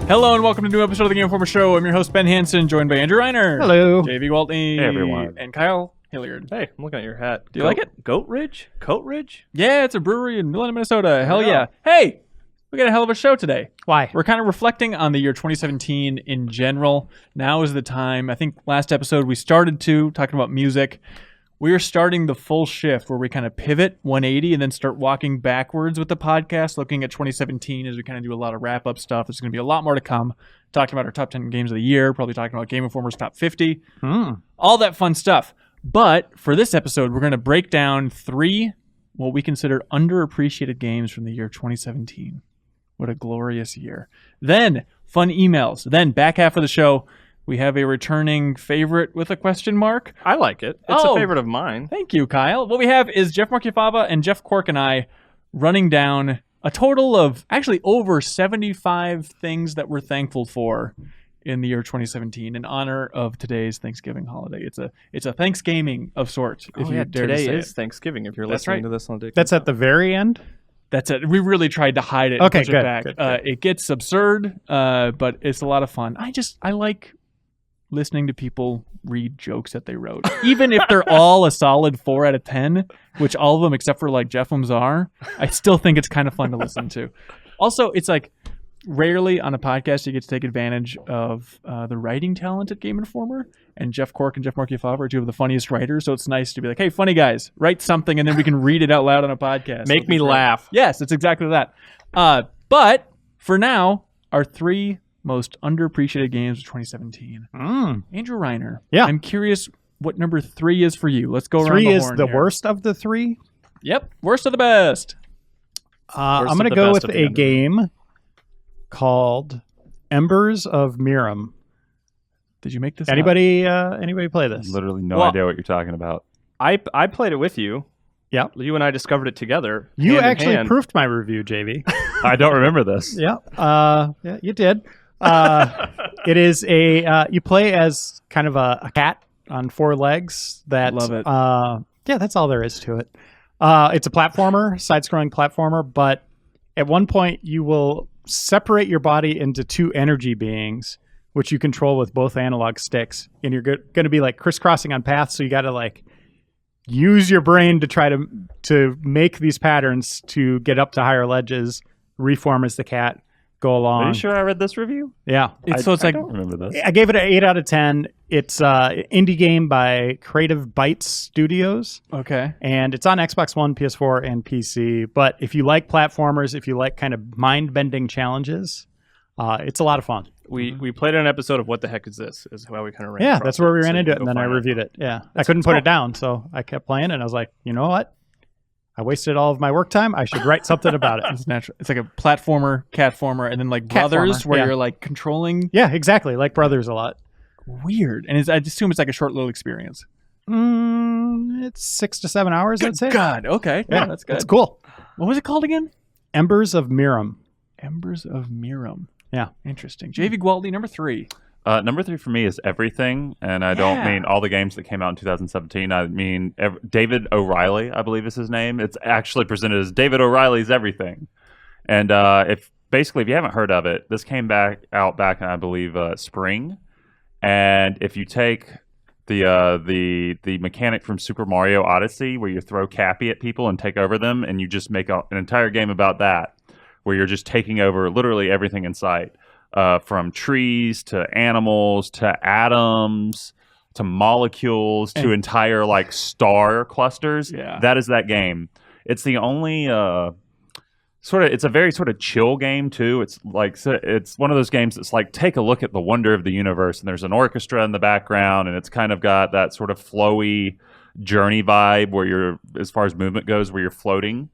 Hello and welcome to a new episode of the Game Informer Show. I'm your host, Ben Hansen, joined by Andrew Reiner. Hello. JV Waltney. Hey, everyone. And Kyle Hilliard. Hey, I'm looking at your hat. Do you like it? Goat Ridge? Coat Ridge? Yeah, it's a brewery in Millen, Minnesota. Hell yeah. Hey, we got a hell of a show today. Why? We're kind of reflecting on the year 2017 in general. Now is the time. I think last episode we started talking about music. We are starting the full shift where we kind of pivot 180 and then start walking backwards with the podcast, looking at 2017 as we kind of do a lot of wrap-up stuff. There's going to be a lot more to come. Talking about our top 10 games of the year, probably talking about Game Informer's top 50, all that fun stuff. But for this episode, we're going to break down 3 what we consider underappreciated games from the year 2017. What a glorious year. Then, fun emails. Then, back half of the show, we have a returning favorite with a question mark. I like it. It's a favorite of mine. Thank you, Kyle. What we have is Jeff Markiafava and Jeff Cork and I running down a total of actually over 75 things that we're thankful for in the year 2017 in honor of today's Thanksgiving holiday. It's a Thanksgiving of sorts. If you dare to say today is it. Thanksgiving. If you're That's listening right. to this on day. That's at the very end? That's it. We really tried to hide it. Okay, and push good, it back. good, good. It gets absurd, but it's a lot of fun. I like listening to people read jokes that they wrote, even if they're all a solid 4 out of 10, which all of them except for like Jeffum's are. I still think it's kind of fun to listen to. Also, it's like rarely on a podcast you get to take advantage of the writing talent at Game Informer, and Jeff Cork and Jeff Markiafava are 2 of the funniest writers, so it's nice to be like, hey, funny guys, write something and then we can read it out loud on a podcast. Make me laugh. Yes, it's exactly that. But for now, our 3 most underappreciated games of 2017. Andrew Reiner. Yeah. I'm curious what number 3 is for you. Let's go around 3 the is horn the here. worst of the 3. Yep, worst of the best. I'm of going to the go best with of the a game called Embers of Mirrim. Did you make this Anybody play this? Literally no Well- idea what you're talking about. I played it with you. Yeah. You and I discovered it together. You hand in actually hand. proofed my review, JV. I don't remember this. Yeah. Yeah, you did. It is you play as kind of a cat on 4 legs that Love it. Yeah, that's all there is to it. It's a platformer, side-scrolling platformer, but at one point you will separate your body into 2 energy beings, which you control with both analog sticks, and you're going to be like crisscrossing on paths, so you got to like use your brain to try to make these patterns to get up to higher ledges, reform as the cat, go along. Are you sure I read this review? Yeah. I like don't remember this. I gave it an 8 out of 10. It's an indie game by Creative Bites Studios, Okay. and it's on Xbox One, PS4, and PC. But if you like platformers, if you like kind of mind-bending challenges, it's a lot of fun. We played an episode of What the Heck Is This? Is how we kind of ran. Yeah, across that's where we so ran you into can it, and go then I find it. reviewed it. Yeah, I couldn't put it down, so I kept playing it, and I was like, you know what? I wasted all of my work time. I should write something about it. It's natural. It's like a platformer, catformer, and then like Catformer, Brothers, where yeah. you're like controlling. Yeah, exactly. Like Brothers a lot. Weird. And I assume it's like a short little experience. It's 6 to 7 hours, I'd say. God. Okay. Yeah, that's good. It's cool. What was it called again? Embers of Mirrim. Embers of Mirrim. Yeah. Interesting. JV Gwaltney, number 3. Number 3 for me is Everything, and I don't mean all the games that came out in 2017. I mean David O'Reilly, I believe is his name. It's actually presented as David O'Reilly's Everything. And if you haven't heard of it, this came out back in, I believe, spring. And if you take the mechanic from Super Mario Odyssey, where you throw Cappy at people and take over them, and you just make an entire game about that, where you're just taking over literally everything in sight. From trees to animals to atoms to molecules to entire like star clusters. Yeah. That is that game. It's the only it's a very sort of chill game too. It's like it's one of those games that's like take a look at the wonder of the universe, and there's an orchestra in the background, and it's kind of got that sort of flowy journey vibe where you're, as far as movement goes, where you're floating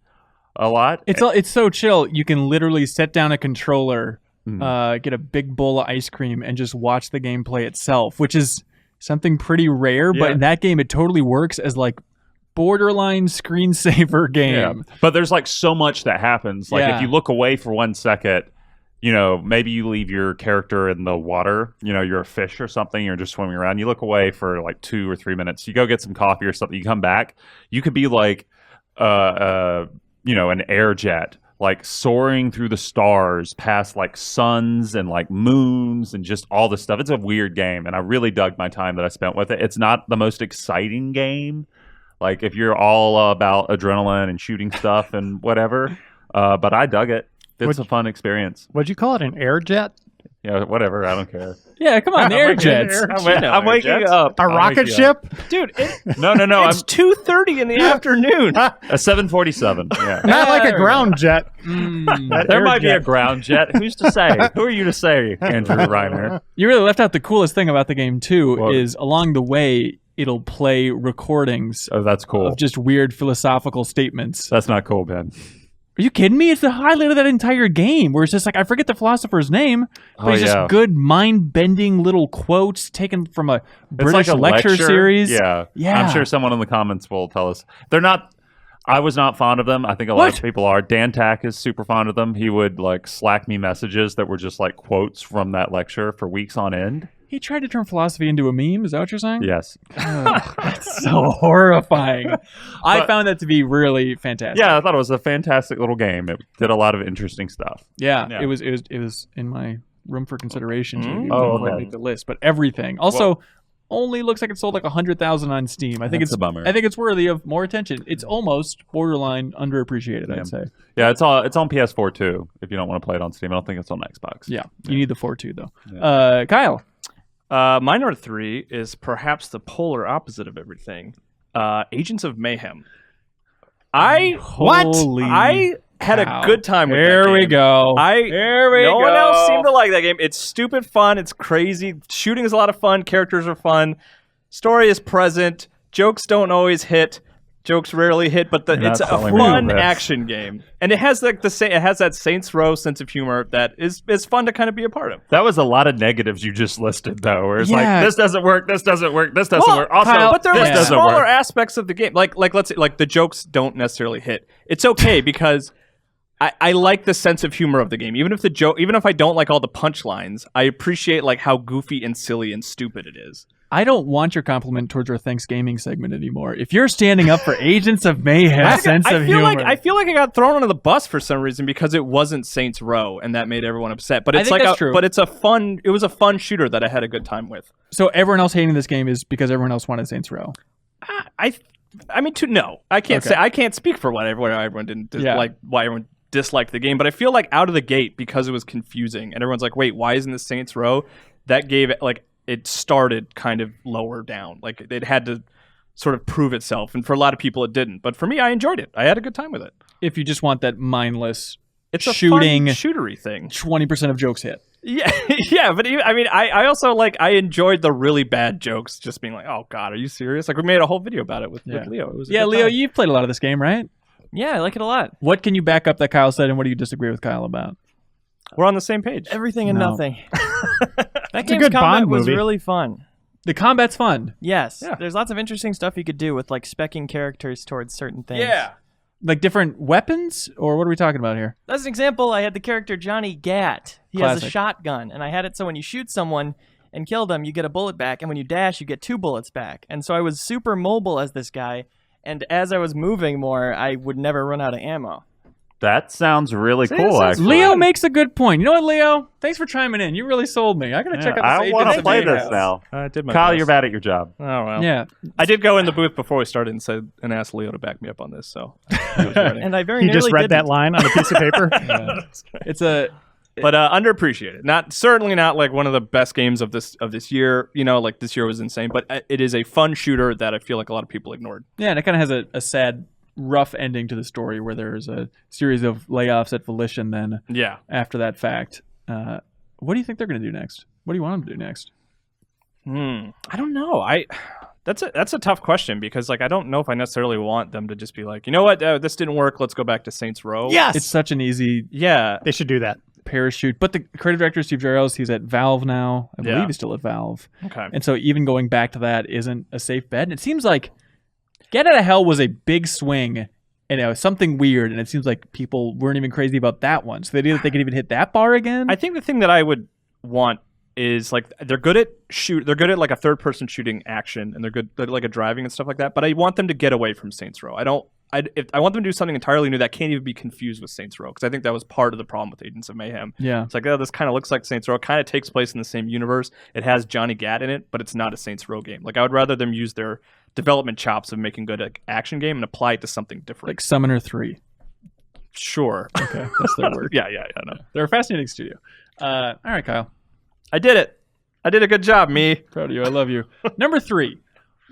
a lot. It's so chill. You can literally set down a controller, get a big bowl of ice cream, and just watch the gameplay itself, which is something pretty rare. But Yeah. in that game, it totally works as like borderline screensaver game. Yeah. But there's like so much that happens. Like Yeah. if you look away for 1 second, you know, maybe you leave your character in the water, you know, you're a fish or something, you're just swimming around. You look away for like 2 or 3 minutes. You go get some coffee or something. You come back. You could be like, you know, an air jet like soaring through the stars past like suns and like moons and just all this stuff. It's a weird game, and I really dug my time that I spent with it. It's not the most exciting game, like if you're all about adrenaline and shooting stuff and whatever, but I dug it. It's a fun experience. Would you call it an air jet? Yeah, whatever. I don't care. Yeah, come on, air jets. I'm waking up. A rocket ship? Dude, No. it's 2:30 in the afternoon. A 747. Yeah. Not like a ground jet. There might be a ground jet. Who's to say? Who are you to say, Andrew Reiner? You really left out the coolest thing about the game too. What? Is along the way it'll play recordings Oh, that's cool. of just weird philosophical statements. That's not cool, Ben. Are you kidding me? It's the highlight of that entire game, where it's just like, I forget the philosopher's name, but it's just good mind-bending little quotes taken from a British like a lecture series. Yeah. Yeah. I'm sure someone in the comments will tell us. They're not. I was not fond of them. I think a lot of people are. Dan Tack is super fond of them. He would like Slack me messages that were just like quotes from that lecture for weeks on end. He tried to turn philosophy into a meme. Is that what you're saying? Yes. That's so horrifying. I found that to be really fantastic. Yeah, I thought it was a fantastic little game. It did a lot of interesting stuff. Yeah. It was in my room for consideration. Okay. Make the list, but everything. Also, only looks like it sold like 100,000 on Steam. I think That's it's a bummer. I think it's worthy of more attention. It's almost borderline underappreciated, I'd say. Yeah, it's on PS4 too. If you don't want to play it on Steam, I don't think it's on Xbox. Yeah, you need the 4.2 though. Yeah. Kyle. My number 3 is perhaps the polar opposite of everything. Agents of Mayhem. I had a good time with that game. Here we go. No one else seemed to like that game. It's stupid fun. It's crazy. Shooting is a lot of fun. Characters are fun. Story is present. Jokes don't always hit. Jokes rarely hit, but it's a fun action game, and it has like it has that Saints Row sense of humor that is fun to kind of be a part of. That was a lot of negatives you just listed, though. Where it's like this doesn't work, this doesn't work, this doesn't work. Also, Kyle, but there are this smaller aspects of the game, like let's say like the jokes don't necessarily hit. It's okay because I like the sense of humor of the game, even if I don't like all the punchlines, I appreciate like how goofy and silly and stupid it is. I don't want your compliment towards our Thanksgiving segment anymore. If you're standing up for Agents of Mayhem, I feel like I got thrown under the bus for some reason because it wasn't Saints Row, and that made everyone upset. But it's it was a fun shooter that I had a good time with. So everyone else hating this game is because everyone else wanted Saints Row. I can't say I can't speak for why everyone didn't like why everyone disliked the game, but I feel like out of the gate because it was confusing and everyone's like, wait, why isn't this Saints Row? That gave it like. It started kind of lower down. Like it had to sort of prove itself. And for a lot of people, it didn't. But for me, I enjoyed it. I had a good time with it. If you just want that mindless it's shooting, a fun shootery thing. 20% of jokes hit. Yeah, yeah. But I also I enjoyed the really bad jokes. Just being like, oh God, are you serious? Like we made a whole video about it with Leo. It was Leo, you've played a lot of this game, right? Yeah, I like it a lot. What can you back up that Kyle said, and what do you disagree with Kyle about? We're on the same page. Everything and nothing. That game's good combat Bond was movie. really fun. The combat's fun. Yes. Yeah. There's lots of interesting stuff you could do with like specking characters towards certain things. Yeah. Like different weapons, or what are we talking about here? As an example, I had the character Johnny Gat. He has a Classic. shotgun, and I had it so when you shoot someone and kill them, you get a bullet back, and when you dash, you get 2 bullets back. And so I was super mobile as this guy, and as I was moving more, I would never run out of ammo. That sounds really cool, actually. Leo makes a good point. You know what, Leo? Thanks for chiming in. You really sold me. I gotta check out this I want to Agents of play Mayhem. this now. I did my Kyle, best. you're bad at your job. Oh well. Yeah. I did go in the booth before we started and asked Leo to back me up on this. So he was ready. And I very He nearly just read didn't. that line on a piece of paper. It's a But underappreciated. Certainly not like one of the best games of this year. You know, like this year was insane. But it is a fun shooter that I feel like a lot of people ignored. yeah, and it kind of has a sad, rough ending to the story where there's a series of layoffs at Volition. Then Yeah. after that fact, what do you think they're gonna do next? What do you want them to do next? I don't know. That's a tough question because like I don't know if I necessarily want them to just be like, you know what, this didn't work. Let's go back to Saints Row. Yes! It's such an easy Yeah. They should do that. parachute. But the creative director, Steve Jarrells, he's at Valve now. I believe he's still at Valve. Okay. And so even going back to that isn't a safe bet. And it seems like Get Out of Hell was a big swing and it was something weird. And it seems like people weren't even crazy about that one. So the idea that they could even hit that bar again. I think the thing that I would want is like they're good at like a third person shooting action and they're good at like a driving and stuff like that. But I want them to get away from Saints Row. I want them to do something entirely new that can't even be confused with Saints Row, because I think that was part of the problem with Agents of Mayhem. Yeah. It's like, oh, this kind of looks like Saints Row. It kind of takes place in the same universe. It has Johnny Gat in it, but it's not a Saints Row game. Like, I would rather them use their development chops of making good action game and apply it to something different. Like Summoner 3. Sure. Okay, that's their word. yeah. No. They're a fascinating studio. All right, Kyle. I did it. I did a good job, me. Proud of you. I love you. Number 3.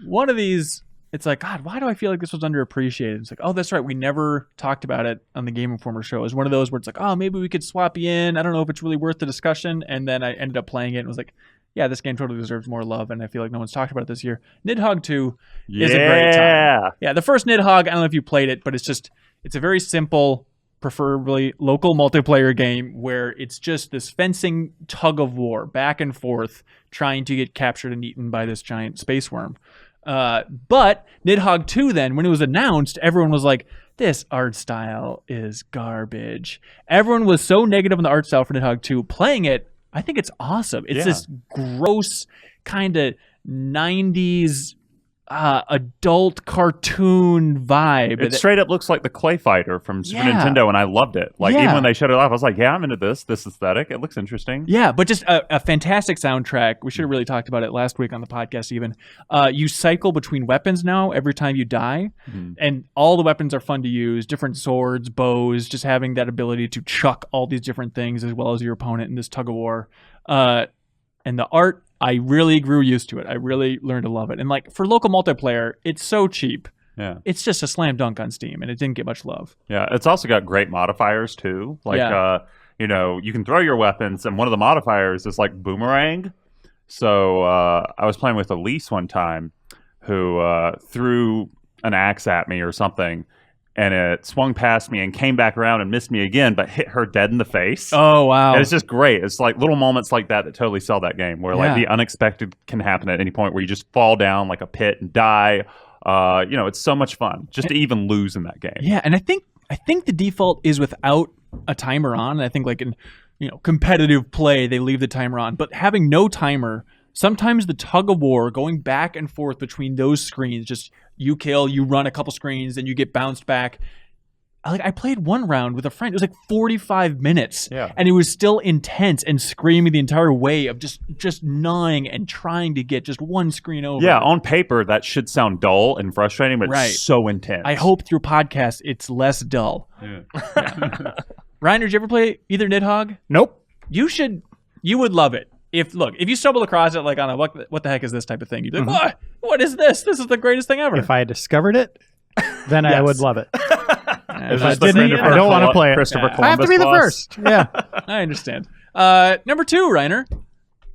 One of these, it's like, God, why do I feel like this was underappreciated? It's like, oh, that's right. We never talked about it on the Game Informer show. It's one of those where it's like, oh, maybe we could swap you in. I don't know if it's really worth the discussion. And then I ended up playing it and was like, yeah, this game totally deserves more love. And I feel like no one's talked about it this year. Nidhogg 2 is a great time. Yeah, the first Nidhogg, I don't know if you played it, but it's a very simple, preferably local multiplayer game where it's just this fencing tug of war back and forth trying to get captured and eaten by this giant space worm. But Nidhogg 2 then, when it was announced, everyone was like, this art style is garbage. Everyone was so negative on the art style for Nidhogg 2. Playing it, I think it's awesome. It's this gross kind of 90s adult cartoon vibe. It straight up looks like the Clay Fighter from Super Yeah. Nintendo, and I loved it. Like, Yeah. even when they showed it off, I was like, yeah, I'm into this aesthetic. It looks interesting. Yeah, but just a fantastic soundtrack. We should have really talked about it last week on the podcast even. You cycle between weapons now every time you die, and all the weapons are fun to use. Different swords, bows, just having that ability to chuck all these different things as well as your opponent in this tug of war. And the art, I really grew used to it. I really learned to love it. And like for local multiplayer, it's so cheap. Yeah. It's just a slam dunk on Steam, and it didn't get much love. Yeah, it's also got great modifiers too. Like, you can throw your weapons, and one of the modifiers is like boomerang. So I was playing with Elise one time, who threw an axe at me or something, and it swung past me and came back around and missed me again, but hit her dead in the face. Oh, wow. And it's just great. It's like little moments like that totally sell that game, where like Yeah. the unexpected can happen at any point, where you just fall down like a pit and die. It's so much fun just to even lose in that game. Yeah, and I think the default is without a timer on. And I think like in competitive play, they leave the timer on. But having no timer, sometimes the tug of war going back and forth between those screens, just you kill, you run a couple screens, then you get bounced back. Like I played one round with a friend. It was like 45 minutes. Yeah. And it was still intense and screaming the entire way of just gnawing and trying to get just one screen over. Yeah, on paper that should sound dull and frustrating, but Right. it's so intense. I hope through podcast it's less dull. Yeah. Ryan, did you ever play either Nidhogg? Nope. You would love it. If you stumbled across it like on a what the heck is this type of thing, you'd be like, what is this? This is the greatest thing ever. If I discovered it, then I would love it. Is If I this the didn't, Christopher I don't want to play it. Christopher I have to Columbus be the loss? first. Yeah. I understand. Number 2, Reiner.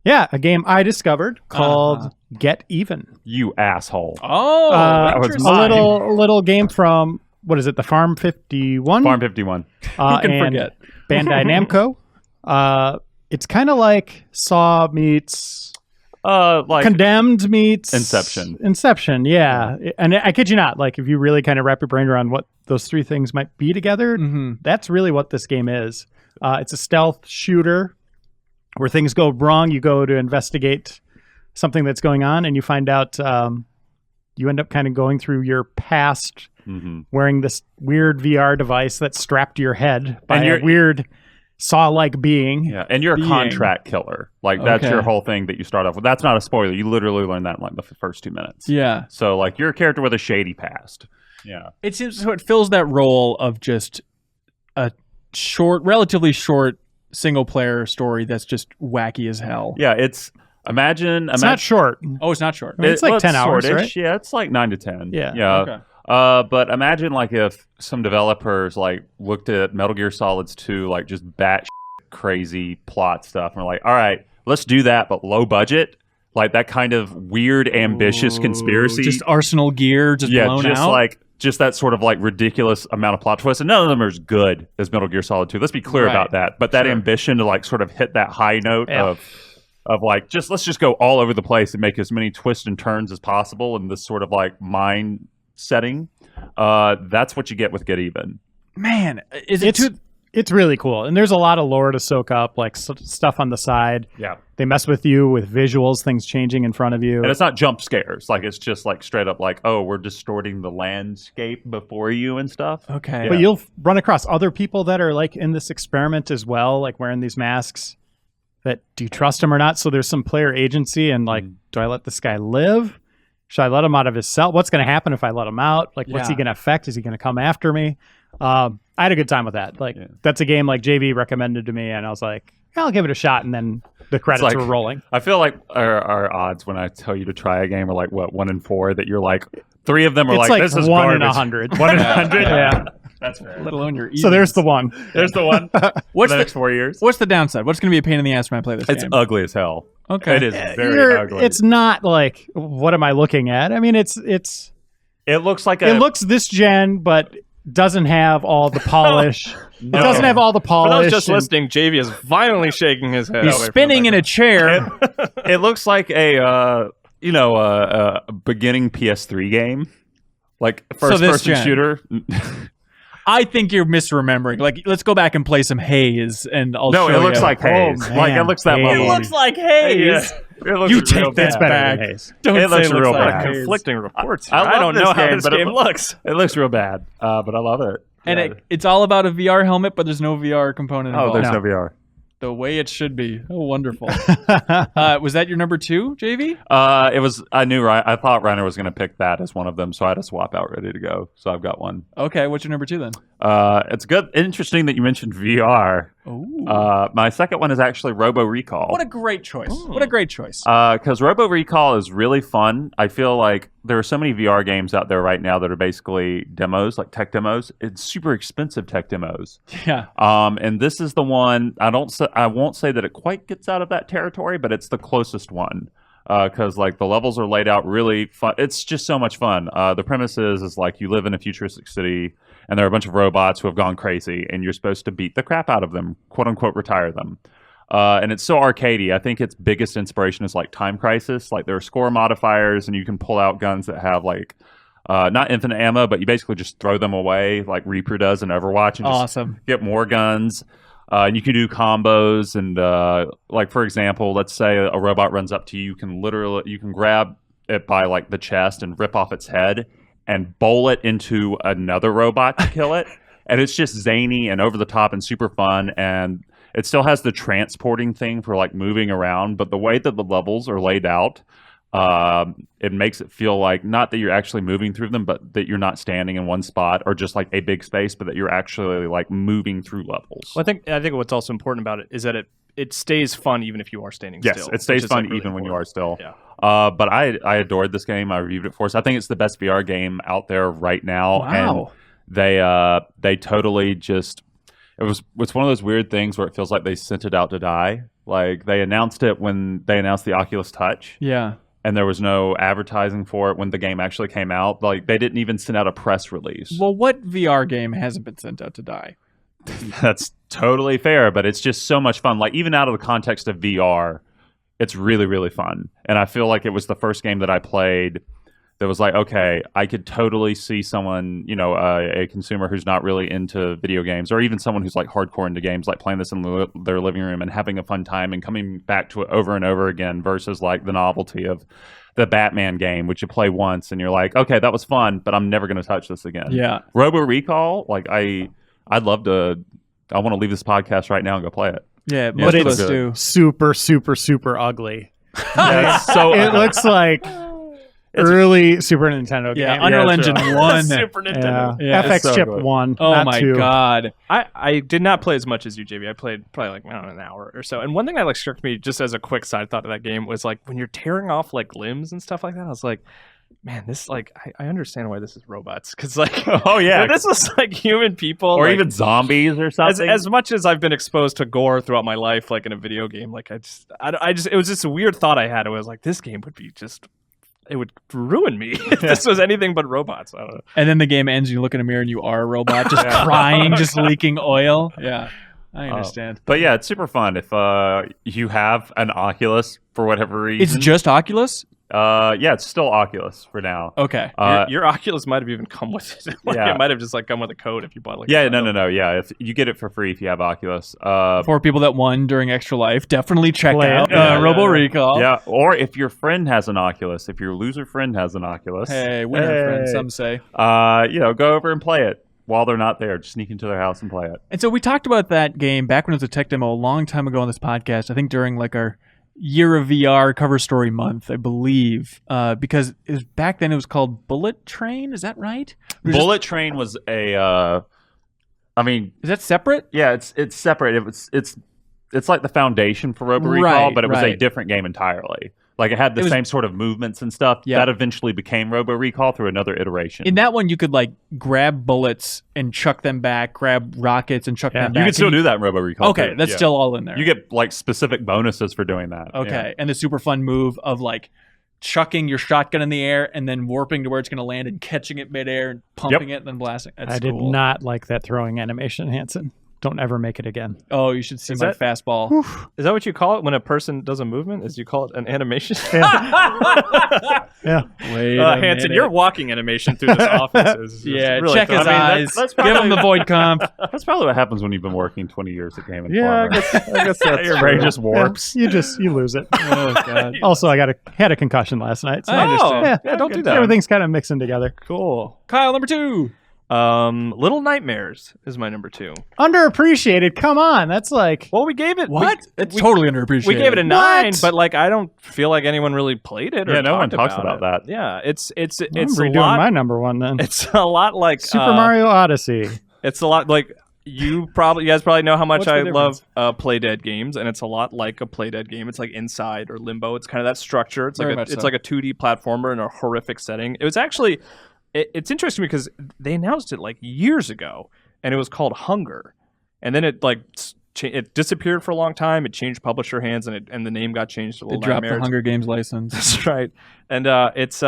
Yeah, a game I discovered called Get Even. You asshole. Oh, that was interesting. mine. A little game from, what is it, the Farm 51? Farm 51. Who can and forget? Bandai Namco. It's kind of like Saw meets Like Condemned meets Inception. Inception, yeah. And I kid you not, like if you really kind of wrap your brain around what those three things might be together, that's really what this game is. It's a stealth shooter where things go wrong. You go to investigate something that's going on, and you find out you end up kind of going through your past wearing this weird VR device that's strapped to your head by And a you're- weird saw-like being. Yeah, and you're a contract killer. Like that's Okay. your whole thing that you start off with. That's not a spoiler. You literally learn that in like the first 2 minutes. Yeah. So like you're a character with a shady past. Yeah. It seems so it fills that role of just a relatively short single player story that's just wacky as hell. Yeah, it's imagine It's not short. Oh, it's not short. I mean, it's like 10 hours, sortish. right? Yeah, it's like 9 to 10. Yeah. Yeah. Okay. But imagine like if some developers like looked at Metal Gear Solids 2, like just bat crazy plot stuff, and were like, all right, let's do that, but low budget. Like that kind of weird, ambitious conspiracy. Just Arsenal gear just blown just out. like just that sort of like ridiculous amount of plot twists, and none of them are as good as Metal Gear Solid 2. Let's be clear Right. about that. But that ambition to like sort of hit that high note of like let's just go all over the place and make as many twists and turns as possible in this sort of like mind setting. That's what you get with Get Even. Man, is it It's- too It's really cool, and there's a lot of lore to soak up, like stuff on the side. Yeah. They mess with you with visuals, things changing in front of you. And it's not jump scares. Like, it's just like straight up like, oh, we're distorting the landscape before you and stuff. Okay. But you'll run across other people that are like in this experiment as well, like wearing these masks. That do you trust them or not? So there's some player agency, and like, do I let this guy live? Should I let him out of his cell? What's going to happen if I let him out? Like, what's he going to affect? Is he going to come after me? I had a good time with that. Like, that's a game like JV recommended to me, and I was like, I'll give it a shot. And then the credits were rolling. I feel like our odds when I tell you to try a game are like, what, 1 in 4 that you're like, 3 of them are it's like, this is 1 garbage. in 100. 1 in 100? Yeah. That's fair. Let alone your So there's the one. There's the one. What's the the next 4 years? What's the downside? What's going to be a pain in the ass when I play this It's game? ugly as hell. Okay. It is very ugly. It's not like, what am I looking at? I mean, it looks like looks this gen, but doesn't have all the polish. It doesn't have all the For polish. those just listening, JV is violently shaking his head. He's away from spinning the in a chair. It looks like a beginning PS3 game, like first person gen. shooter. I think you're misremembering. Like, let's go back and play some Haze, and I'll No, show it looks you. like Haze. man. Like it looks that Haze. level. It looks like Haze. It looks You real take this bad. better back. than Haze. Don't It say looks it real looks like bad. Haze. conflicting reports. I love don't this know how game, this but game looks. It looks real bad, but I love it. And it's all about a VR helmet, but there's no VR component Oh, involved. there's no VR. The way it should be. Oh, wonderful. Was that your number 2, JV? It was. I knew. I thought Reiner was going to pick that as one of them, so I had a swap out ready to go. So I've got one. Okay, what's your number 2 then? It's good. Interesting that you mentioned VR. Oh, My second one is actually Robo Recall. what a great choice! What a great choice! Because Robo Recall is really fun. I feel like there are so many VR games out there right now that are basically demos, like tech demos. It's super expensive tech demos. Yeah. And this is the one. I won't say that it quite gets out of that territory, but it's the closest one. Because like the levels are laid out really fun. It's just so much fun. The premise is like you live in a futuristic city, and there are a bunch of robots who have gone crazy, and you're supposed to beat the crap out of them, quote unquote, retire them. And it's so arcadey. I think its biggest inspiration is like Time Crisis. Like there are score modifiers, and you can pull out guns that have like not infinite ammo, but you basically just throw them away, like Reaper does in Overwatch, and just Awesome. get more guns. And you can do combos, and like for example, let's say a robot runs up to you. You can grab it by like the chest and rip off its head and bowl it into another robot to kill it. And it's just zany and over the top and super fun. And it still has the transporting thing for like moving around, but the way that the levels are laid out, it makes it feel like not that you're actually moving through them, but that you're not standing in one spot or just like a big space, but that you're actually like moving through levels. Well, I think what's also important about it is that it stays fun even if you are standing Yes, still. it stays which is, fun like, really even when you important. are still. Yeah. But I adored this game. I reviewed it for us. I think it's the best VR game out there right now. Wow. And they totally just it's one of those weird things where it feels like they sent it out to die. Like they announced it when they announced the Oculus Touch. Yeah. And there was no advertising for it when the game actually came out. Like they didn't even send out a press release. Well, what VR game hasn't been sent out to die? That's totally fair, but it's just so much fun. Like even out of the context of VR, it's really, really fun. And I feel like it was the first game that I played that was like, okay, I could totally see someone, a consumer who's not really into video games, or even someone who's like hardcore into games, like playing this in their living room and having a fun time and coming back to it over and over again, versus like the novelty of the Batman game, which you play once and you're like, okay, that was fun, but I'm never going to touch this again. Yeah. Robo Recall, like I want to leave this podcast right now and go play it. Yeah, Yeah, most of it's us do. super, super, super ugly. That's so It looks like early Super Nintendo game. Yeah, Unreal Engine 1. Super Nintendo. Yeah, FX it's so chip good. 1. Oh not my 2. god. I did not play as much as you, JV. I played probably like, I don't know, an hour or so. And one thing that like struck me just as a quick side thought of that game was like when you're tearing off like limbs and stuff like that, I was like, man, this like I understand why this is robots, because like Oh yeah, if this was like human people or like, even zombies or something. as much as I've been exposed to gore throughout my life, like in a video game, like I just it was just a weird thought I had. It was like this game would be just. It would ruin me if this was anything but robots. I don't know. And then the game ends, you look in a mirror and you are a robot, just crying, just leaking oil. Yeah, I understand. But yeah, it's super fun if you have an Oculus for whatever reason. It's just Oculus? Yeah, it's still Oculus for now. Okay. Your Oculus might have even come with it. Like, Yeah. It might have just like come with a code if you bought like. Yeah, no. Yeah, you get it for free if you have Oculus. For people that won during Extra Life, definitely check Play it. out Yeah, Robo Recall. Yeah, or if your friend has an Oculus, if your loser friend has an Oculus, Hey, winner friend, some say. go over and play it while they're not there. Just sneak into their house and play it. And so we talked about that game back when it was a tech demo a long time ago on this podcast. I think during like our Year of VR cover story month, I believe, because back then it was called Bullet Train. Is that right? Bullet Train was a. Is that separate? Yeah, it's separate. It's like the foundation for Robo Recall, but it was a right. different game entirely. Like it had the same sort of movements and stuff. Yeah. That eventually became Robo Recall through another iteration. In that one, you could like grab bullets and chuck them back, grab rockets and chuck them back. You can still do that in Robo Recall. Okay, too. that's Yeah. still all in there. You get like specific bonuses for doing that. Okay, and the super fun move of like chucking your shotgun in the air and then warping to where it's going to land and catching it midair and pumping it and then blasting. That's I did cool. not like that throwing animation, Hanson. Don't ever make it again. Oh, you should see my fastball. Is that what you call it when a person does a movement? Is you call it an animation? Yeah. Wait Hanson, your walking animation through this office is yeah, really check his fun. eyes. that's Give him the void comp. That's probably what happens when you've been working 20 years at Game Yeah, Informer. I guess that's Your brain just warps. You lose it. Oh god. Also, I had a concussion last night. So I understand. Yeah, don't do that. Everything's kind of mixing together. Cool. Kyle, number 2. Little Nightmares is my number 2. Underappreciated. Come on, that's like Well, we gave it It's totally underappreciated. We gave it a 9, What? but like I don't feel like anyone really played it. Or Yeah, no one talks about about it. that. Yeah, it's I'm a redoing lot. my number one then. It's a lot like Super Mario Odyssey. It's a lot like you guys probably know how much What's the I difference? love Play Dead games, and it's a lot like a Play Dead game. It's like Inside or Limbo. It's kind of that structure. It's Very like much it's so. like a 2D platformer in a horrific setting. It was actually it's interesting because they announced it like years ago, and it was called Hunger, and then it like it disappeared for a long time. It changed publisher hands, and the name got changed to They Little dropped the Nightmares. Hunger Games license. That's right. And it's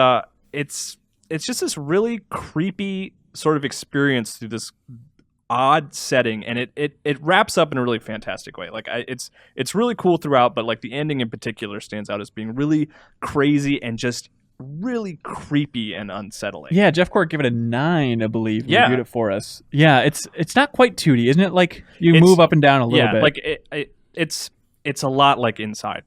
just this really creepy sort of experience through this odd setting, and it wraps up in a really fantastic way. Like it's really cool throughout, but like the ending in particular stands out as being really crazy and just really creepy and unsettling. Yeah, Jeff Court gave it a 9, I believe. He Yeah. reviewed it for us. Yeah, it's not quite 2D, isn't it? Like you It's- move up and down a little bit. like it's a lot like Inside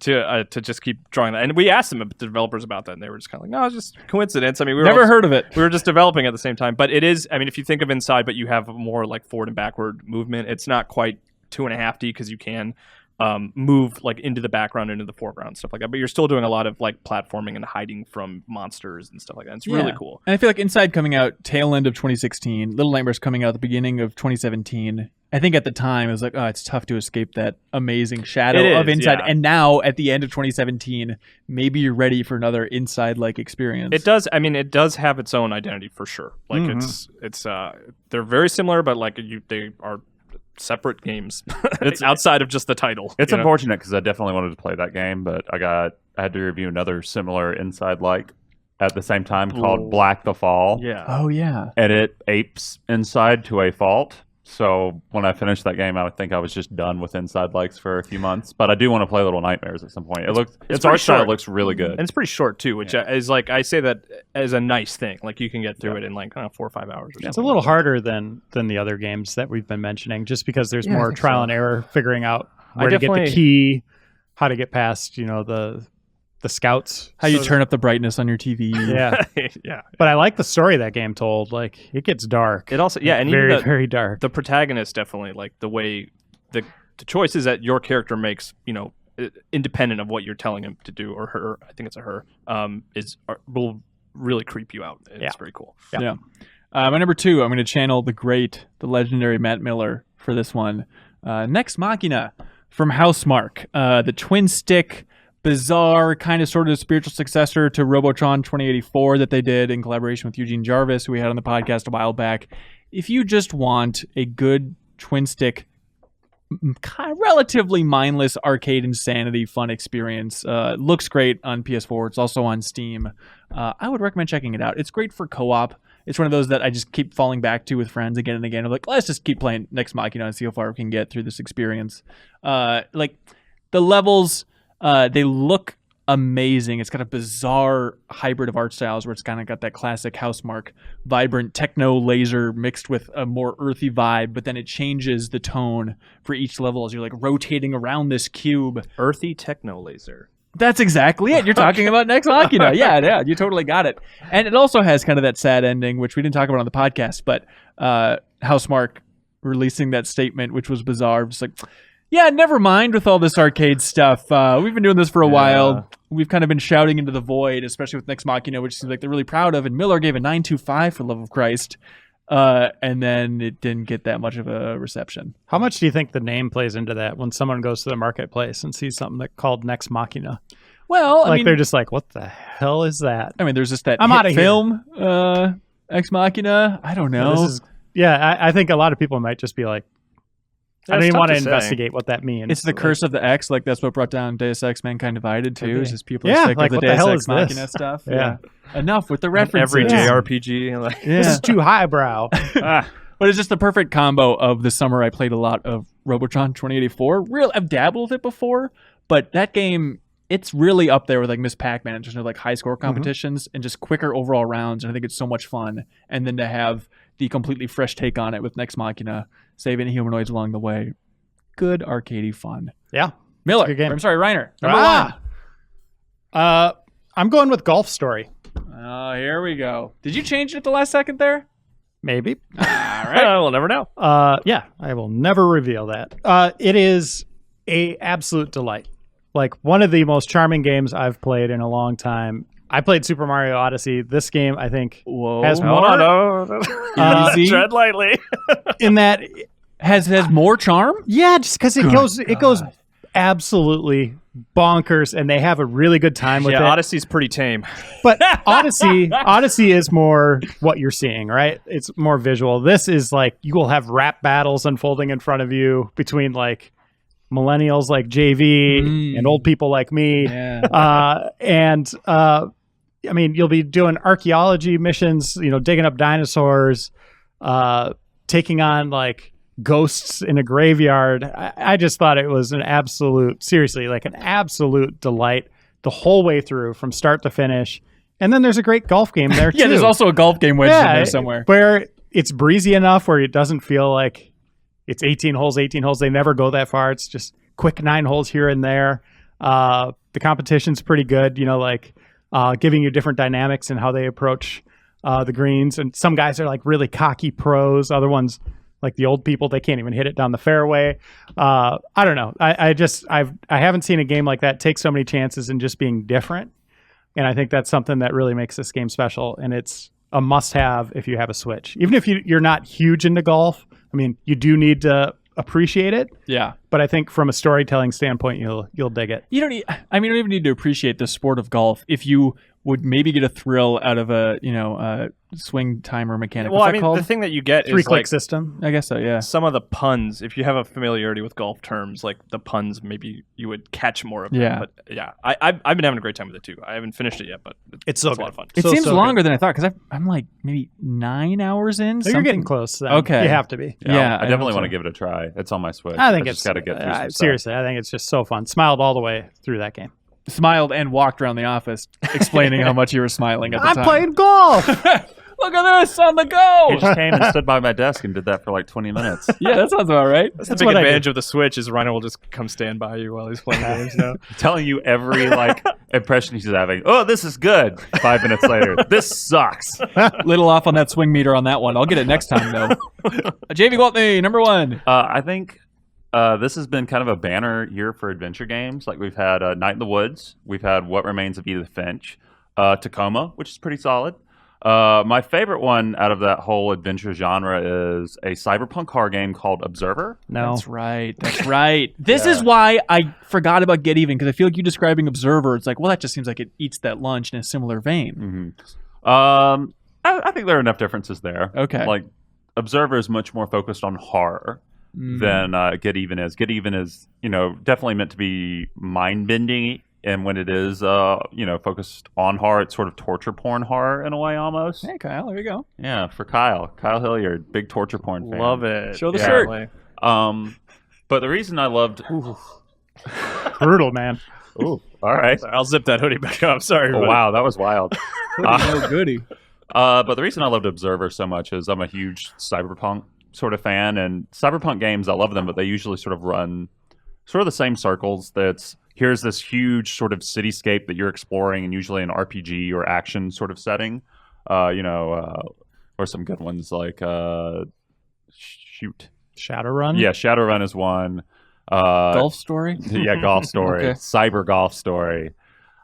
to just keep drawing that. And we asked them, the developers, about that, and they were just kind of like, no, it's just coincidence. I mean, we were Never also- heard of it. We were just developing at the same time. But it is, I mean, if you think of Inside, but you have more like forward and backward movement, it's not quite 2.5D because you can move like into the background, into the foreground, and stuff like that. But you're still doing a lot of like platforming and hiding from monsters and stuff like that. It's really cool. And I feel like Inside coming out tail end of 2016, Little Nightmares coming out at the beginning of 2017. I think at the time it was like, oh, it's tough to escape that amazing shadow It of is, Inside. yeah. And now at the end of 2017, maybe you're ready for another Inside-like experience. It does. I mean, it does have its own identity for sure. Like it's they're very similar, but like they are separate games. It's outside of just the title. It's you know? unfortunate because I definitely wanted to play that game, but I had to review another similar Inside-like at the same time called Black the Fall. Yeah. Oh, yeah. And it apes Inside to a fault. So when I finished that game, I would think I was just done with Inside likes for a few months. But I do want to play Little Nightmares at some point. Its pretty art style short. looks really good. And it's pretty short too, which is like, I say that as a nice thing. Like you can get through it in like 4 or 5 hours or something. It's a little harder than the other games that we've been mentioning, just because there's Yeah, I more think trial so. and error figuring out I where to get the definitely- key, how to get past, the scouts. How you turn up the brightness on your TV. Yeah. yeah. But I like the story that game told. Like, it gets dark. It also, and very, even very dark. the protagonist definitely, like the way the choices that your character makes, independent of what you're telling him to do, or her, I think it's a her, will really creep you out. It's very cool. Yeah. My number 2, I'm going to channel the legendary Matt Miller for this one. Nex Machina from Housemarque, the twin stick, bizarre, kind of sort of spiritual successor to Robotron 2084 that they did in collaboration with Eugene Jarvis, who we had on the podcast a while back. If you just want a good twin stick, kind of relatively mindless arcade insanity fun experience, looks great on PS4. It's also on Steam. I would recommend checking it out. It's great for co-op. It's one of those that I just keep falling back to with friends again and again. I'm like, let's just keep playing Nex Machina and see how far we can get through this experience. Like the levels, they look amazing. It's got a bizarre hybrid of art styles where it's kind of got that classic Housemarque, vibrant techno laser mixed with a more earthy vibe, but then it changes the tone for each level as you're like rotating around this cube. Earthy techno laser. That's exactly it. You're talking about Nex Machina. Yeah, you totally got it. And it also has kind of that sad ending, which we didn't talk about on the podcast, but Housemarque releasing that statement, which was bizarre. Just like, yeah, never mind with all this arcade stuff. We've been doing this for a while. We've kind of been shouting into the void, especially with Nex Machina, which seems like they're really proud of. And Miller gave a 9.25 for love of Christ. And then it didn't get that much of a reception. How much do you think the name plays into that when someone goes to the marketplace and sees something called Nex Machina? Well, I mean, they're just like, what the hell is that? I mean, there's just that I'm hit outta here. film, Ex Machina. I don't know. I think a lot of people might just be like, I don't even want to investigate what that means. It's the curse of the X. Like, that's what brought down Deus Ex Mankind Divided, too. Is just people Yeah, are sick like, of what the the Deus hell Ex is Machina this? stuff. Yeah. Enough with the references. Every JRPG. Like, This is too highbrow. But it's just the perfect combo of the summer I played a lot of Robotron 2084. I've dabbled with it before, but that game, it's really up there with like Miss Pac-Man in terms of like high score competitions and just quicker overall rounds. And I think it's so much fun. And then to have the completely fresh take on it with Nex Machina, saving humanoids along the way. Good arcadey fun. Yeah. Miller. Good game. I'm sorry, Reiner. Number one. I'm going with Golf Story. Oh, here we go. Did you change it at the last second there? Maybe. All right. we'll never know. Yeah, I will never reveal that. It is a absolute delight. Like one of the most charming games I've played in a long time. I played Super Mario Odyssey. This game, I think, has more. No. Easy. Tread lightly. In that, Has more charm? yeah, just because it goes absolutely bonkers, and they have a really good time with it. Odyssey's pretty tame. But Odyssey is more what you're seeing, right? It's more visual. This is like you will have rap battles unfolding in front of you between like millennials like JV and old people like me. Yeah. I mean, you'll be doing archaeology missions, digging up dinosaurs, taking on like ghosts in a graveyard. I just thought it was an absolute delight the whole way through from start to finish. And then there's a great golf game there too. Yeah, there's also a golf game wedged in there somewhere. Where it's breezy enough where it doesn't feel like it's 18 holes. They never go that far. It's just quick 9 holes here and there. The competition's pretty good, giving you different dynamics and how they approach the greens. And some guys are like really cocky pros. Other ones, like the old people, they can't even hit it down the fairway. I don't know. I haven't seen a game like that take so many chances and just being different. And I think that's something that really makes this game special. And it's a must-have if you have a Switch. Even if you're not huge into golf, I mean, you do need to appreciate it. Yeah. But I think from a storytelling standpoint, you'll dig it. You don't even need to appreciate the sport of golf if you would maybe get a thrill out of a swing timer mechanic. Well, What's I that mean, called? the thing that you get is 3-click like system. I guess so, yeah. some of the puns. If you have a familiarity with golf terms, like the puns, maybe you would catch more of them. Yeah. But yeah, I've been having a great time with it too. I haven't finished it yet, but It's a so lot of fun. It So seems good. longer than I thought because I'm like maybe 9 hours in. So you're getting close. Then. Okay. You have to be. Yeah, I definitely hope want so. to give it a try. It's on my Switch. I think just it's got to get through some stuff. seriously. I think it's just so fun. Smiled all the way through that game. Smiled and walked around the office explaining how much you were smiling at the time. I'm playing golf. Look at this on the go. He just came and stood by my desk and did that for like 20 minutes. Yeah, that sounds about right. That's That's the big what I advantage of the Switch is Rhino will just come stand by you while he's playing games now. Telling you every impression he's having. Oh, this is good. 5 minutes later, this sucks. Little off on that swing meter on that one. I'll get it next time though. JV Gwaltney, number one. I think this has been kind of a banner year for adventure games. Like we've had Night in the Woods, we've had What Remains of Edith Finch, Tacoma, which is pretty solid. My favorite one out of that whole adventure genre is a cyberpunk horror game called Observer. No. That's right. This is why I forgot about Get Even, because I feel like you describing Observer, it's like, well, that just seems like it eats that lunch in a similar vein. Mm-hmm. I think there are enough differences there. Okay. Like Observer is much more focused on horror than Get Even is. Get Even is, definitely meant to be mind-bending. And when it is, focused on horror, it's sort of torture porn horror in a way almost. Hey, Kyle, there you go. Yeah, for Kyle Hilliard, big torture porn fan. Love it. Show the Yeah. shirt. But the reason I loved Brutal, man. Ooh, all right. Sorry, I'll zip that hoodie back up. Sorry. Oh, wow, that was wild. Oh, goody. But the reason I loved Observer so much is I'm a huge cyberpunk sort of fan, and cyberpunk games, I love them, but they usually sort of run sort of the same circles. Here's this huge sort of cityscape that you're exploring, and usually an RPG or action sort of setting. Or some good ones like Shadowrun? Yeah, Shadowrun is one. Golf Story? Yeah, Golf Story. Okay. Cyber Golf Story.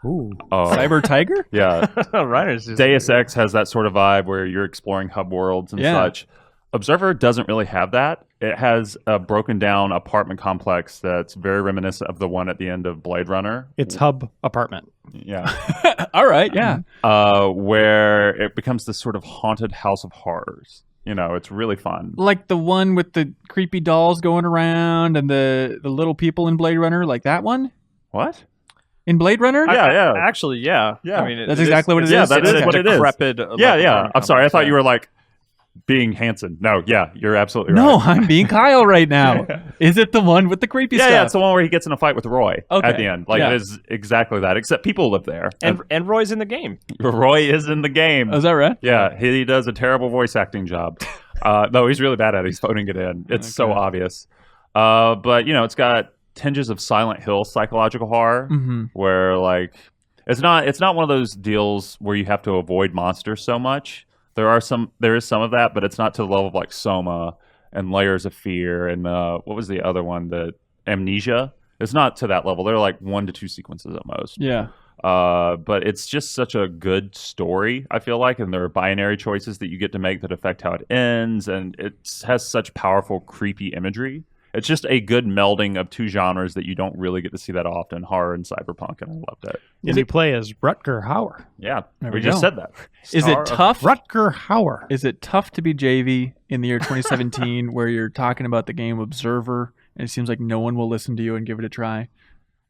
Ooh. Cyber Tiger? Yeah. Writers just Deus Ex has that sort of vibe where you're exploring hub worlds and such. Observer doesn't really have that. It has a broken down apartment complex that's very reminiscent of the one at the end of Blade Runner. It's Hub Apartment. Yeah. All right, yeah. Where it becomes this sort of haunted house of horrors. It's really fun. Like the one with the creepy dolls going around and the little people in Blade Runner, like that one? What? In Blade Runner? Yeah. Actually, yeah. Yeah. I mean, That's exactly what it is? Yeah, that is Okay. what it is. Decrepit, Yeah. I'm sorry. I thought you were like being Hanson. No, yeah, you're absolutely right. No, I'm being Kyle right now. Is it the one with the creepy stuff? Yeah, it's the one where he gets in a fight with Roy Okay. at the end. Like, Yeah. it is exactly that, except people live there. And Roy's in the game. Roy is in the game. Oh, is that right? Yeah, he does a terrible voice acting job. No, he's really bad at it. He's phoning it in. It's so Okay. obvious. But, it's got tinges of Silent Hill psychological horror, where, like, it's not one of those deals where you have to avoid monsters so much. There is some of that, but it's not to the level of like Soma and Layers of Fear and what was the other one? The Amnesia. It's not to that level. They're like 1 to 2 sequences at most. Yeah. But it's just such a good story, I feel like, and there are binary choices that you get to make that affect how it ends, and it has such powerful, creepy imagery. It's just a good melding of two genres that you don't really get to see that often, horror and cyberpunk, and I loved it. And you play as Rutger Hauer. Yeah, There we we just go. said that. Is Star it of- tough? Rutger Hauer. Is it tough to be JV in the year 2017 where you're talking about the game Observer and it seems like no one will listen to you and give it a try?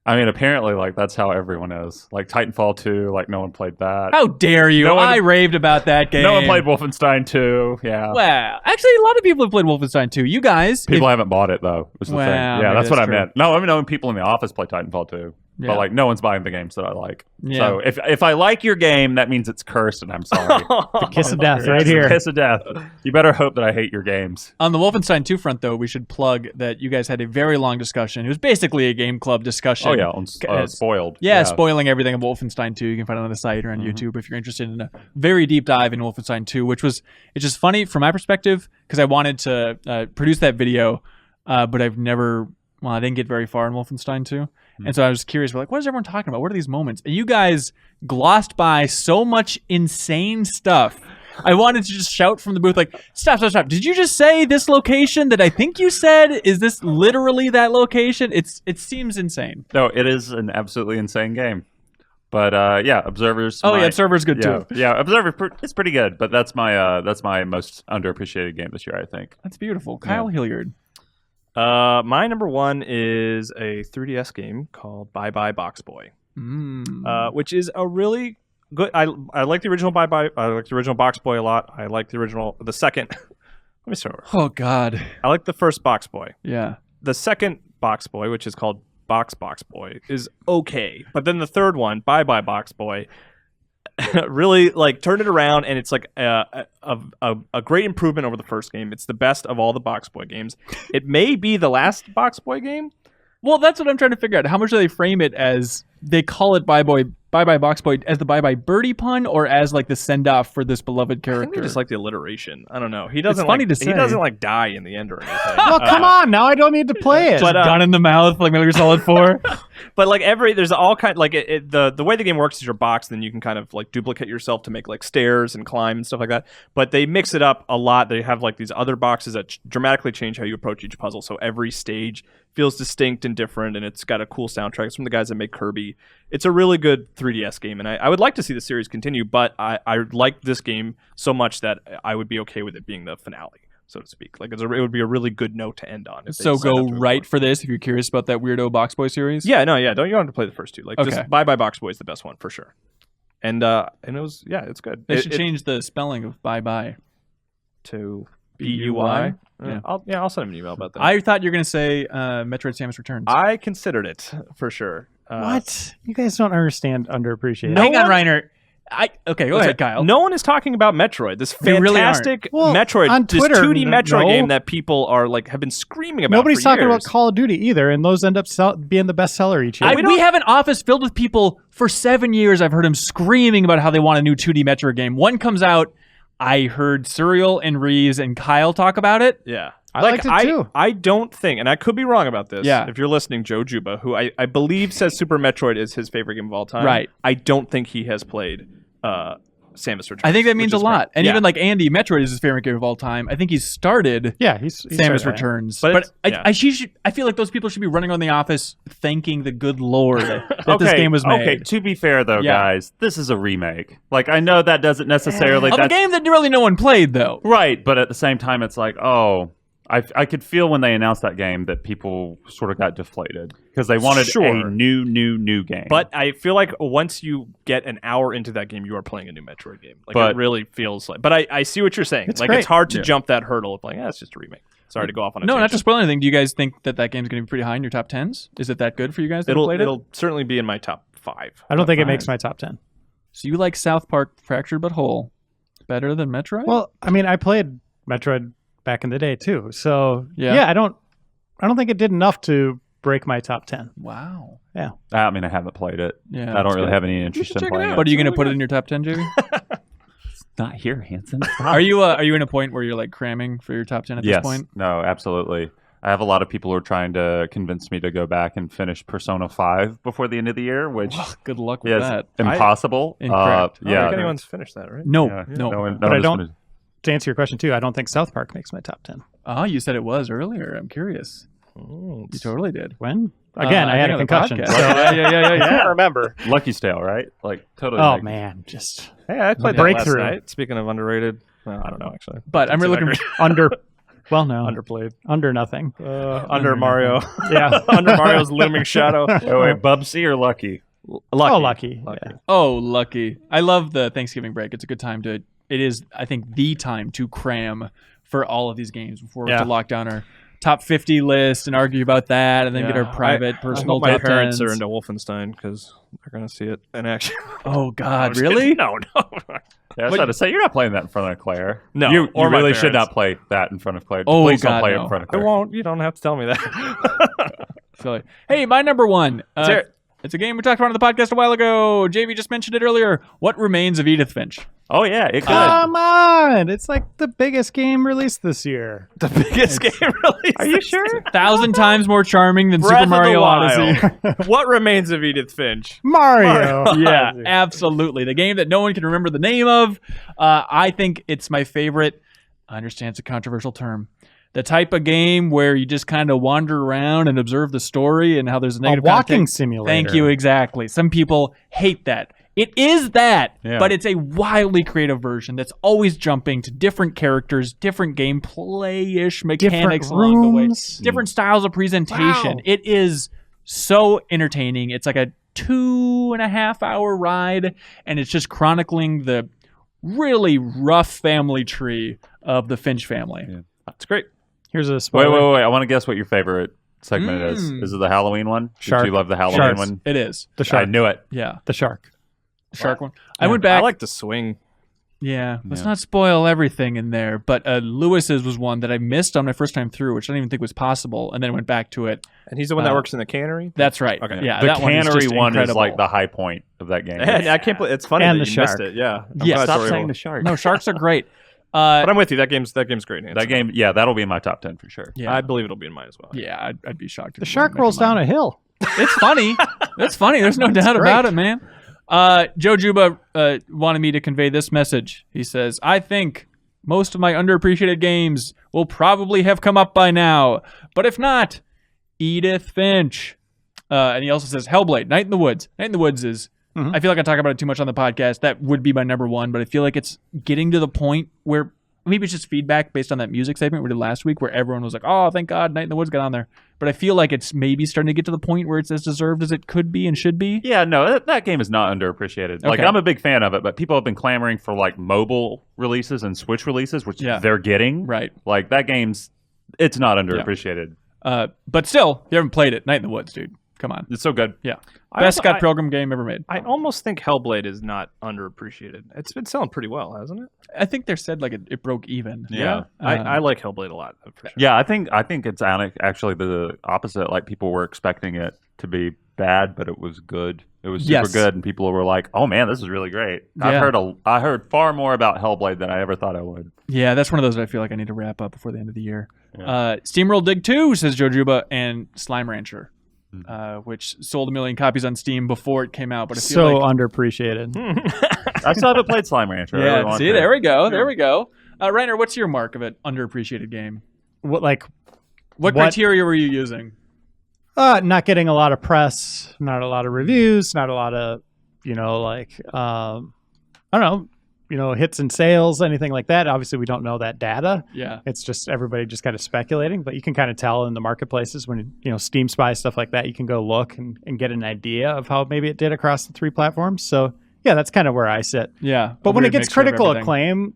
I mean, apparently, like, that's how everyone is. Like, Titanfall 2, like, no one played that. How dare you? No one- I raved about that game. No one played Wolfenstein 2, yeah. Well, actually, a lot of people have played Wolfenstein 2. You guys. People haven't bought it, though, was the Well, thing. Yeah, maybe that's what I that's true. meant. No, I mean, people in the office play Titanfall 2. Yeah. But, like, no one's buying the games that I like. Yeah. So, if I like your game, that means it's cursed, and I'm sorry. Kiss of death right It's a here. kiss of death. You better hope that I hate your games. On the Wolfenstein 2 front, though, we should plug that you guys had a very long discussion. It was basically a game club discussion. Oh, yeah, on Spoiled. Yeah, spoiling everything of Wolfenstein 2. You can find it on the site or on YouTube if you're interested in a very deep dive in Wolfenstein 2, which was, it's just funny from my perspective because I wanted to produce that video, but I didn't get very far in Wolfenstein 2. And so I was curious, like, what is everyone talking about? What are these moments? And you guys glossed by so much insane stuff. I wanted to just shout from the booth, like, stop. Did you just say this location that I think you said? Is this literally that location? It seems insane. No, it is an absolutely insane game. But, yeah, Observer's... Oh, yeah, Observer's good, too. Yeah, Observer, it's pretty good, but that's my most underappreciated game this year, I think. That's beautiful. Kyle Hilliard. My number one is a 3DS game called Bye Bye BoxBoy, which is a really good. I like the original Bye Bye. I like the original BoxBoy a lot. I like the second. Let me start over. Oh, God. I like the first BoxBoy. Yeah. The second BoxBoy, which is called BoxBoy, is okay. But then the third one, Bye Bye BoxBoy, really like turned it around, and it's like a great improvement over the first game. It's the best of all the BoxBoy games. It may be the last BoxBoy game. Well, that's what I'm trying to figure out. How much do they frame it as? They call it Bye Bye BoxBoy as the Bye Bye Birdie pun, or as like the send off for this beloved I think character? they just like the alliteration. I don't know. He doesn't. funny like, to say. He doesn't like die in the end or anything. Well, come on. Now I don't need to play it. But, gun in the mouth like Metal Gear Solid 4. But like there's all kind like the way the game works is you're boxed, then you can kind of like duplicate yourself to make like stairs and climb and stuff like that. But they mix it up a lot. They have like these other boxes that dramatically change how you approach each puzzle. So every stage feels distinct and different, and it's got a cool soundtrack. It's from the guys that make Kirby. It's a really good 3DS game, and I would like to see the series continue, but I like this game so much that I would be okay with it being the finale, so to speak. Like it would be a really good note to end on. If they So decided go to move right forward. for this if you're curious about that weirdo BoxBoy series. Yeah, no, yeah. You don't have to play the first two. Like Okay. just Bye Bye BoxBoy is the best one for sure. And it was it's good. They should change the spelling of Bye Bye. to B-U-Y? Yeah. I'll send him an email about that. I thought you were going to say Metroid Samus Returns. I considered it for sure. What? You guys don't understand underappreciated. Hang on, Reiner. Go ahead, Kyle. No one is talking about Metroid. This They really fantastic Well, Metroid, on this Twitter, 2D Metroid no. game that people are like have been screaming about. Nobody's for talking years. about Call of Duty either, and those end up being the bestseller each year. We have an office filled with people for 7 years. I've heard them screaming about how they want a new 2D Metroid game. One comes out. I heard Serial and Reeves and Kyle talk about it. Yeah. I liked it too. I don't think, and I could be wrong about this. Yeah. If you're listening, Joe Juba, who I believe says Super Metroid is his favorite game of all time. Right. I don't think he has played Samus Returns. I think that means a which is lot. great. And Yeah. even like Andy, Metroid is his favorite game of all time. I think he's started Yeah, he's Samus started. Returns. But But it's- I feel like those people should be running around the office thanking the good Lord that this game was made. Okay, to be fair though, Yeah. guys, this is a remake. Like, I know that doesn't necessarily... Of a game that really no one played, though. Right, but at the same time, it's like, I could feel when they announced that game that people sort of got deflated because they wanted Sure. a new game. But I feel like once you get an hour into that game, you are playing a new Metroid game. Like But- it really feels like. But I see what you're saying. It's Like great. it's hard to Yeah. jump that hurdle of like, it's just a remake. Sorry to go off on a No, not to tangent. spoil anything. Do you guys think that game's going to be pretty high in your top 10s? Is it that good for you guys that have played it? It'll certainly be in my top 5. I don't think it Fine. makes my top 10. So you like South Park Fractured But Whole better than Metroid? Well, I mean, I played Metroid back in the day too. So Yeah. yeah, I don't think it did enough to break my top 10. wow. I mean, I haven't played it. Yeah. I don't that's really good. have any interest in check it playing out. it. But are you going to put it in your top 10, JV? Not here, Hanson. Are you in a point where you're like cramming for your top 10 at Yes. this point? No, absolutely. I have a lot of people who are trying to convince me to go back and finish Persona 5 before the end of the year, which Good luck with is that. impossible. Incorrect. I don't Yeah, think anyone's finished that, right? No, yeah, no. one But I has don't- finished. To answer your question too, I don't think South Park makes my top 10. Oh, you said it was earlier. I'm curious. Mm, You totally did. When? Again, I had think a on the concussion. podcast. So, yeah. I can't remember. Lucky's Tale, right? Like totally. Oh like- man, just Hey, I played Breakthrough. that last night. Speaking of underrated, well, I don't know actually. But I'm really looking. under. Well, no, Underplayed. under nothing. Under Mario. Yeah. Under Mario's looming shadow. Oh wait, Bubsy or Lucky? Oh, lucky. Lucky. Yeah. Oh, lucky. I love the Thanksgiving break. It's a good time to. It is, I think, the time to cram for all of these games before we have to lock down our top 50 list and argue about that, and then get our private, personal I hope my top parents 10s. are into Wolfenstein because they're gonna see it in action. Oh God, I'm just really? kidding. No. Yeah, I was about to say you're not playing that in front of Claire. No, you or my really should parents. not play that in front of Claire. Oh, Please God, don't play it no. in front of I Claire. won't. You don't have to tell me that. Silly. Hey, my number one. Let's hear it. It's a game we talked about on the podcast a while ago. JV just mentioned it earlier. What Remains of Edith Finch? Oh yeah, it could. Come on! It's like the biggest game released this year. The biggest game released. Are you sure? 1,000 times more charming than Breath Super of the Mario Wild. Odyssey. What remains of Edith Finch? Mario. Yeah, absolutely. The game that no one can remember the name of. I think it's my favorite. I understand it's a controversial term. The type of game where you just kind of wander around and observe the story and how there's a A negative walking context. simulator. Thank you, exactly. Some people hate that. It is that, Yeah. but it's a wildly creative version that's always jumping to different characters, different gameplay-ish mechanics along the way, rooms. different styles of presentation. Wow. It is so entertaining. It's like a 2.5-hour ride, and it's just chronicling the really rough family tree of the Finch family. Yeah. It's great. Here's a spoiler. Wait. I want to guess what your favorite segment is. Is it the Halloween one? Shark. Did you love the Halloween Sharks. one? It is. The I shark. knew it. Yeah. The shark. Shark one. I went back. I like the swing. Yeah, let's Yeah. not spoil everything in there. But Lewis's was one that I missed on my first time through, which I didn't even think was possible, and then went back to it. And he's the one that works in the cannery. That's right. Okay. Yeah, The that one is cannery just one is incredible. like the high point of that game. And I can't believe it's funny And that the you shark. missed it. Yeah. I'm Yeah, glad Stop it's saying relatable. the shark. No, sharks are great. But I'm with you. That game's great. Nancy. That game, yeah, that'll be in my top 10 for sure. Yeah, I believe it'll be in mine as well. yeah, I'd be shocked. The shark rolls down a hill. It's funny. That's funny. There's no doubt great. about it, man. Joe Juba wanted me to convey this message. He says, I think most of my underappreciated games will probably have come up by now. But if not, Edith Finch. And he also says, Hellblade, Night in the Woods. Night in the Woods is, I feel like I talk about it too much on the podcast. That would be my number one, but I feel like it's getting to the point where maybe it's just feedback based on that music segment we did last week where everyone was like, oh, thank God Night in the Woods got on there. But I feel like it's maybe starting to get to the point where it's as deserved as it could be and should be. Yeah, no, that game is not underappreciated. Like, Okay. I'm a big fan of it, but people have been clamoring for like mobile releases and Switch releases, which Yeah. they're getting. Right. Like that game's, it's not underappreciated. But still, if you haven't played it, Night in the Woods, dude. Come on. It's so good. Yeah. also- Best Scott Pilgrim game ever made. I almost think Hellblade is not underappreciated. It's been selling pretty well, hasn't it? I think they said like it broke even. Yeah. I like Hellblade a lot, for sure. Yeah, I think it's actually the opposite. Like people were expecting it to be bad, but it was good. It was super good, and people were like, "Oh man, this is really great." Yeah. I heard far more about Hellblade than I ever thought I would. Yeah, that's one of those that I feel like I need to wrap up before the end of the year. Yeah. Steamroll Dig 2, says Jojuba, and Slime Rancher, which sold 1 million copies on Steam before it came out. But I feel So like, underappreciated. I still haven't played Slime Rancher. I really yeah, want see, to. there we go. There we go. Reiner, what's your mark of an underappreciated game? What criteria were you using? Not getting a lot of press, not a lot of reviews, not a lot of, I don't know, hits and sales, anything like that. Obviously, we don't know that data. Yeah. It's just everybody just kind of speculating, but you can kind of tell in the marketplaces when, Steam Spy, stuff like that, you can go look and get an idea of how maybe it did across the 3 platforms. So, yeah, that's kind of where I sit. Yeah. But when it Weird gets mixture of critical everything. acclaim,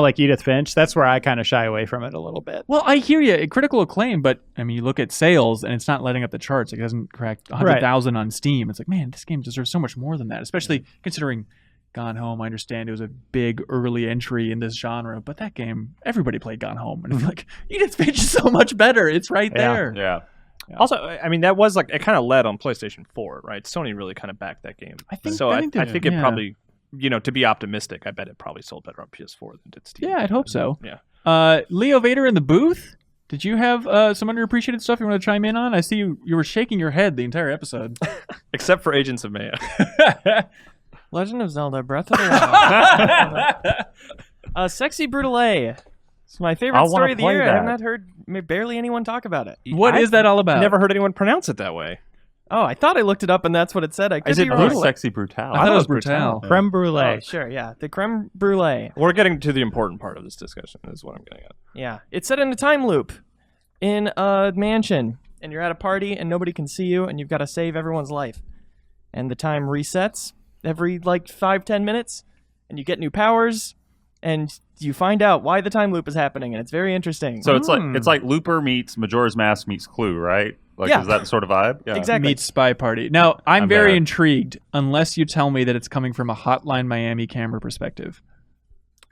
like Edith Finch, that's where I kind of shy away from it a little bit. Well, I hear you. Critical acclaim, but I mean, you look at sales and it's not lighting up the charts. Like, it hasn't cracked 100,000 on Steam. It's like, man, this game deserves so much more than that, especially considering Gone Home. I understand it was a big early entry in this genre, but that game, everybody played Gone Home. And I feel like Edith Finch is so much better. It's right there. Yeah. Also, I mean, that was like, it kind of led on PlayStation 4, right? Sony really kind of backed that game. I think I think it probably, to be optimistic, I bet it probably sold better on PS4 than did Steam. Yeah, I'd hope so. Yeah. Leo Vader in the booth. Did you have some underappreciated stuff you want to chime in on? I see you were shaking your head the entire episode. Except for Agents of Mayhem. Legend of Zelda: Breath of the Wild. Sexy Brutale. It's my favorite story of the year. I have not heard barely anyone talk about it. What is that all about? Never heard anyone pronounce it that way. Oh, I thought I looked it up and that's what it said. I could Is be it wrong. Sexy Brutale? I thought it was Brutale. Creme brulee. Oh, sure, yeah. The creme brulee. We're getting to the important part of this discussion, is what I'm getting at. Yeah. It's set in a time loop in a mansion, and you're at a party and nobody can see you, and you've got to save everyone's life. And the time resets every 5-10 minutes, and you get new powers, and you find out why the time loop is happening, and it's very interesting. So it's like Looper meets Majora's Mask meets Clue, right? Yeah. Is that the sort of vibe? Yeah. Exactly. Meets Spy Party. Now, I'm I'm very there. intrigued, unless you tell me that it's coming from a Hotline Miami camera perspective.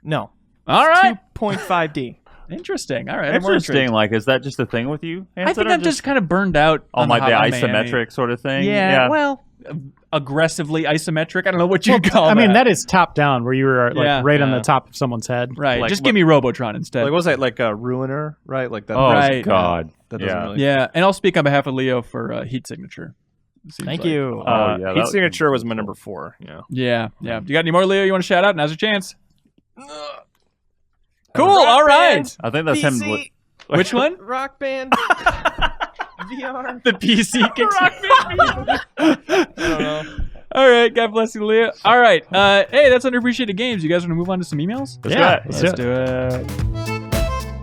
No. All right. 2.5D. Interesting. All right. I'm more Interesting. intrigued. Is that just a thing with you? I think I'm just kind of burned out on the like the Hotline isometric Miami. sort of thing. Yeah, well, aggressively isometric. I don't know what you call I that. mean, that is top down, where you were Yeah. right on Yeah. the top of someone's head. right. like Just what- give me Robotron instead. Like, what was that? Like a Ruiner, right? Like that. Oh Right. God. That doesn't Yeah. really. yeah, and I'll speak on behalf of Leo for Heat Signature. It seems Thank like. you. Oh, yeah, Heat that- Signature was my number 4. Yeah. Yeah. You got any more, Leo? You want to shout out? Now's your chance. Cool. Rock All right. Band, I think that's him. PC, Which one? Rock Band. VR. The PC kicks. I don't know. All right. God bless you, Leo. All right. Hey, that's underappreciated games. You guys want to move on to some emails? Let's Yeah. go. Let's do it.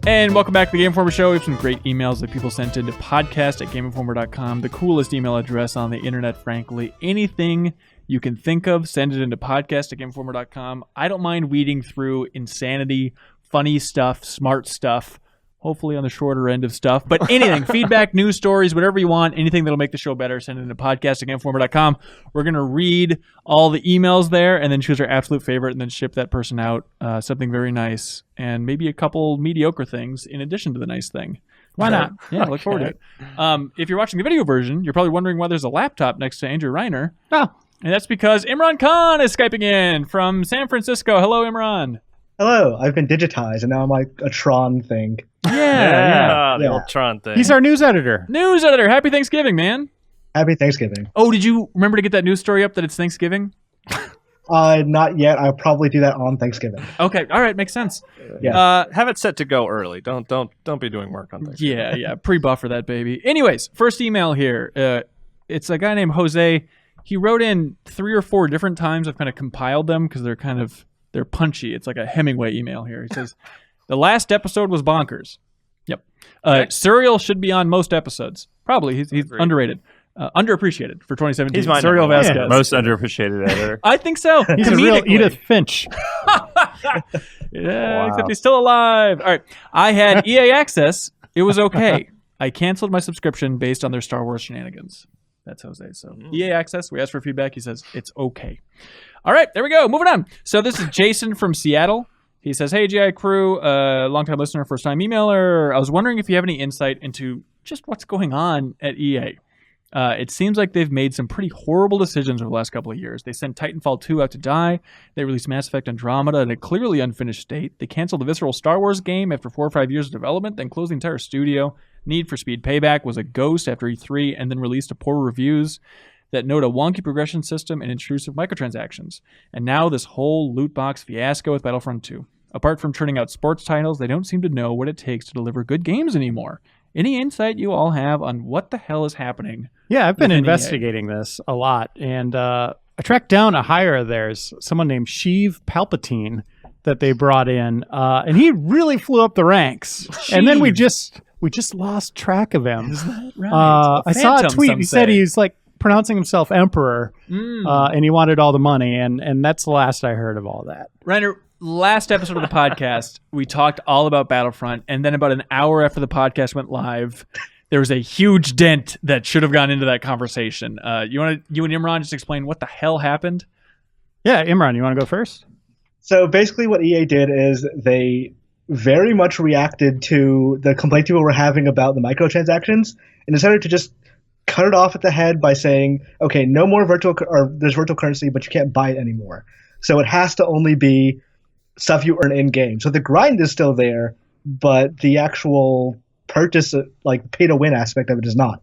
And welcome back to the Game Informer Show. We have some great emails that people sent into podcast@GameInformer.com. The coolest email address on the internet, frankly. Anything you can think of, send it into podcast@GameInformer.com. I don't mind weeding through insanity, funny stuff, smart stuff, hopefully on the shorter end of stuff. But anything, feedback, news stories, whatever you want, anything that'll make the show better, send it into podcast@GameInformer.com. We're going to read all the emails there and then choose our absolute favorite and then ship that person out something very nice and maybe a couple mediocre things in addition to the nice thing. Why not? Yeah, look forward to it. If you're watching the video version, you're probably wondering why there's a laptop next to Andrew Reiner. Oh. And that's because Imran Khan is Skyping in from San Francisco. Hello, Imran. Hello, I've been digitized and now I'm like a Tron thing. Yeah. The Yeah. old Tron thing. He's our news editor. News editor. Happy Thanksgiving, man. Happy Thanksgiving. Oh, did you remember to get that news story up that it's Thanksgiving? Not yet. I'll probably do that on Thanksgiving. Okay. All right. Makes sense. Yeah. Have it set to go early. Don't be doing work on things. Yeah. Pre-buffer that baby. Anyways, first email here. It's a guy named Jose. He wrote in 3 or 4 different times. I've kind of compiled them because they're punchy. It's like a Hemingway email here. He says, the last episode was bonkers. Yep. Serial should be on most episodes. Probably. He's underrated. Underappreciated for 2017. He's my Serial number one. Vasquez. Most underappreciated editor. I think so. He's a real Comedically. Edith Finch. Yeah, except he's still alive. All right. I had EA Access. It was okay. I canceled my subscription based on their Star Wars shenanigans. That's Jose. So EA Access, we asked for feedback. He says it's okay. All right, there we go. Moving on. So this is Jason from Seattle. He says, hey, GI crew, long-time listener, first-time emailer. I was wondering if you have any insight into just what's going on at EA. It seems like they've made some pretty horrible decisions over the last couple of years. They sent Titanfall 2 out to die. They released Mass Effect Andromeda in a clearly unfinished state. They canceled the visceral Star Wars game after 4 or 5 years of development, then closed the entire studio. Need for Speed Payback was a ghost after E3 and then released to poor reviews that note a wonky progression system and intrusive microtransactions. And now this whole loot box fiasco with Battlefront 2. Apart from churning out sports titles, they don't seem to know what it takes to deliver good games anymore. Any insight you all have on what the hell is happening? Yeah, I've been investigating this a lot, and I tracked down a hire of theirs, someone named Sheev Palpatine, that they brought in, and he really flew up the ranks. And then we just lost track of him. Is that right? I saw a tweet. He said he's like pronouncing himself emperor, and he wanted all the money, and that's the last I heard of all that. Reiner, last episode of the podcast, we talked all about Battlefront, and then about an hour after the podcast went live, there was a huge dent that should have gone into that conversation. You and Imran just explain what the hell happened? Yeah, Imran, you want to go first? So basically what EA did is they very much reacted to the complaint people were having about the microtransactions and decided to just cut it off at the head by saying, okay, no more there's virtual currency, but you can't buy it anymore. So it has to only be stuff you earn in-game. So the grind is still there, but the actual purchase, like pay-to-win aspect of it is not.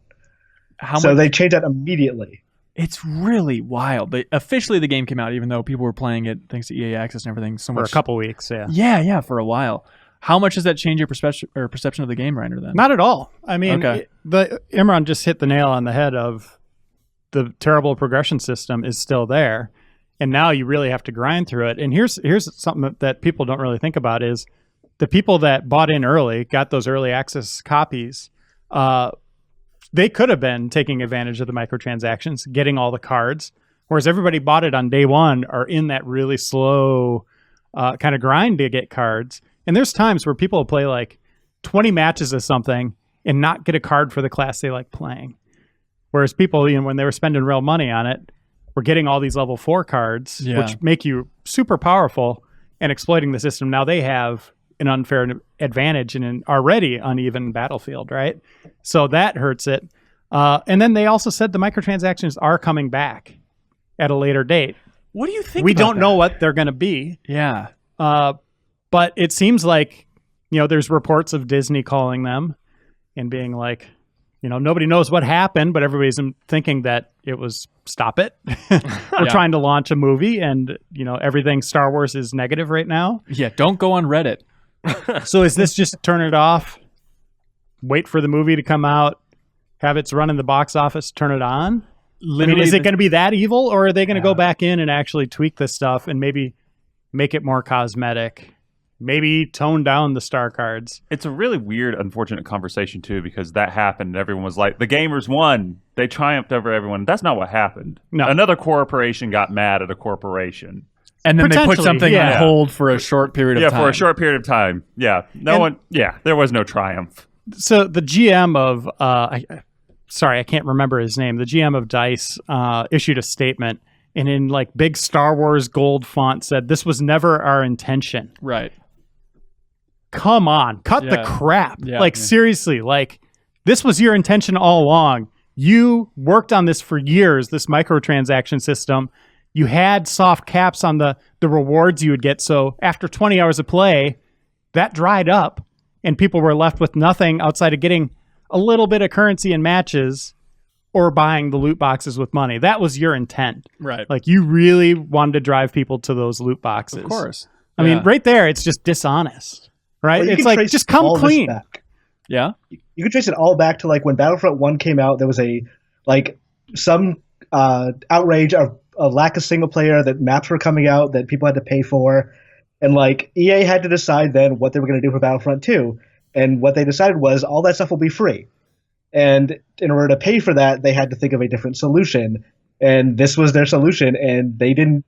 They changed that immediately. It's really wild. Officially, the game came out, even though people were playing it thanks to EA Access and everything. For a couple weeks, yeah. Yeah, for a while. How much does that change your perception of the game, Reiner, then? Not at all. I mean, Imran just hit the nail on the head of the terrible progression system is still there. And now you really have to grind through it. And here's something that people don't really think about is the people that bought in early, got those early access copies, they could have been taking advantage of the microtransactions, getting all the cards, whereas everybody bought it on day one are in that really slow kind of grind to get cards. And there's times where people will play like 20 matches of something and not get a card for the class they like playing. Whereas people, when they were spending real money on it, were getting all these level 4 cards, which make you super powerful and exploiting the system. Now they have an unfair advantage in an already uneven battlefield, right? So that hurts it. And then they also said the microtransactions are coming back at a later date. What do you think? We don't know what they're going to be. Yeah. But it seems like, there's reports of Disney calling them and being like, nobody knows what happened, but everybody's thinking that it was stop it. We're trying to launch a movie and, everything Star Wars is negative right now. Yeah, don't go on Reddit. So is this just turn it off, wait for the movie to come out, have its run in the box office, turn it on? Literally, is it going to be that evil, or are they going to go back in and actually tweak this stuff and maybe make it more cosmetic? Maybe tone down the star cards. It's a really weird, unfortunate conversation, too, because that happened and everyone was like, the gamers won. They triumphed over everyone. That's not what happened. No. Another corporation got mad at a corporation. And then they put something on hold for a short period of time. Yeah, for a short period of time. Yeah. There was no triumph. So the GM of, I can't remember his name. The GM of DICE issued a statement and in like big Star Wars gold font said, this was never our intention. Right. Come on, cut the crap. Seriously, this was your intention all along. You worked on this for years, this microtransaction system. You had soft caps on the rewards you would get. So after 20 hours of play, that dried up and people were left with nothing outside of getting a little bit of currency in matches or buying the loot boxes with money. That was your intent. Right. Like you really wanted to drive people to those loot boxes. Of course. I mean, right there, it's just dishonest. Right? Well, it's like, just come clean. Yeah. You can trace it all back to like when Battlefront 1 came out, there was some outrage of a lack of single player, that maps were coming out that people had to pay for. And like EA had to decide then what they were going to do for Battlefront 2. And what they decided was all that stuff will be free. And in order to pay for that, they had to think of a different solution. And this was their solution. And they did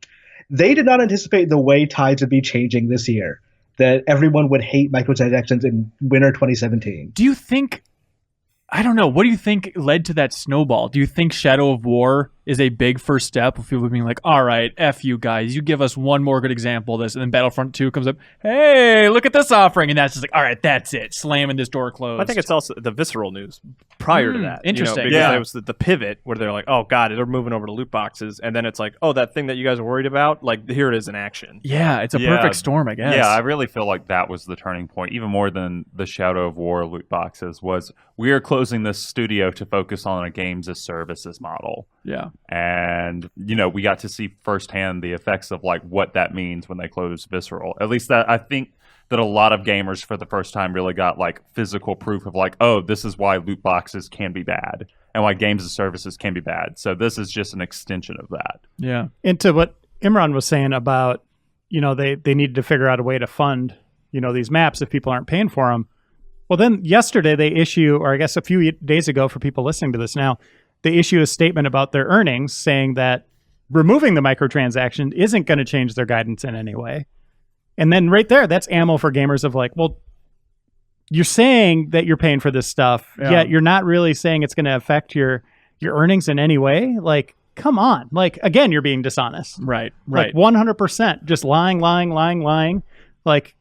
not anticipate the way tides would be changing this year. that everyone would hate microtransactions in winter 2017. Do you think, I don't know, what do you think led to that snowball? Do you think Shadow of War is a big first step of people being like, all right, F you guys, you give us one more good example of this, and then Battlefront 2 comes up, hey, look at this offering, and that's just like, all right, that's it, slamming this door closed. I think it's also the visceral news prior to that. Interesting. Because it was the pivot where they're like, oh, God, they're moving over to loot boxes, and then it's like, oh, that thing that you guys were worried about, like, here it is in action. Yeah, it's a perfect storm, I guess. Yeah, I really feel like that was the turning point, even more than the Shadow of War loot boxes, was we are closing this studio to focus on a games as services model. Yeah. And, we got to see firsthand the effects of like what that means when they close Visceral. At least that I think that a lot of gamers for the first time really got like physical proof of like, oh, this is why loot boxes can be bad and why games as services can be bad. So this is just an extension of that. Yeah. Into what Imran was saying about, they needed to figure out a way to fund, these maps if people aren't paying for them. Well, then yesterday they issue, or I guess a few days ago for people listening to this now, they issue a statement about their earnings saying that removing the microtransaction isn't going to change their guidance in any way. And then right there, that's ammo for gamers of like, well, you're saying that you're paying for this stuff, yet you're not really saying it's going to affect your earnings in any way. Like, come on. Like, again, you're being dishonest. Right. Like 100%. Just lying. Like,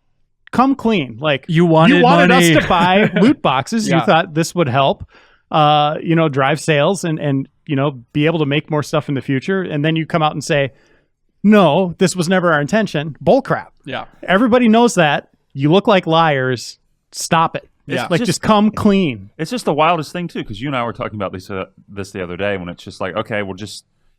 come clean. Like, you wanted us to buy loot boxes. Yeah. You thought this would help, drive sales and be able to make more stuff in the future. And then you come out and say, no, this was never our intention. Bull crap. Yeah. Everybody knows that. You look like liars. Stop it. Yeah. Just come clean. It's just the wildest thing too, because you and I were talking about this the other day when it's just like, okay, well,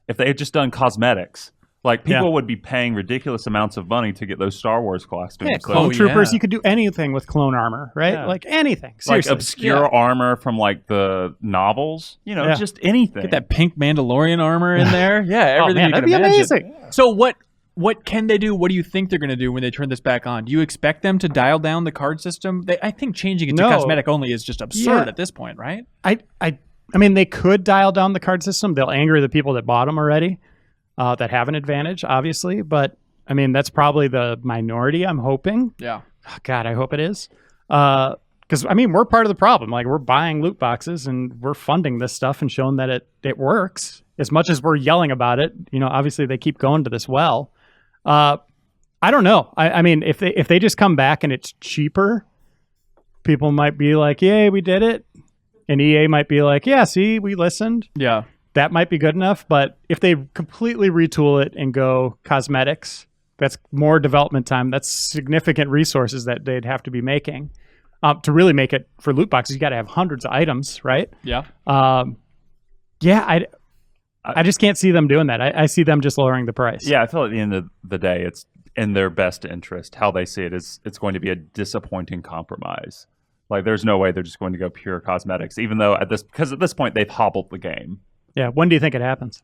if they had just done cosmetics, like people would be paying ridiculous amounts of money to get those Star Wars costumes. Yeah, clone troopers, you could do anything with clone armor, right? Yeah. Like anything. Seriously. Like obscure armor from like the novels, just anything. Get that pink Mandalorian armor in there. Yeah, everything you that'd can be imagine. amazing. So what can they do? What do you think they're going to do when they turn this back on? Do you expect them to dial down the card system? I think changing it to cosmetic only is just absurd at this point, right? I mean, they could dial down the card system. They'll anger the people that bought them already, that have an advantage, obviously. But I mean, that's probably the minority. I'm hoping. Yeah. Oh, God, I hope it is. Because I mean, we're part of the problem. Like, we're buying loot boxes and we're funding this stuff and showing that it works. As much as we're yelling about it, obviously they keep going to this well. I don't know. I mean, if they just come back and it's cheaper, people might be like, "Yay, we did it," and EA might be like, "Yeah, see, we listened." Yeah. That might be good enough. But if they completely retool it and go cosmetics, that's more development time. That's significant resources that they'd have to be making to really make it for loot boxes. You got to have hundreds of items, right? Yeah. I just can't see them doing that. I see them just lowering the price. Yeah, I feel at the end of the day, it's in their best interest. How they see it is it's going to be a disappointing compromise. Like, there's no way they're just going to go pure cosmetics, even though because at this point they've hobbled the game. Yeah. When do you think it happens?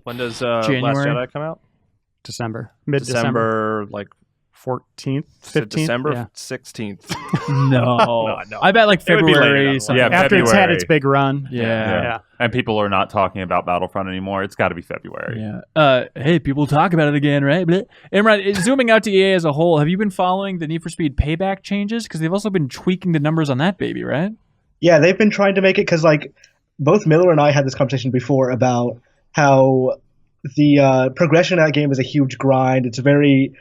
When does Last January? Jedi come out? December. Mid-December. Like 14th, is it 15th? December Yeah. 16th. No. No. I bet like It would be later February. down the Something. line. Yeah, After it's had February. its big run. Yeah. And people are not talking about Battlefront anymore. It's got to be February. Yeah. Hey, people talk about it again, right? Imran, zooming out to EA as a whole, have you been following the Need for Speed Payback changes? Because they've also been tweaking the numbers on that baby, right? Yeah, they've been trying to make it because, like, both Miller and I had this conversation before about how the progression of that game is a huge grind. It's very...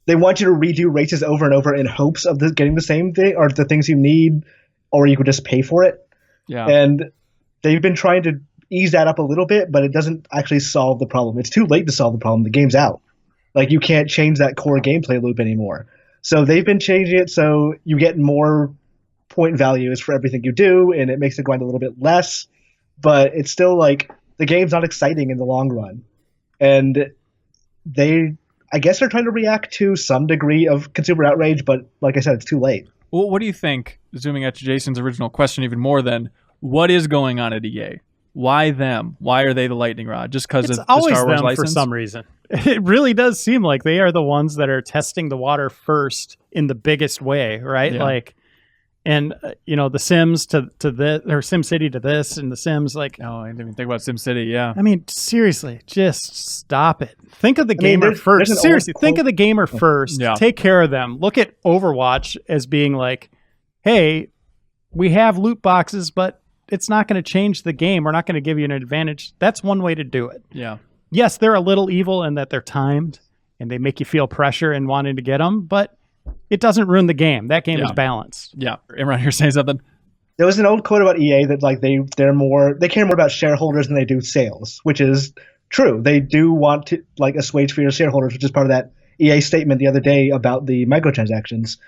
They want you to redo races over and over in hopes of getting the same thing or the things you need, or you could just pay for it. Yeah. And they've been trying to ease that up a little bit, but it doesn't actually solve the problem. It's too late to solve the problem. The game's out. Like, you can't change that core gameplay loop anymore. So they've been changing it so you get more point values for everything you do, and it makes the grind a little bit less. But it's still like the game's not exciting in the long run. And I guess they're trying to react to some degree of consumer outrage, but like I said, it's too late. Well, what do you think, zooming out to Jason's original question even more then, what is going on at EA? Why them? Why are they the lightning rod? Just because of the always Star Wars them license? for some reason. It really does seem like they are the ones that are testing the water first in the biggest way, right? Yeah. Like, And the Sims to this, or SimCity to this, and the Sims like. Oh, I didn't even think about SimCity. Yeah. I mean, seriously, just stop it. Think of the gamer first. Seriously, think of the gamer first. Yeah. Take care of them. Look at Overwatch as being like, hey, we have loot boxes, but it's not going to change the game. We're not going to give you an advantage. That's one way to do it. Yeah. Yes, they're a little evil in that they're timed and they make you feel pressure and wanting to get them, but it doesn't ruin the game. That game is balanced. Yeah. Imran, you're saying something? There was an old quote about EA that like they care more about shareholders than they do sales, which is true. They do want to like assuage fear of shareholders, which is part of that EA statement the other day about the microtransactions.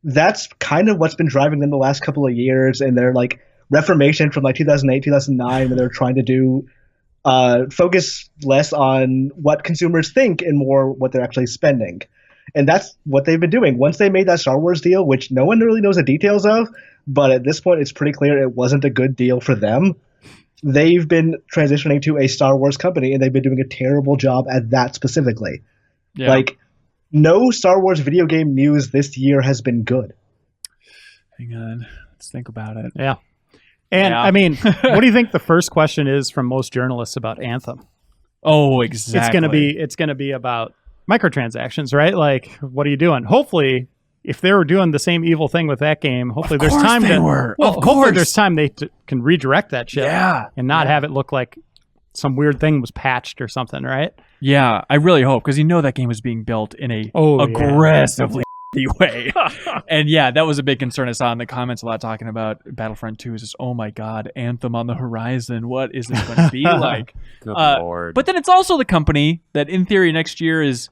That's kind of what's been driving them the last couple of years, and their like reformation from like 2008, 2009, when they're trying to do focus less on what consumers think and more what they're actually spending. And that's what they've been doing. Once they made that Star Wars deal, which no one really knows the details of, but at this point it's pretty clear it wasn't a good deal for them, they've been transitioning to a Star Wars company, and they've been doing a terrible job at that specifically. Yeah. Like, no Star Wars video game news this year has been good. Hang on. Let's think about it. Yeah. And I mean, what do you think the first question is from most journalists about Anthem? Oh, exactly. It's gonna be about microtransactions, right? Like, what are you doing? Hopefully, if they were doing the same evil thing with that game, hopefully there's time hopefully there's time they can redirect that shit and not have it look like some weird thing was patched or something, right? Yeah, I really hope, because that game was being built in a aggressively way. And yeah, that was a big concern I saw in the comments a lot, talking about Battlefront 2 is just, oh my god, Anthem on the horizon. What is this going to be like? Good Lord. But then it's also the company that in theory next year is,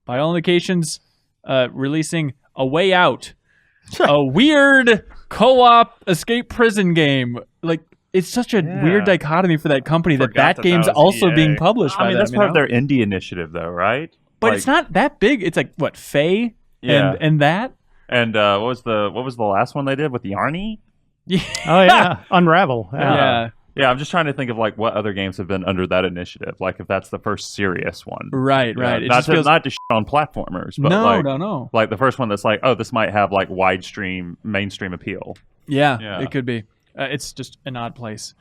by all indications, releasing A Way Out, a weird co-op escape prison game. Like, it's such a weird dichotomy for that company that game's also being published by them. That's part of their indie initiative, though, right? But it's not that big. It's like, what, Faye? And that? And what was the last one they did with Yarny? Oh, yeah. Unravel. Yeah. Yeah, I'm just trying to think of like what other games have been under that initiative. Like if that's the first serious one. Right. Yeah, It not just feels... to shit on platformers, but no. Like the first one that's like, oh, this might have like mainstream appeal. Yeah, it could be. It's just an odd place.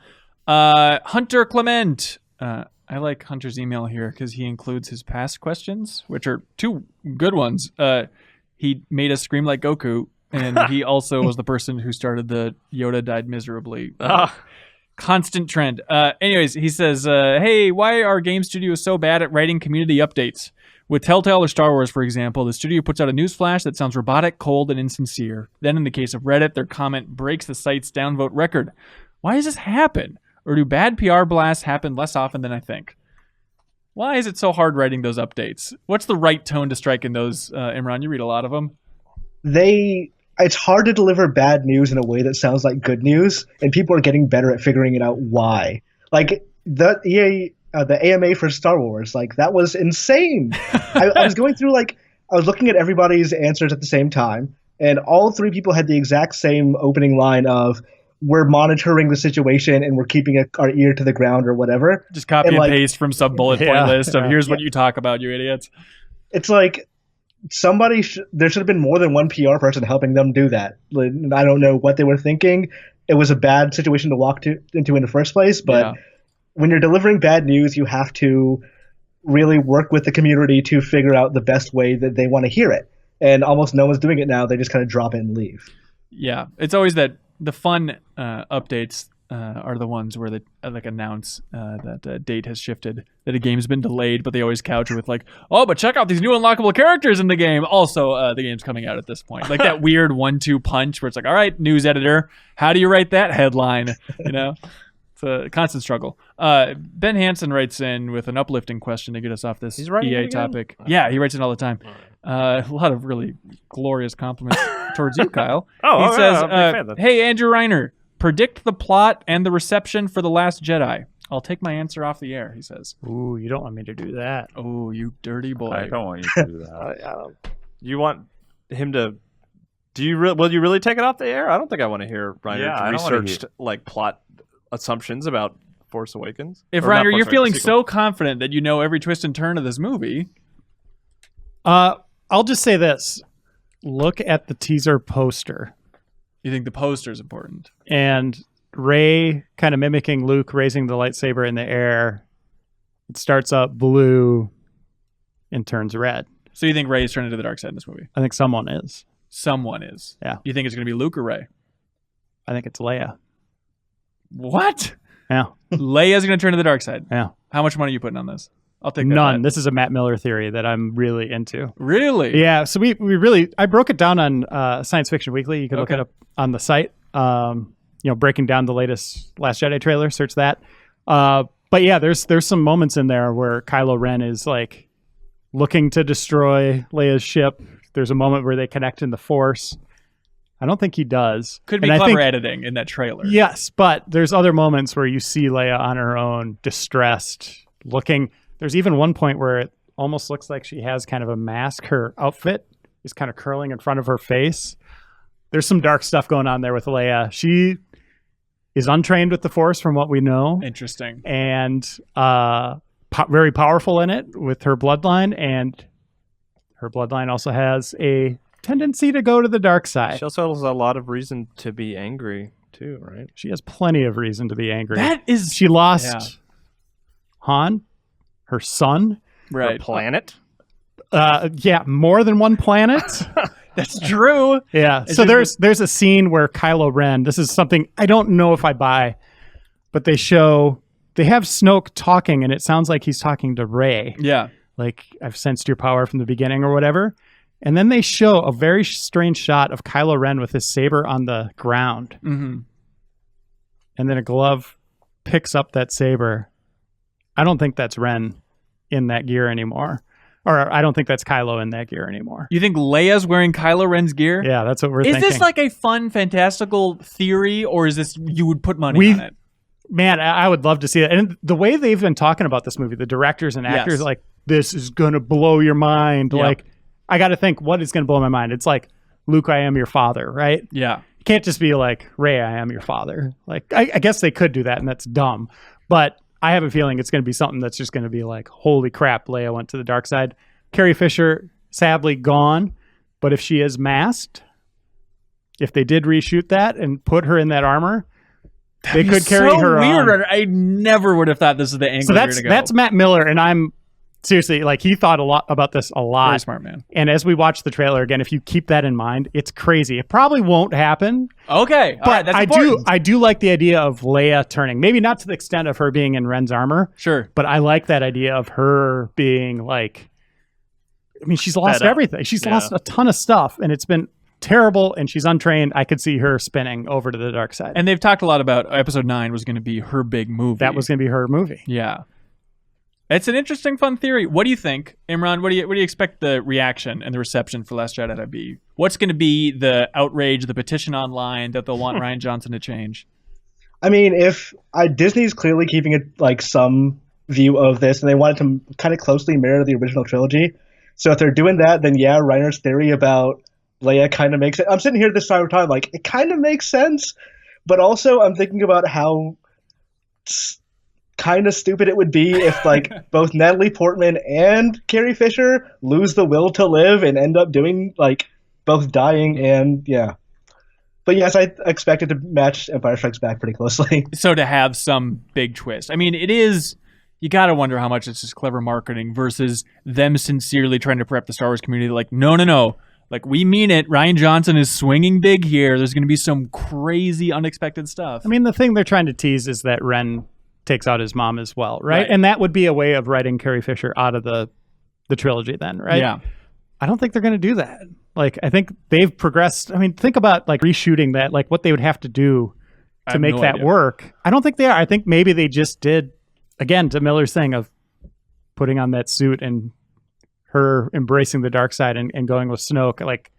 Hunter Clement. I like Hunter's email here because he includes his past questions, which are two good ones. He made us scream like Goku, and he also was the person who started the Yoda died miserably constant trend. Anyways, he says, hey, why are game studios so bad at writing community updates? With Telltale or Star Wars, for example, the studio puts out a news flash that sounds robotic, cold, and insincere. Then in the case of Reddit, their comment breaks the site's downvote record. Why does this happen? Or do bad PR blasts happen less often than I think? Why is it so hard writing those updates? What's the right tone to strike in those, Imran? You read a lot of them. It's hard to deliver bad news in a way that sounds like good news, and people are getting better at figuring it out why. Like the AMA for Star Wars, like that was insane. I was going through I was looking at everybody's answers at the same time, and all three people had the exact same opening line of, we're monitoring the situation and we're keeping our ear to the ground or whatever. Just copy and paste from some bullet point list of here's what you talk about, you idiots. It's like there should have been more than one PR person helping them do that. I don't know what they were thinking. It was a bad situation to walk into in the first place, but when you're delivering bad news, you have to really work with the community to figure out the best way that they want to hear it. And almost no one's doing it now. They just kind of drop it and leave. Yeah, it's always that the fun updates are the ones where they announce that a date has shifted, that a game's been delayed, but they always couch it with oh, but check out these new unlockable characters in the game. Also, the game's coming out at this point. Like that weird 1-2 punch where it's like, all right, news editor, how do you write that headline? It's a constant struggle. Ben Hansen writes in with an uplifting question to get us off this EA topic. Yeah, he writes in all the time. A lot of really glorious compliments towards you, Kyle. He says, hey, Andrew Reiner, predict the plot and the reception for The Last Jedi. I'll take my answer off the air, he says. Ooh, you don't want me to do that. Oh, you dirty boy. I don't want you to do that. You want him to... Will you really take it off the air? I don't think I want to hear Reiner researched plot assumptions about Force Awakens. If Reiner, you're feeling so confident that you know every twist and turn of this movie... I'll just say this. Look at the teaser poster. You think the poster is important? And Rey kind of mimicking Luke, raising the lightsaber in the air. It starts up blue and turns red. So you think Rey's turning to the dark side in this movie? I think someone is. Someone is. Yeah. You think it's going to be Luke or Rey? I think it's Leia. What? Yeah. Leia's going to turn to the dark side. Yeah. How much money are you putting on this? I'll take that. None. Bet. This is a Matt Miller theory that I'm really into. Really? Yeah. So we really, I broke it down on Science Fiction Weekly. You can look it up on the site. Breaking down the latest Last Jedi trailer. Search that. But yeah, there's some moments in there where Kylo Ren is like looking to destroy Leia's ship. There's a moment where they connect in the Force. I don't think he does. Could be clever editing in that trailer. Yes, but there's other moments where you see Leia on her own, distressed, looking. There's even one point where it almost looks like she has kind of a mask. Her outfit is kind of curling in front of her face. There's some dark stuff going on there with Leia. She is untrained with the Force from what we know. Interesting. And very powerful in it with her bloodline. And her bloodline also has a tendency to go to the dark side. She also has a lot of reason to be angry too, right? She has plenty of reason to be angry. She lost Han, her son. Right. Her planet? More than one planet. That's true. Yeah. So there's a scene where Kylo Ren, this is something I don't know if I buy, but they have Snoke talking and it sounds like he's talking to Rey. Yeah. Like, I've sensed your power from the beginning or whatever. And then they show a very strange shot of Kylo Ren with his saber on the ground. Mm-hmm. And then a glove picks up that saber. I don't think that's Ren in that gear anymore. Or I don't think that's Kylo in that gear anymore. You think Leia's wearing Kylo Ren's gear? Yeah, that's what we're thinking. Is this like a fun, fantastical theory, or is this you would put money on it? Man, I would love to see it. And the way they've been talking about this movie, the directors and actors, like, this is going to blow your mind. Yep. Like, I got to think, what is going to blow my mind? It's like, Luke, I am your father, right? Yeah. You can't just be like, Rey, I am your father. Like, I guess they could do that, and that's dumb. But I have a feeling it's going to be something that's just going to be like, holy crap, Leia went to the dark side. Carrie Fisher, sadly gone. But if she is masked, if they did reshoot that and put her in that armor, they could carry her on. I never would have thought this is the angle. So that's Matt Miller, and I'm seriously, like, he thought about this a lot. Very smart man. And as we watch the trailer again, if you keep that in mind, it's crazy. It probably won't happen. Okay, but I do like the idea of Leia turning. Maybe not to the extent of her being in Ren's armor. Sure, but I like that idea of her being like. I mean, she's lost everything. She's lost a ton of stuff, and it's been terrible, and she's untrained. I could see her spinning over to the dark side. And they've talked a lot about episode 9 was going to be her big movie. That was going to be her movie. Yeah. It's an interesting, fun theory. What do you think, Imran? What do you expect the reaction and the reception for Last Jedi to be? What's going to be the outrage, the petition online that they'll want Rian Johnson to change? I mean, if Disney's clearly keeping it like some view of this, and they want it to kind of closely mirror the original trilogy. So if they're doing that, then yeah, Reiner's theory about Leia kind of makes sense. I'm sitting here this time like, it kind of makes sense, but also I'm thinking about how kind of stupid it would be if like both Natalie Portman and Carrie Fisher lose the will to live and end up doing like both dying and yeah. But yes, I expect it to match Empire Strikes Back pretty closely. So to have some big twist. I mean, it is. You got to wonder how much it's just clever marketing versus them sincerely trying to prep the Star Wars community. Like, no. Like, we mean it. Rian Johnson is swinging big here. There's going to be some crazy, unexpected stuff. I mean, the thing they're trying to tease is that Ren takes out his mom as well, right? And that would be a way of writing Carrie Fisher out of the trilogy then, right? Yeah. I don't think they're going to do that. Like, I think they've progressed. I mean, think about, like, reshooting that, like, what they would have to do to make that work. I don't think they are. I think maybe they just did, again, to Miller's thing of putting on that suit and her embracing the dark side and going with Snoke. Like,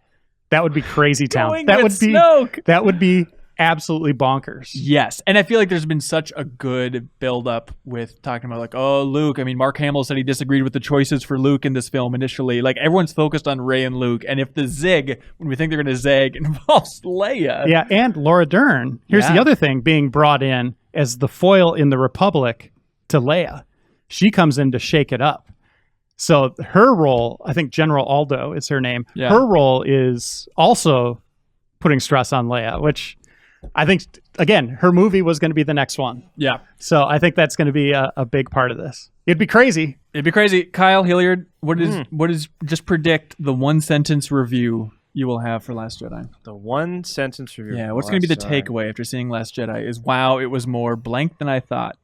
that would be crazy town. That would be absolutely bonkers. Yes. And I feel like there's been such a good build up with talking about like, oh, Luke. I mean, Mark Hamill said he disagreed with the choices for Luke in this film initially. Like, everyone's focused on Rey and Luke. And if the zig, when we think they're going to zag, involves Leia. Yeah. And Laura Dern. Here's the other thing being brought in as the foil in the Republic to Leia. She comes in to shake it up. So her role, I think General Aldo is her name. Yeah. Her role is also putting stress on Leia, which I think, again, her movie was going to be the next one. Yeah. So I think that's going to be a big part of this. It'd be crazy. Kyle Hilliard, what is just predict the one sentence review you will have for Last Jedi? The one sentence review. Yeah, what's going to be the takeaway after seeing Last Jedi is, wow, it was more blank than I thought.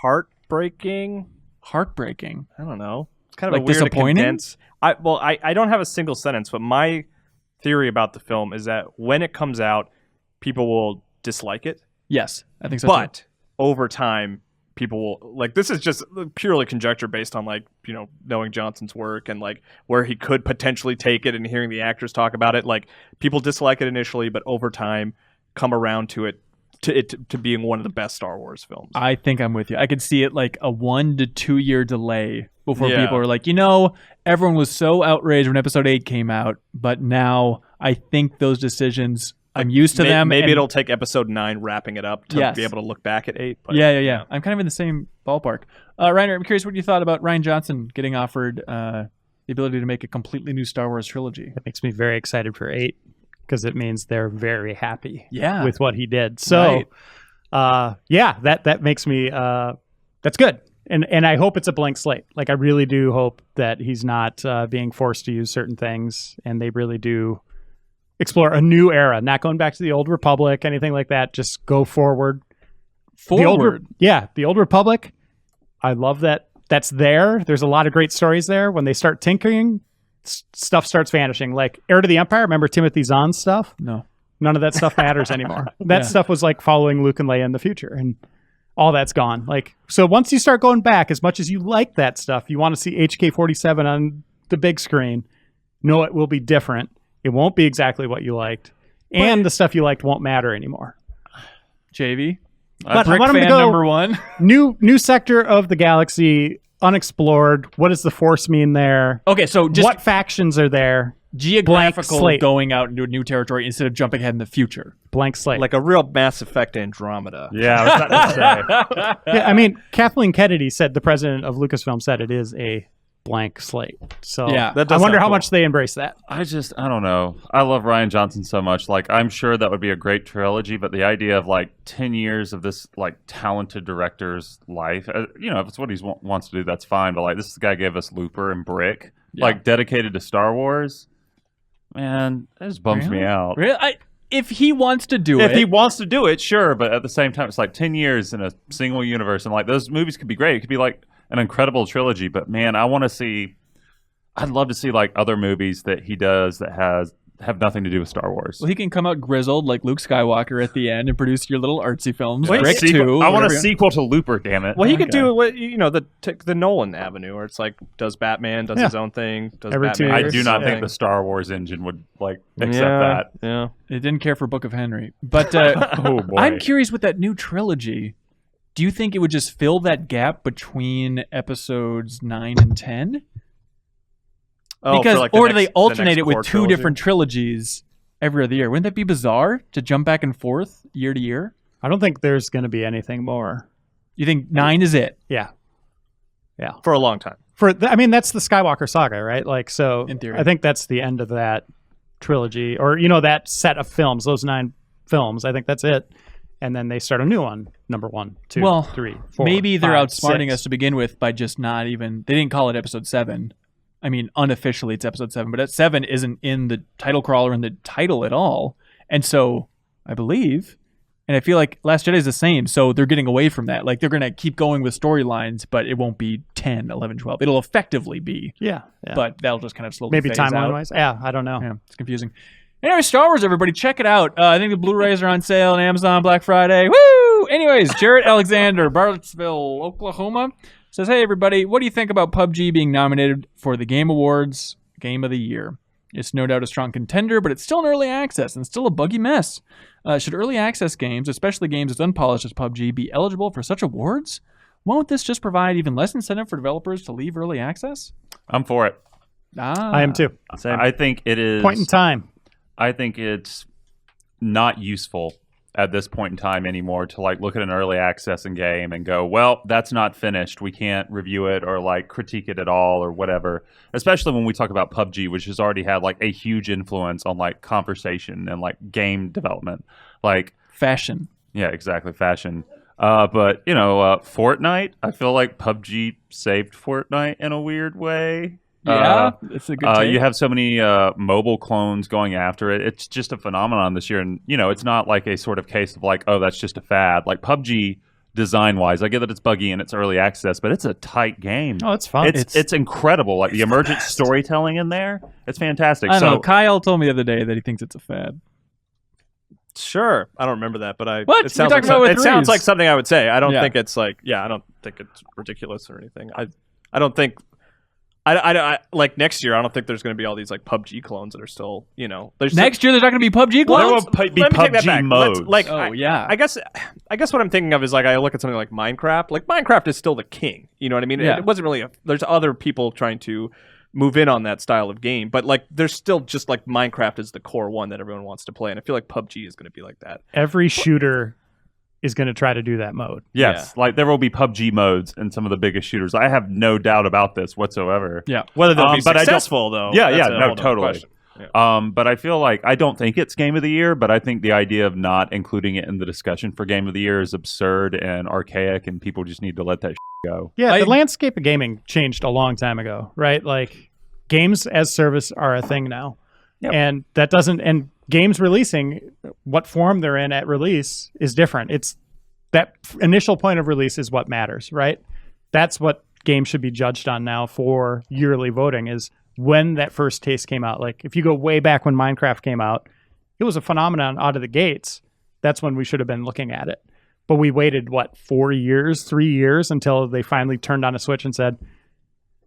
Heartbreaking. Heartbreaking. I don't know. It's kind of Like a weird disappointing? condense. I don't have a single sentence, but my theory about the film is that when it comes out, people will dislike it. Yes, I think so. But over time, people will like. This is just purely conjecture based on knowing Johnson's work and like where he could potentially take it and hearing the actors talk about it. Like people dislike it initially, but over time come around to it to being one of the best Star Wars films. I think I'm with you. I could see it like a 1 to 2 year delay before Yeah. people are like, everyone was so outraged when Episode 8 came out, but now I think those decisions, I'm used to them. Maybe and it'll take Episode 9 wrapping it up to Yes. be able to look back at 8. But, Yeah. I'm kind of in the same ballpark. Reiner, I'm curious what you thought about Rian Johnson getting offered the ability to make a completely new Star Wars trilogy. It makes me very excited for 8 because it means they're very happy with what he did. So, that makes me that's good. And I hope it's a blank slate. Like I really do hope that he's not being forced to use certain things, and they really do explore a new era, not going back to the Old Republic, anything like that. Just go forward. The Old Republic. I love that. That's there. There's a lot of great stories there. When they start tinkering, stuff starts vanishing. Like Heir to the Empire. Remember Timothy Zahn's stuff? No. None of that stuff matters anymore. That stuff was like following Luke and Leia in the future, and all that's gone. Like, so once you start going back, as much as you like that stuff, you want to see HK-47 on the big screen. No, it will be different. It won't be exactly what you liked, and the stuff you liked won't matter anymore. JV, But I Brick want him to fan go number 1. new sector of the galaxy, unexplored. What does the Force mean there? Okay, so just What factions are there? geographical slate. going out into a new territory instead of jumping ahead in the future. Blank slate. like a real Mass Effect Andromeda. Yeah, I was about to say. Yeah, I mean, Kathleen Kennedy said, the president of Lucasfilm said it is a blank slate. So Yeah, that I does wonder sound how cool. much they embrace that. I don't know. I love Rian Johnson so much. Like, I'm sure that would be a great trilogy, but the idea of like 10 years of this like talented director's life, if it's what he wants to do, that's fine. But like, this guy gave us Looper and Brick, like dedicated to Star Wars. Man, that just bums me out. Really? If he wants to do If it, he wants to do it, sure. But at the same time, it's like 10 years in a single universe. And like, those movies could be great. It could be like an incredible trilogy. But man, I'd love to see like other movies that he does that have nothing to do with Star Wars. well, he can come out grizzled like Luke Skywalker at the end and produce your little artsy films. Wait, Brick sequel- 2. I want a whatever. sequel to Looper, damn it. Well, he could do what the Nolan avenue, where it's like does Batman, does his own thing, does Every 2 Batman. years. I do not Yeah. think the Star Wars engine would like accept yeah, that. Yeah. It didn't care for Book of Henry. But Oh boy. I'm curious with that new trilogy. Do you think it would just fill that gap between episodes 9 and 10? Oh, Because for, like, the or do they next- the alternate next it with core two trilogy? different trilogies every other year? Wouldn't that be bizarre to jump back and forth year to year? I don't think there's going to be anything more. You think 9 is it? Yeah. for a long time. That's the Skywalker saga, right? Like, so In theory. I think that's the end of that trilogy, or that set of films, those 9 films. I think that's it. And then they start a new one, number 1, 2, Well, 3, 4. Maybe they're 5, outsmarting 6. us to begin with by just not even. They didn't call it episode 7. I mean, unofficially it's episode 7, but 7 isn't in the title crawler in the title at all. And so I believe, and I feel like Last Jedi is the same. So they're getting away from that. Like they're going to keep going with storylines, but it won't be 10, 11, 12. It'll effectively be, Yeah. but that'll just kind of slowly maybe phase timeline out. wise. Yeah, I don't know. Yeah, it's confusing. Anyway, Star Wars, everybody, check it out. I think the Blu-rays are on sale on Amazon Black Friday. Woo! Anyways, Jarrett Alexander, Bartlesville, Oklahoma, says, hey, everybody, what do you think about PUBG being nominated for the Game Awards Game of the Year? It's no doubt a strong contender, but it's still in early access and still a buggy mess. Should early access games, especially games as unpolished as PUBG, be eligible for such awards? Won't this just provide even less incentive for developers to leave early access? I'm for it. I am too. Same. I think it is. Point in time. I think it's not useful at this point in time anymore to like look at an early access game and go, well, that's not finished. We can't review it or like critique it at all or whatever. Especially when we talk about PUBG, which has already had like a huge influence on like conversation and like game development, like fashion. Yeah, exactly, fashion. But you know, Fortnite. I feel like PUBG saved Fortnite in a weird way. Yeah, it's a good take. You have so many mobile clones going after it. It's just a phenomenon this year. And, you know, it's not like a sort of case of like, oh, that's just a fad. Like PUBG, design-wise, I get that it's buggy and it's early access, but it's a tight game. Oh, it's fun. It's incredible. Like the emergent storytelling in there, it's fantastic. I don't know. Kyle told me the other day that he thinks it's a fad. Sure, I don't remember that, but What? It sounds You're like talking about with it sounds Reese. like something I would say. I don't Yeah. think it's like, I don't think it's ridiculous or anything. I don't think. I like next year. I don't think there's going to be all these like PUBG clones that are still, you know. Next year, there's not going to be PUBG Well, clones? There will be let me take that PUBG back. modes. Like, Oh, yeah. I guess what I'm thinking of is like I look at something like Minecraft. Like Minecraft is still the king. You know what I mean? Yeah. It wasn't really. There's other people trying to move in on that style of game, but like there's still just like Minecraft is the core one that everyone wants to play, and I feel like PUBG is going to be like that. Every shooter is going to try to do that mode. Yes, like there will be PUBG modes in some of the biggest shooters. I have no doubt about this whatsoever. Yeah. Whether they'll be but I don't- successful though. Yeah, that's yeah, a no, whole nother totally. question. Yeah. But I feel like I don't think it's game of the year, but I think the idea of not including it in the discussion for game of the year is absurd and archaic, and people just need to let that go. Yeah, the landscape of gaming changed a long time ago, right? Like games as service are a thing now. Yep. And that doesn't, and games releasing, what form they're in at release is different. It's that initial point of release is what matters, right? That's what games should be judged on now for yearly voting, is when that first taste came out. Like if you go way back when Minecraft came out, it was a phenomenon out of the gates. That's when we should have been looking at it. But we waited, 3 years until they finally turned on a switch and said,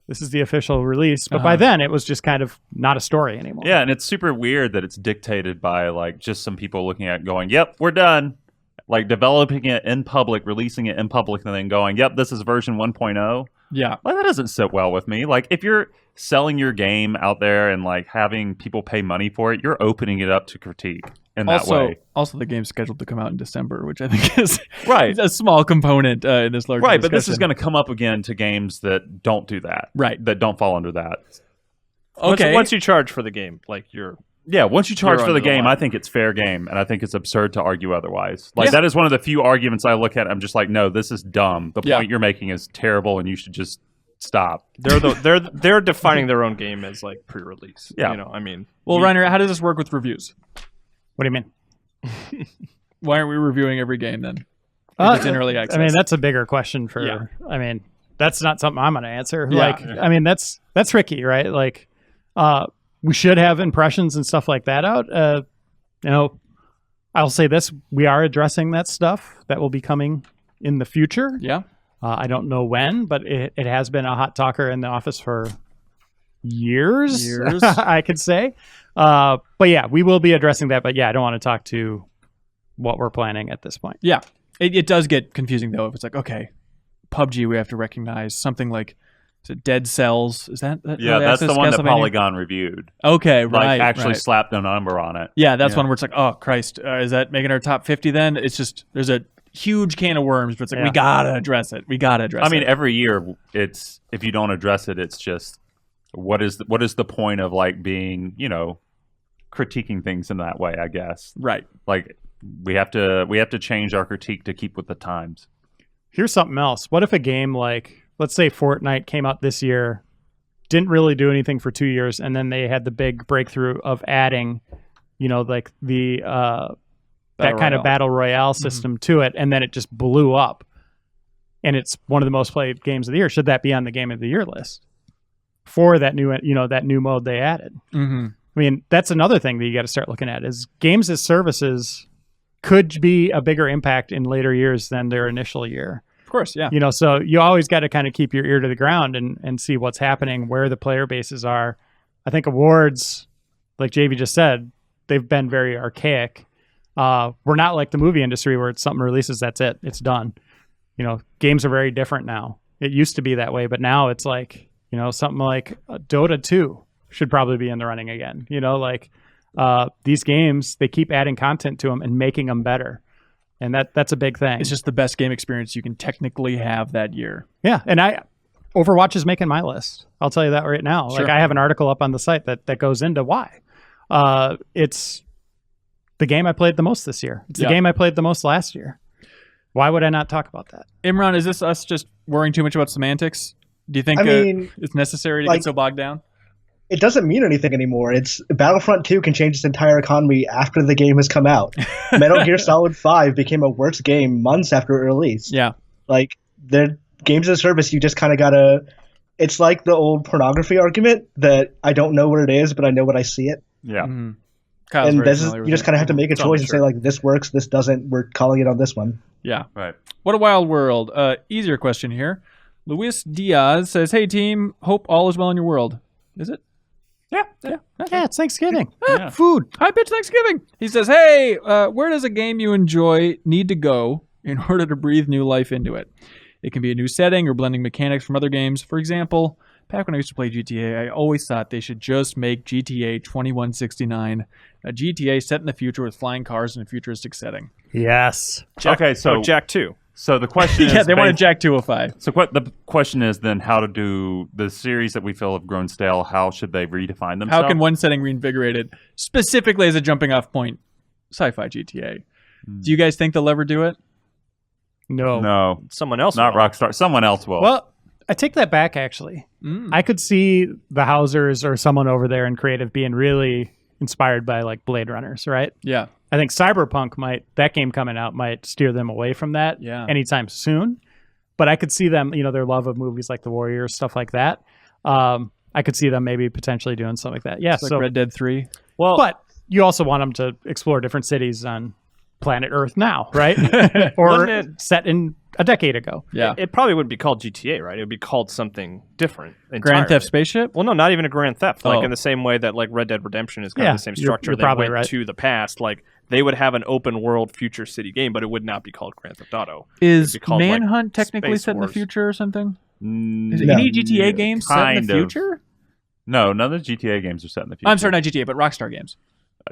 this is the official release. But by then it was just kind of not a story anymore. Yeah, and it's super weird that it's dictated by like just some people looking at it going, yep, we're done. Like developing it in public, releasing it in public, and then going, yep, this is version 1.0. Yeah. Like that doesn't sit well with me. Like if you're selling your game out there and like having people pay money for it, you're opening it up to critique in that way. Also, the game's scheduled to come out in December, which I think is Right. a small component in this larger Right, but this is discussion. going to come up again to games that don't do that. Right. That don't fall under that. Okay. Once you charge for the game, like you're. Yeah, once you charge You're for the under the game, line. I think it's fair game, and I think it's absurd to argue otherwise. Like Yeah. that is one of the few arguments I look at. I'm just like, no, this is dumb. The Yeah. point you're making is terrible, and you should just stop. They're defining their own game as like pre-release. Yeah. You know, I mean. Well, Reiner, how does this work with reviews? What do you mean? Why aren't we reviewing every game then? If it's in early access. I mean, that's a bigger question for. Yeah. I mean, that's not something I'm going to answer. Yeah. Like, I mean, that's tricky, right? Like, we should have impressions and stuff like that out. You know, I'll say this: we are addressing that stuff that will be coming in the future. Yeah. I don't know when, but it has been a hot talker in the office for years. I could say. But yeah, we will be addressing that. But yeah, I don't want to talk to what we're planning at this point. Yeah. It does get confusing, though, if it's like, okay, PUBG, we have to recognize something like, is it Dead Cells? Is that Yeah, early that's the access one that Castlevania? Polygon reviewed. Okay, Like right. actually right. slapped a number on it. Yeah, that's Yeah. one where it's like, oh, Christ, is that making our top 50 then? It's just, there's a huge can of worms, but it's like, we got to address it. We got to address it. I mean, every year, it's if you don't address it, it's just what is the point of like being, you know, critiquing things in that way? I guess. right. Like we have to change our critique to keep with the times. Here's something else. What if a game like, let's say Fortnite came out this year, didn't really do anything for 2 years, and then they had the big breakthrough of adding, you know, like the that kind of battle royale system to it, and then it just blew up, and it's one of the most played games of the year. Should that be on the game of the year list for that new, you know, that new mode they added? Mm-hmm. I mean, that's another thing that you got to start looking at is games as services could be a bigger impact in later years than their initial year. Of course, yeah. You know, so you always got to kind of keep your ear to the ground and see what's happening, where the player bases are. I think awards, like JV just said, they've been very archaic. We're not like the movie industry where it's something releases, that's it, it's done. You know, games are very different now. It used to be that way, but now it's like, you know, something like Dota 2 should probably be in the running again. You know, like these games, they keep adding content to them and making them better. And that's a big thing. It's just the best game experience you can technically have that year. Yeah, and Overwatch is making my list. I'll tell you that right now. Sure. Like I have an article up on the site that goes into why. It's the game I played the most this year. It's the game I played the most last year. Why would I not talk about that? Imran, is this us just worrying too much about semantics? Do you think it's necessary to get so bogged down? It doesn't mean anything anymore. It's Battlefront 2 can change its entire economy after the game has come out. Metal Gear Solid 5 became a worse game months after it released. Yeah. Like, the games as a service, you just kind of gotta... It's like the old pornography argument that I don't know what it is, but I know what I see it. Yeah. Mm-hmm. And you just kind of have to make a choice and say, like, this works, this doesn't, we're calling it on this one. Yeah. Right. What a wild world. Easier question here. Luis Diaz says, hey, team, hope all is well in your world. Is it? Yeah, it's Thanksgiving. Food. High pitch Thanksgiving. He says, hey, where does a game you enjoy need to go in order to breathe new life into it? It can be a new setting or blending mechanics from other games. For example, back when I used to play GTA, I always thought they should just make GTA 2169 a GTA set in the future with flying cars in a futuristic setting. Yes. Jack 2. So the question is... Yeah, they wanted Jack 205. So the question is then how to do the series that we feel have grown stale, how should they redefine themselves? How can one setting reinvigorate it, specifically as a jumping off point, sci-fi GTA? Do you guys think they'll ever do it? No. Someone else Not will. Rockstar. Someone else will. Well, I take that back, actually. I could see the Housers or someone over there in creative being really inspired by, like, Blade Runners, right? Yeah. I think Cyberpunk that game coming out might steer them away from that anytime soon. But I could see them, their love of movies like The Warriors, stuff like that. I could see them maybe potentially doing something like that. Yeah, Like Red Dead 3. Well, but you also want them to explore different cities on planet Earth now, right? Or set in a decade ago. Yeah. It probably wouldn't be called GTA, right? It would be called something different. Grand entirely. Theft Spaceship? Well, no, not even a Grand Theft. Like Oh. in the same way that like Red Dead Redemption is kind of the same structure. you're They probably went right. to the past. Like they would have an open world future city game, but it would not be called Grand Theft Auto. Is It'd be called, like, Manhunt technically Space set in the Wars. future or something? Is No. any GTA game set in the future? No, none of the GTA games are set in the future. I'm sorry, not GTA, but Rockstar games.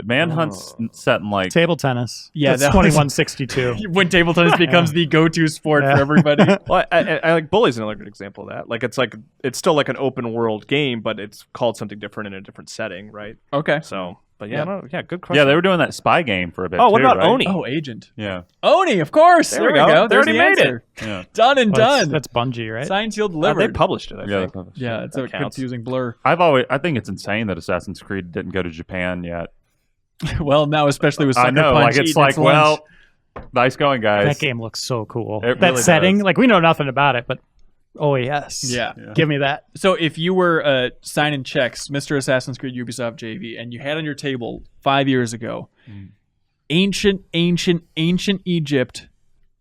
Manhunt's set in like... Table tennis. Yeah, that's that was- 2162. When table tennis becomes the go-to sport for everybody. Well, I like Bully's another good example of that. Like it's still like an open world game, but it's called something different in a different setting, right? Okay. So, but Yeah. good question. Yeah, they were doing that spy game for a bit Oh, what too, about right? Oni? Oh, Agent. Yeah. Oni, of course. There There we we go. go. They There's already the made answer. Yeah. Done and done. That's Bungie, right? Signed, sealed, They delivered. published it. I Yeah, think. they published Yeah, it's a That counts. confusing blur. I think it's insane that Assassin's Creed didn't go to Japan yet. Well, now especially with I Sucker know, Punch like it's eating like, its lunch. nice going, guys. That game looks so cool. It That really setting, does. like we know nothing about it, but oh yes. Yeah. Give me that. So if you were signing checks, Mr. Assassin's Creed Ubisoft JV, and you had on your table 5 years ago, ancient Egypt,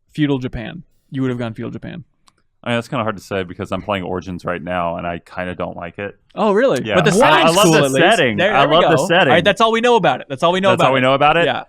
feudal Japan, you would have gone feudal Japan. I mean, that's kind of hard to say because I'm playing Origins right now and I kind of don't like it. Oh, really? Yeah. But the Wow. setting's I love cool, the at least. setting. There I we love the go. setting. All right, that's all we know about it. That's all we know That's about all it. we know about it? Yeah.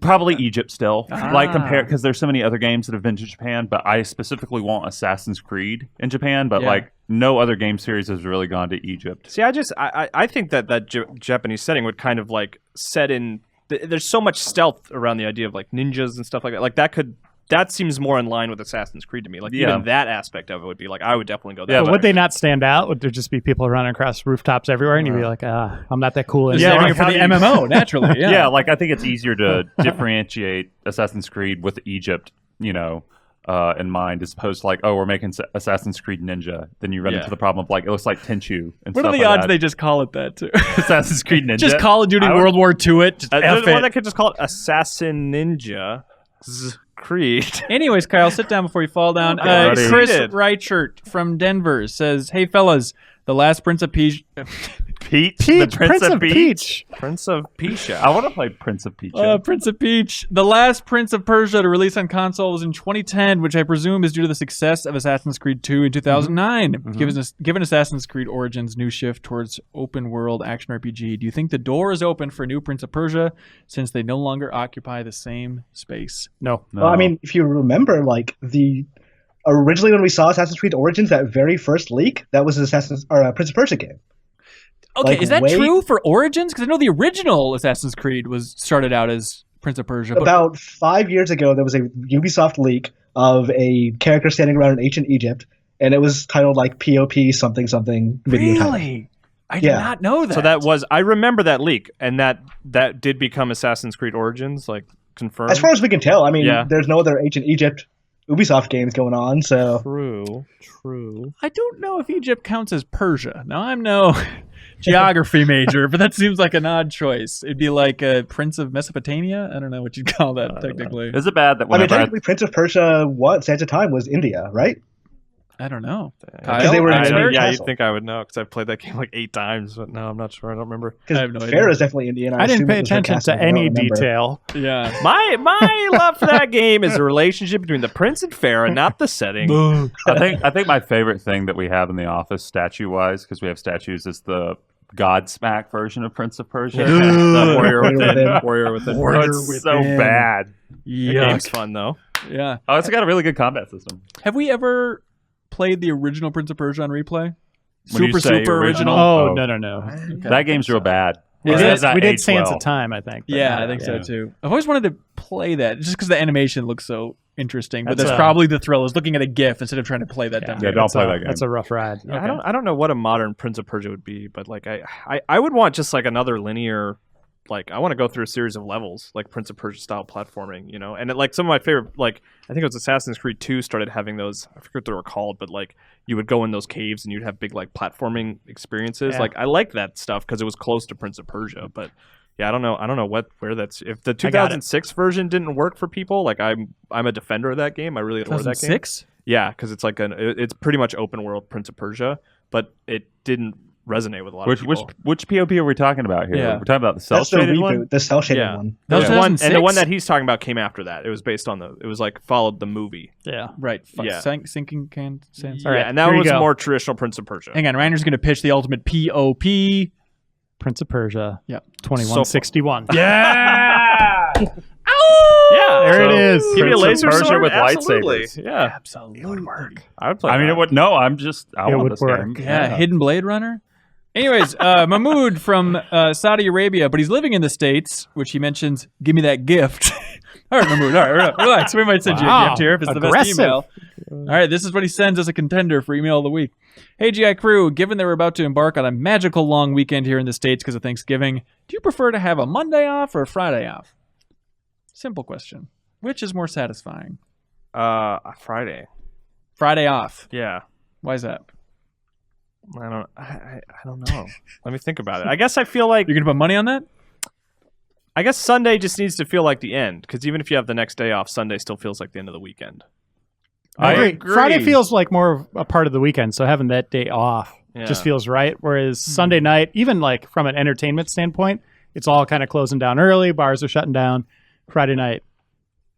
Probably Egypt still. Like Ah. compare because there's so many other games that have been to Japan, but I specifically want Assassin's Creed in Japan. But Yeah. like no other game series has really gone to Egypt. See, I think that Japanese setting would kind of like set in. There's so much stealth around the idea of like ninjas and stuff like that. Like that seems more in line with Assassin's Creed to me. Like Yeah. even that aspect of it would be like I would definitely go. That Yeah, way. But would they not stand out? Would there just be people running across rooftops everywhere, and you'd be like, I'm not that cool Just anymore. saving like it for how the do you- MMO, naturally. Yeah. Yeah, like I think it's easier to differentiate Assassin's Creed with Egypt, in mind, as opposed to like, oh, we're making Assassin's Creed Ninja. Then you run Yeah. into the problem of like it looks like Tenchu and What are stuff the like odds that. they just call it that, too? Assassin's Creed Ninja? Just Call of Duty I would- World War II it. Just F There's one it. that could just call it Assassin Ninja Creed. Anyways, Kyle, sit down before you fall down. Okay, Chris ready. Reichert from Denver says, hey, fellas, the last Prince of Peach... Peach, the Prince of Peach. Prince of Pisha. I want to play Prince of Peach. Prince of Peach. The last Prince of Persia to release on console was in 2010, which I presume is due to the success of Assassin's Creed 2 in 2009. Given Assassin's Creed Origins' new shift towards open-world action RPG, do you think the door is open for a new Prince of Persia since they no longer occupy the same space? No. No. Well, I mean, if you remember, like originally when we saw Assassin's Creed Origins, that very first leak, that was Prince of Persia game. Okay, Like, is that way- true for Origins? Because I know the original Assassin's Creed started out as Prince of Persia. But About 5 years ago, there was a Ubisoft leak of a character standing around in ancient Egypt, and it was titled like POP something something video title. really? I did not know that. So that was I remember that leak, and that did become Assassin's Creed Origins, like confirmed. As far as we can tell, I mean, Yeah. there's no other ancient Egypt Ubisoft games going on, so True. I don't know if Egypt counts as Persia. Now, I'm no geography major, but that seems like an odd choice. It'd be like a Prince of Mesopotamia? I don't know what you'd call that technically. Is it bad that I mean, whenever technically, Prince of Persia once at a time was India, right? I don't know. Because they were in their yeah, castle. you'd think I would know because I've played that game like 8 times, but no, I'm not sure. I don't remember. Because I have no idea. Pharaoh's definitely Indian. I didn't assume pay it was her attention castle, to but I don't any remember. detail. Yeah. My love for that game is the relationship between the prince and Farah, not the setting. I think my favorite thing that we have in the office, statue-wise, because we have statues, is the Godsmack version of Prince of Persia. The Warrior Within. Within. Warrior Within. Oh, it's so bad. The game's fun though. Yeah. Oh, it's got a really good combat system. Have we ever played the original Prince of Persia on replay? When you say Super original- original? Oh, Oh. no. That game's real bad. We It did, does not we did age Sands well. of Time, I think. but Yeah, not- I think so yeah. too. I've always wanted to play that just because the animation looks so interesting. But That's that's a- probably the thrill is looking at a GIF instead of trying to play that demo. Yeah, don't That's play a- that game. That's a rough ride. Yeah, Okay. I don't know what a modern Prince of Persia would be, but like I would want just like another linear, like I want to go through a series of levels, like Prince of Persia style platforming, you know. And like some of my favorite, like I think it was Assassin's Creed 2 started having those. I forget what they were called, but like you would go in those caves and you'd have big like platforming experiences. Yeah. Like I like that stuff because it was close to Prince of Persia, but. Yeah, I don't know where that's if the I got it. 2006 version didn't work for people. Like I'm a defender of that game. I really adore that game. 2006? Yeah, because it's like it's pretty much open world Prince of Persia, but it didn't resonate with a lot of Which people. which POP are we talking about here? Yeah. We're talking about the cell That's the shaded reboot, one. the cell shaded Yeah. one. That was The one, and the 2006? one that he's talking about came after that. It was based on it was like followed the movie. Yeah. Right. Yeah. Sinking can sands. All right, Yeah, and that here you was go. more traditional Prince of Persia. Hang on, Reiner's going to pitch the ultimate POP. Prince of Persia. Yep. 2161. Yeah. Yeah, There it is. Give me a Prince of laser Persia sword with Absolutely. lightsabers. Yeah, Absolutely. I would play. I mean, that. it would. No, I'm just. I It want would this work. game. Yeah, Hidden Blade Runner. Anyways, Mahmood from Saudi Arabia, but he's living in the States, which he mentions, give me that gift. All right, Mahmood, all right, relax. We might send you a Wow, gift here if it's the best aggressive. email. All right, this is what he sends as a contender for email of the week. Hey, GI crew, given that we're about to embark on a magical long weekend here in the States because of Thanksgiving, do you prefer to have a Monday off or a Friday off? Simple question. Which is more satisfying? Friday. Friday off. Yeah, Why is that? I don't know. Let me think about it. I guess I feel like You're going to put money on that? I guess Sunday just needs to feel like the end because even if you have the next day off, Sunday still feels like the end of the weekend. I agree. agree. Friday feels like more of a part of the weekend, so having that day off just Yeah. feels right. Whereas Sunday night, even like from an entertainment standpoint, it's all kind of closing down early. Bars are shutting down. Friday night,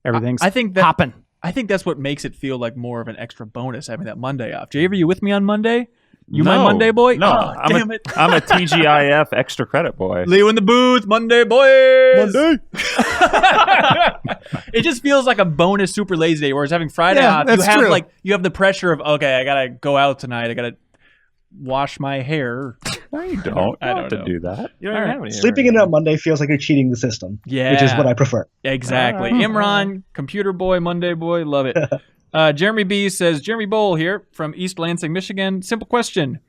everything's I think that hopping. I think that's what makes it feel like more of an extra bonus having that Monday off. Jay, are you with me on Monday? You my No. Monday boy? No, Oh, damn it. I'm a TGIF extra credit boy. Leo in the booth, Monday boys. Monday. It just feels like a bonus super lazy day. Whereas having Friday Yeah, off, you that's have true. like you have the pressure of okay, I gotta go out tonight. I gotta wash my hair. No, you don't. I You don't have to know. do that. You don't All even right. have any. Sleeping in on Monday feels like you're cheating the system, Yeah, which is what I prefer. Exactly. Imran, computer boy, Monday boy, love it. Jeremy B says, Jeremy Bowl here from East Lansing, Michigan. Simple question.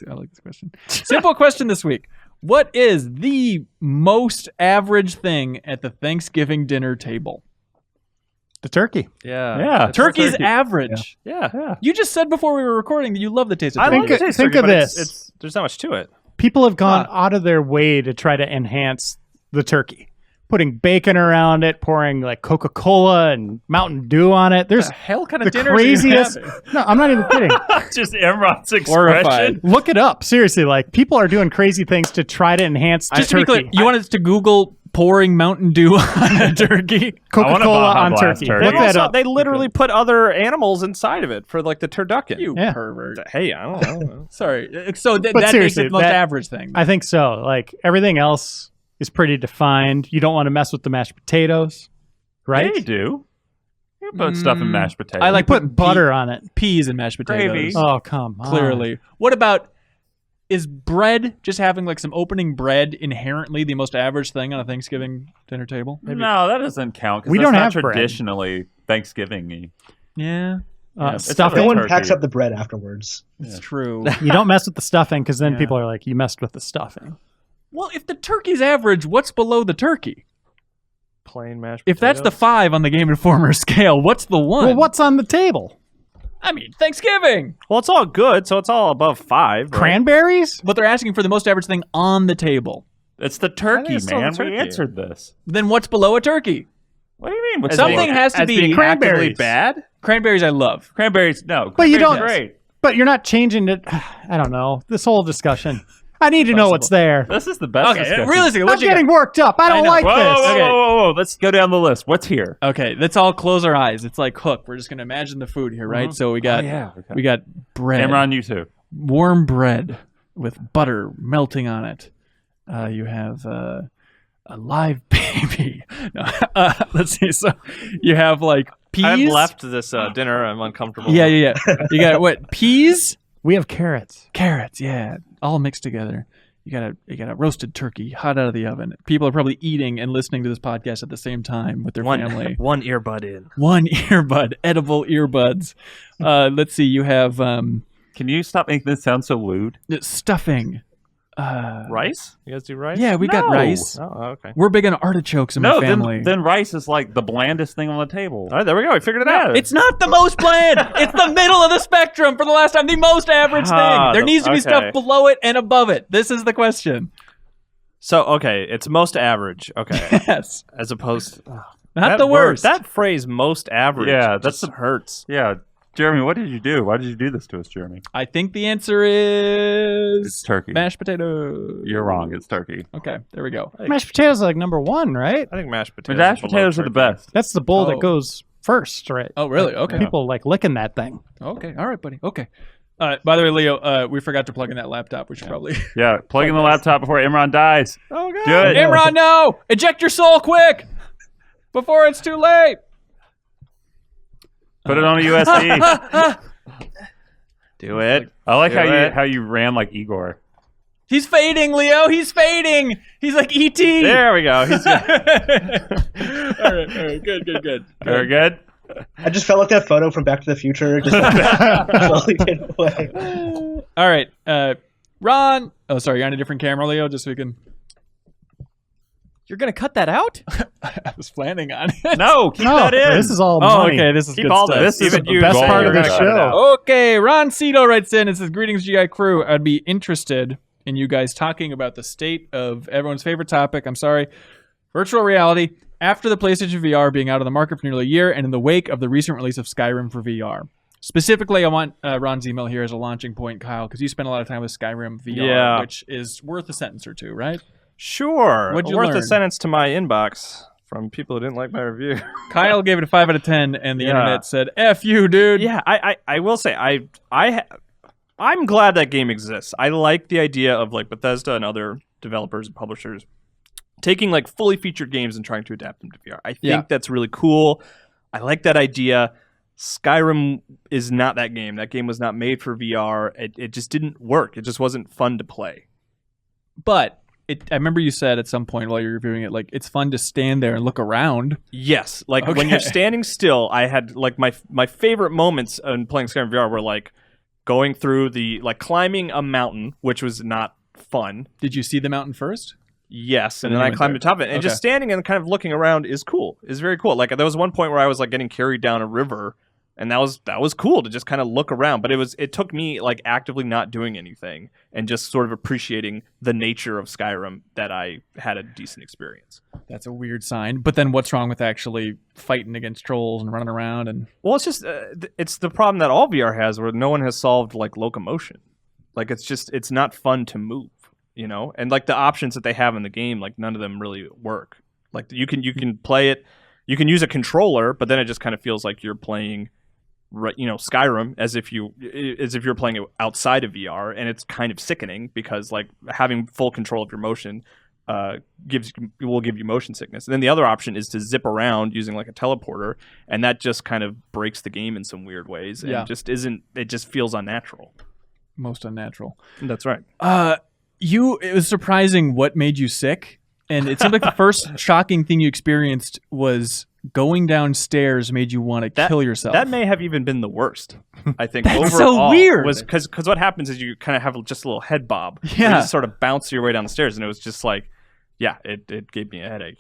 I like this question. Simple question this week. What is the most average thing at the Thanksgiving dinner table? The turkey. Yeah. Yeah. It's Turkey's turkey. average. Yeah. You just said before we were recording that you love the taste of I turkey. love the taste think turkey, of but this. It's there's not much to it. People have gone out of their way to try to enhance the turkey, putting bacon around it, pouring like Coca-Cola and Mountain Dew on it. There's the hell kind of the dinner craziest. No, I'm not even kidding. Just Imran's Horrified. expression. Look it up. Seriously, like people are doing crazy things to try to enhance the Just to be turkey. clear, you want us to Google pouring Mountain Dew on a turkey? Coca-Cola Baja on Blast turkey. turkey. Look They that also- up. They literally put other animals inside of it for like the turducken. You Yeah. pervert. Hey, I don't know. Sorry. So But that makes seriously, it the most that- average thing. I think so. Like everything else is pretty defined. You don't want to mess with the mashed potatoes, right? They do. You put stuff in mashed potatoes. I like Put putting butter on it. peas and mashed potatoes. Gravy. Oh, come on. Clearly. What about is bread, just having like some opening bread, inherently the most average thing on a Thanksgiving dinner table? Maybe. No, that doesn't count. 'Cause We that's don't not have bread. traditionally Thanksgiving-y. Yeah, Stuffing. No one turkey. packs up the bread afterwards. it's true. You don't mess with the stuffing because then Yeah. people are like, you messed with the stuffing. Well, if the turkey's average, what's below the turkey? Plain mashed If that's the potatoes. 5 on the Game Informer scale, what's the 1? Well, what's on the table? I mean, Thanksgiving. Well, it's all good, so it's all above 5. Right? Cranberries? But they're asking for the most average thing on the table. It's the turkey, it's still man. the turkey. We answered this. Then what's below a turkey? What do you mean? What's Something being- has to As be being actively cranberries. bad? Cranberries I love. Cranberries, no. But you Cranberries don't- are great. But you're not changing it. I don't know. This whole discussion. I need to know what's there. This is the best Okay, discussion. realistically, I'm what you getting got? worked up. I don't know. like Whoa, this. whoa, whoa, Okay. whoa, whoa, whoa. Let's go down the list. What's here? Okay, let's all close our eyes. It's like Hook. We're just gonna imagine the food here, right? So we got Okay. we got bread, Imran, you too. warm bread with butter melting on it. You have a live baby. No, let's see. So you have like peas. I've left this dinner. I'm uncomfortable. Yeah. You got what? Peas, We have carrots. carrots. Yeah, all mixed together. You got a roasted turkey, hot out of the oven. People are probably eating and listening to this podcast at the same time with their family. One earbud in. One earbud, edible earbuds. Let's see. You have Can you stop making this sound so lewd? stuffing. Rice? You guys do rice? Yeah, we got No. rice. Oh, okay. We're big on artichokes in No, my family. then rice is like the blandest thing on the table. All right, there we go. We figured it out. It's not the most bland. It's the middle of the spectrum for the last time. The most average thing. There needs to be stuff below it and above it. This is the question. So, okay, it's most average. Okay. Yes. As opposed to... Not that the word- worst. That phrase, most average, Yeah, that's just hurts. Yeah. Jeremy, what did you do? Why did you do this to us, Jeremy? I think the answer is It's turkey. mashed potatoes. You're wrong. It's turkey. Okay, there we go. Mashed potatoes are like number 1, right? I think mashed potatoes. Mashed is below potatoes are the turkey. best. That's the bowl Oh. that goes first, right? Oh, really? Okay. People like licking that thing. Okay. All right, buddy. Okay. By the way, Leo, we forgot to plug in that laptop. We should probably. Yeah, plug in the laptop before Imran dies. Oh, God. Do it. Imran, no! Eject your soul quick before it's too late. Put it on a USB. Do it. I like Do how it. you ran like Igor. He's fading, Leo. He's fading. He's like E.T. There we go. He's all right. Good. Very good. I just felt like that photo from Back to the Future just slowly faded away. All right. Ron. Oh, sorry. You're on a different camera, Leo, just so we can. You're gonna cut that out? I was planning on it. No, keep No, that in. this is all Oh, money. okay. This is Keep good all stuff. this. This is Even the you, best Gold, part of you're the gonna cut it show. out. Okay, Ron Cito writes in and says, "Greetings, GI crew. I'd be interested in you guys talking about the state of everyone's favorite topic. I'm sorry, virtual reality. After the PlayStation VR being out of the market for nearly a year, and in the wake of the recent release of Skyrim for VR. Specifically, I want Ron's email here as a launching point, Kyle, because you spent a lot of time with Skyrim VR, Yeah. which is worth a sentence or two, right? Sure. What'd you Worth learn? a sentence to my inbox from people who didn't like my review. Kyle gave it a 5 out of 10, and the Yeah. internet said, "F you, dude." Yeah, I will say I'm glad that game exists. I like the idea of like Bethesda and other developers and publishers taking like fully featured games and trying to adapt them to VR. I think Yeah. that's really cool. I like that idea. Skyrim is not that game. That game was not made for VR. It just didn't work. It just wasn't fun to play. But I remember you said at some point while you were reviewing it, like, it's fun to stand there and look around. Yes, like when Okay. you're standing still, I had like my favorite moments in playing Skyrim VR were like going through the like climbing a mountain, which was not fun. Did you see the mountain first? Yes, and And then you I went climbed there. to the top of it, and just Okay. standing and kind of looking around is cool. Is very cool. Like there was one point where I was like getting carried down a river, and that was cool to just kind of look around. But it took me like actively not doing anything and just sort of appreciating the nature of Skyrim that I had a decent experience. That's a weird sign. But then what's wrong with actually fighting against trolls and running around? And Well, it's just it's the problem that all VR has, where no one has solved like locomotion. Like it's not fun to move, you know. And like the options that they have in the game, like none of them really work. Like you can play it, you can use a controller, but then it just kind of feels like you're playing, you know, Skyrim as if you're playing it outside of VR, and it's kind of sickening because like having full control of your motion will give you motion sickness. And then the other option is to zip around using like a teleporter, and that just kind of breaks the game in some weird ways and Yeah. just isn't. It just feels unnatural. most unnatural. That's right. It was surprising what made you sick, and it seemed like the first shocking thing you experienced was going downstairs made you want to kill yourself. That may have even been the worst. I think That's overall so weird. was because what happens is you kind of have just a little head bob. Yeah. You just sort of bounce your way down the stairs, and it was just like, yeah, it gave me a headache.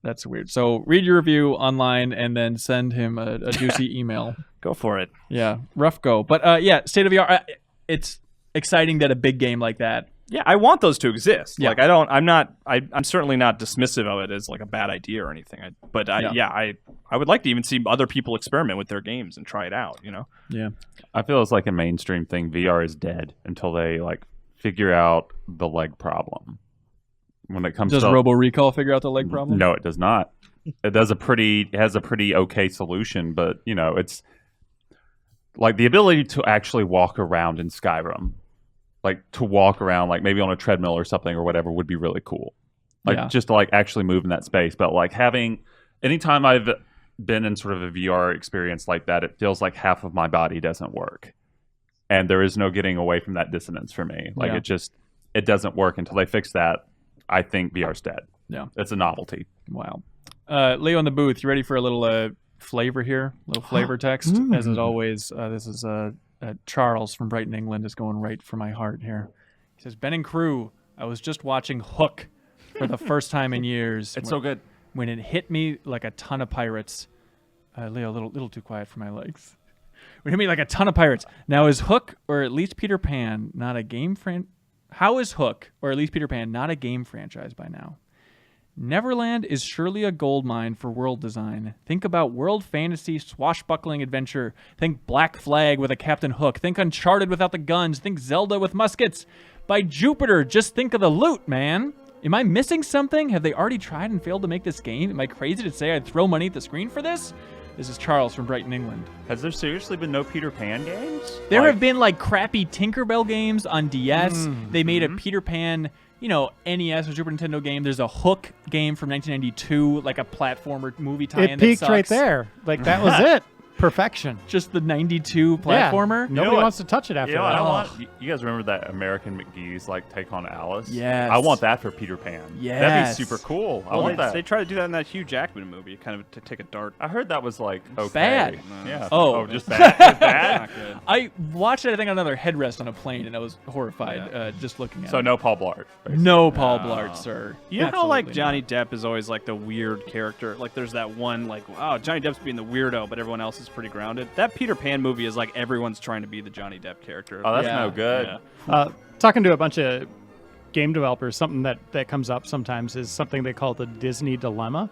That's weird. So read your review online and then send him a juicy email. Go for it. Yeah, rough go. But state of VR. It's exciting that a big game like that. Yeah, I want those to exist. Yeah. Like I'm certainly not dismissive of it as like a bad idea or anything. I would like to even see other people experiment with their games and try it out, you know? Yeah. I feel it's like a mainstream thing. VR is dead until they like figure out the leg problem. When it comes Does to Robo Recall figure out the leg problem? No, it does not. It has a pretty okay solution, but you know, it's like the ability to actually walk around in Skyrim. Like to walk around, like maybe on a treadmill or something or whatever would be really cool. Like just to like actually move in that space. But like anytime I've been in sort of a VR experience like that, it feels like half of my body doesn't work. And there is no getting away from that dissonance for me. Like it doesn't work until they fix that. I think VR's dead. Yeah. It's a novelty. Wow. Leo in the booth, you ready for a little flavor here? A little flavor text? As is always, this is Charles from Brighton, England, is going right for my heart here. He says, Ben and crew, I was just watching Hook for the first time in years. It's so good. When it hit me like a ton of pirates. Leo, a little too quiet for my legs. When it hit me like a ton of pirates. Now is Hook, or at least Peter Pan, not a game How is Hook, or at least Peter Pan, not a game franchise by now? Neverland is surely a goldmine for world design. Think about world fantasy, swashbuckling adventure. Think Black Flag with a Captain Hook. Think Uncharted without the guns. Think Zelda with muskets. By Jupiter, just think of the loot, man. Am I missing something? Have they already tried and failed to make this game? Am I crazy to say I'd throw money at the screen for this? This is Charles from Brighton, England. Has there seriously been no Peter Pan games? There have been like crappy Tinkerbell games on DS. They made a Peter Pan, NES or Super Nintendo game. There's a Hook game from 1992, like a platformer movie tie-in. It peaked right there. Like that was it. Perfection. Just the 92 platformer. Yeah. Nobody wants to touch it after that. I want, you guys remember that American McGee's like take on Alice? Yes. I want that for Peter Pan. Yes. That'd be super cool. I want that. They tried to do that in that Hugh Jackman movie, kind of to take a dart. I heard that was like okay. Bad. Yeah. Oh, just bad. It's bad. Not good. I watched it, I think, on another headrest on a plane, and I was horrified just looking at it. So no Paul Blart. Basically. No Paul Blart, sir. You know how like Absolutely Johnny not. Depp is always like the weird character? Like there's that one like, wow, Johnny Depp's being the weirdo, but everyone else is pretty grounded. That Peter Pan movie is like everyone's trying to be the Johnny Depp character. Oh, that's Yeah. no good. Yeah. Talking to a bunch of game developers, something that comes up sometimes is something they call the Disney dilemma,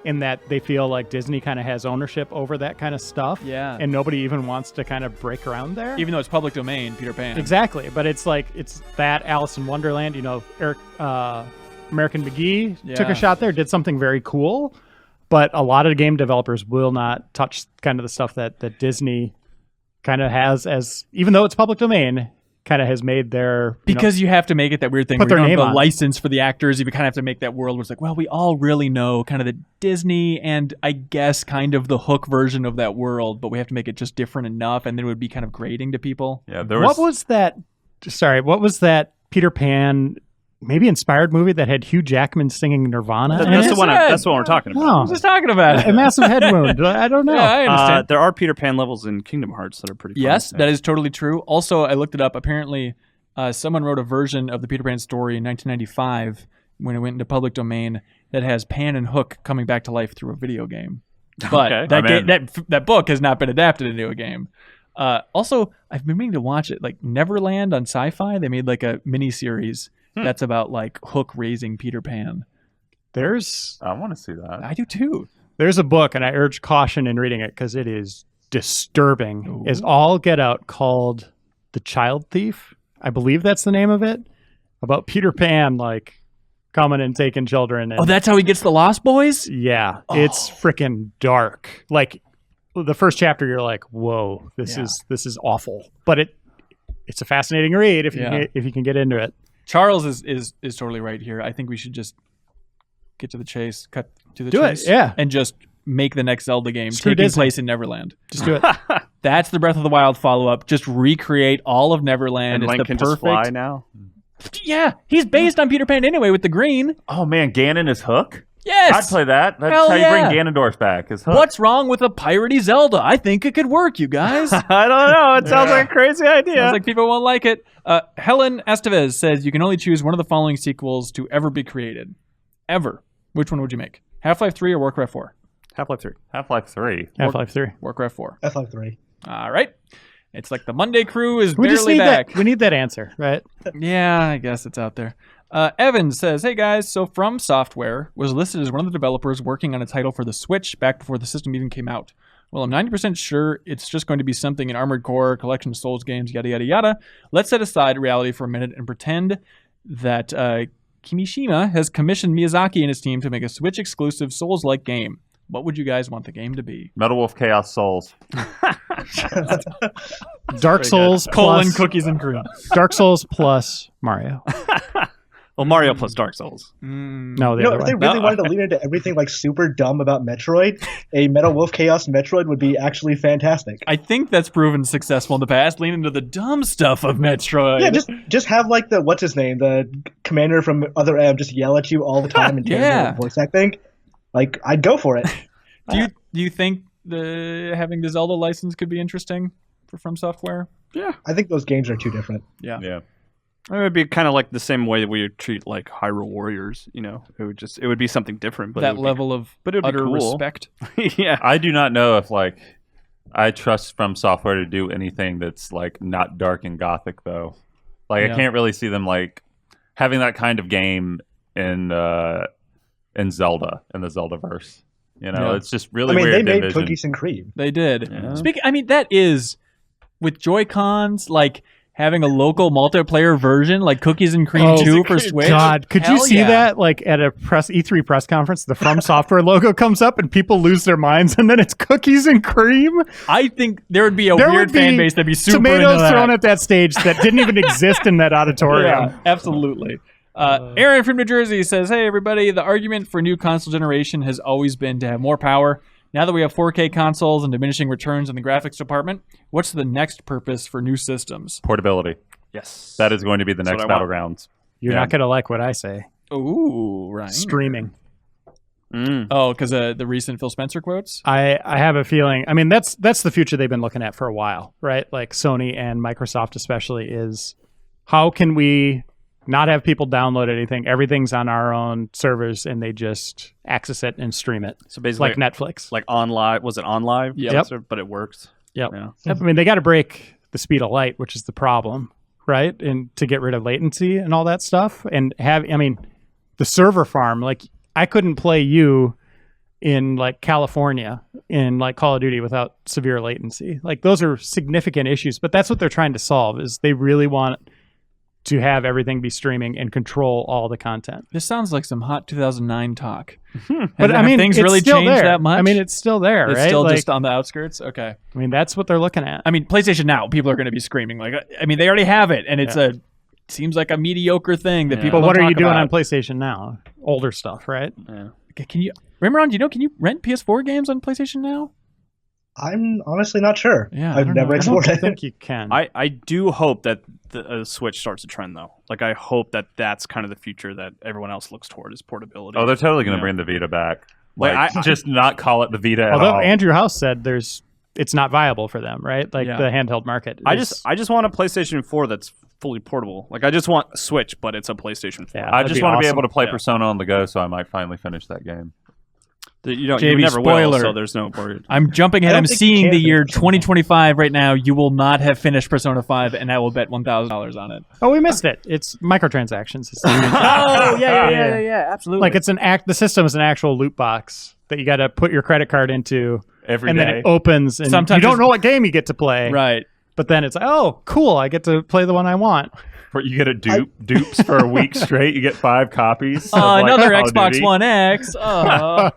in that they feel like Disney kind of has ownership over that kind of stuff. Yeah. And nobody even wants to kind of break around there. Even though it's public domain, Peter Pan. Exactly. But it's like, it's that Alice in Wonderland, Eric, American McGee took a shot there, did something very cool. But a lot of game developers will not touch kind of the stuff that Disney kind of has, as even though it's public domain, kind of has made their Because you have to make it that weird thing Put where you their don't have name the on it. license for the actors. You kind of have to make that world where it's like, well, we all really know kind of the Disney and I guess kind of the Hook version of that world, but we have to make it just different enough, and then it would be kind of grating to people. Yeah. There What was that Peter Pan maybe inspired movie that had Hugh Jackman singing Nirvana? in That's it? the one. That's the one we're talking about. Oh, I was just talking about a it. massive head wound. I don't know. Yeah, I understand. There are Peter Pan levels in Kingdom Hearts that are pretty fun. Yes, that is totally true. Also, I looked it up. Apparently, someone wrote a version of the Peter Pan story in 1995 when it went into public domain that has Pan and Hook coming back to life through a video game. But Okay. that book has not been adapted into a game. Also, I've been meaning to watch it. Like Neverland on Sci-Fi, they made like a mini series that's about like Hook raising Peter Pan. I want to see that. I do too. There's a book, and I urge caution in reading it because it is disturbing. Is all get out, called The Child Thief. I believe that's the name of it. About Peter Pan, like coming and taking children. And, Oh, that's how he gets the Lost Boys? yeah, it's freaking dark. Like the first chapter, you're like, "Whoa, this is awful." But it's a fascinating read if you can get into it. Charles is totally right here. I think we should just get to the chase, cut to the Do chase. it, yeah. And just make the next Zelda game Screw taking Disney. place in Neverland. Just do it. That's the Breath of the Wild follow-up. Just recreate all of Neverland. And It's Link the can perfect. just fly now. Yeah, he's based on Peter Pan anyway with the green. Oh man, Ganon is Hook. Yes. I'd play that. That's Hell how you yeah. bring Ganondorf back. Is Hook. What's wrong with a piratey Zelda? I think it could work, you guys. I don't know. It sounds like a crazy idea. Sounds like people won't like it. Helen Estevez says you can only choose one of the following sequels to ever be created. Ever. Which one would you make? Half-Life 3 or Warcraft 4? Half-Life 3. Half-Life 3. Half-Life 3. Warcraft 4. Half-Life 3. All right. It's like the Monday crew is We just barely need back. that. We need that answer, right? Yeah, I guess it's out there. Evan says, hey guys, so From Software was listed as one of the developers working on a title for the Switch back before the system even came out. Well, I'm 90% sure it's just going to be something in Armored Core, collection of Souls games, yada, yada, yada. Let's set aside reality for a minute and pretend that Kimishima has commissioned Miyazaki and his team to make a Switch-exclusive Souls-like game. What would you guys want the game to be? Metal Wolf Chaos Souls. Dark Souls Colon plus cookies and cream. Dark Souls plus Mario. Well, Mario plus Dark Souls. No, the You know, other if they one. really wanted to lean into everything like super dumb about Metroid, a Metal Wolf Chaos Metroid would be actually fantastic. I think that's proven successful in the past. Lean into the dumb stuff of Metroid. Yeah, just have like the what's his name, the commander from Other M, just yell at you all the time and Yeah. voice acting. Like, I'd go for it. Do you think having the Zelda license could be interesting for From Software? I think those games are too different. Yeah. It would be kind of like the same way that we would treat like Hyrule Warriors. You know, it would be something different. But That level of but it would be utter cool. respect. Yeah. I do not know if like I trust From Software to do anything that's like not dark and gothic though. Like Yeah. I can't really see them like having that kind of game in Zelda, in the Zeldaverse. You know, Yeah. it's just really I mean, weird they to made envision. Cookies and Cream. They did. Yeah. That is with Joy-Cons, like having a local multiplayer version, like Cookies and Cream 2 for Switch. God, could you Hell see yeah. that? Like at a E3 press conference, the From Software logo comes up and people lose their minds, and then it's Cookies and Cream. I think there would be a There weird would be fan base that'd be super tomatoes into that. thrown at that stage that didn't even exist in that auditorium. Yeah, absolutely. Aaron from New Jersey says, hey, everybody, the argument for new console generation has always been to have more power. Now that we have 4K consoles and diminishing returns in the graphics department, what's the next purpose for new systems? Portability. Yes. That is going to be the That's next what I want. battlegrounds. You're Yeah. not going to like what I say. Ooh, right. Streaming. Oh, because the recent Phil Spencer quotes? I have a feeling. I mean, that's the future they've been looking at for a while, right? Like Sony and Microsoft especially is how can we not have people download anything? Everything's on our own servers, and they just access it and stream it. So basically, Like Netflix. like on live. Was it on live? Yep. But it works. Yep. Yeah. I mean, they got to break the speed of light, which is the problem, right? And to get rid of latency and all that stuff. And the server farm, like I couldn't play you in like California in like Call of Duty without severe latency. Like those are significant issues, but that's what they're trying to solve is they really want to have everything be streaming and control all the content. This sounds like some hot 2009 talk. But Have things it's really still changed there. that much? I mean, it's still there, It's right? still Like, just on the outskirts? Okay. I mean, that's what they're looking at. I mean, PlayStation Now, people are going to be screaming. Like, I mean, they already have it, and it's seems like a mediocre thing that people But what don't are you talk doing about. on PlayStation now? Older stuff, right? Okay, can you rent PS4 games on PlayStation Now? I'm honestly not sure. Yeah, I I've don't never know. I explored don't it. think you can. I do hope that the Switch starts a trend though. Like I hope that that's kind of the future that everyone else looks toward is portability. Oh, they're totally going to Yeah. bring the Vita back. Like, Like, just not call it the Vita at Although all. Andrew House said it's not viable for them, right? Like Yeah. the handheld market. I is- just want a PlayStation 4 that's fully portable. Like I just want a Switch, but it's a PlayStation 4. Yeah. I that'd just be want to be awesome. able to play Yeah. Persona on the go, so I might finally finish that game. You would JB, never spoiler. will, so there's no worry. I'm jumping ahead. I don't I'm think you seeing can the finish year Persona 2025 right now. You will not have finished Persona 5, and I will bet $1,000 on it. Oh, we missed it. It's microtransactions. It's absolutely. like it's the system is an actual loot box that you got to put your credit card into, Every and day. then it opens, and Sometimes you don't it's- know what game you get to play. right. But then it's like, oh, cool, I get to play the one I want. You get a dupes for a week straight. You get 5 copies. of, like, Another Call of Xbox Duty. One X. Oh.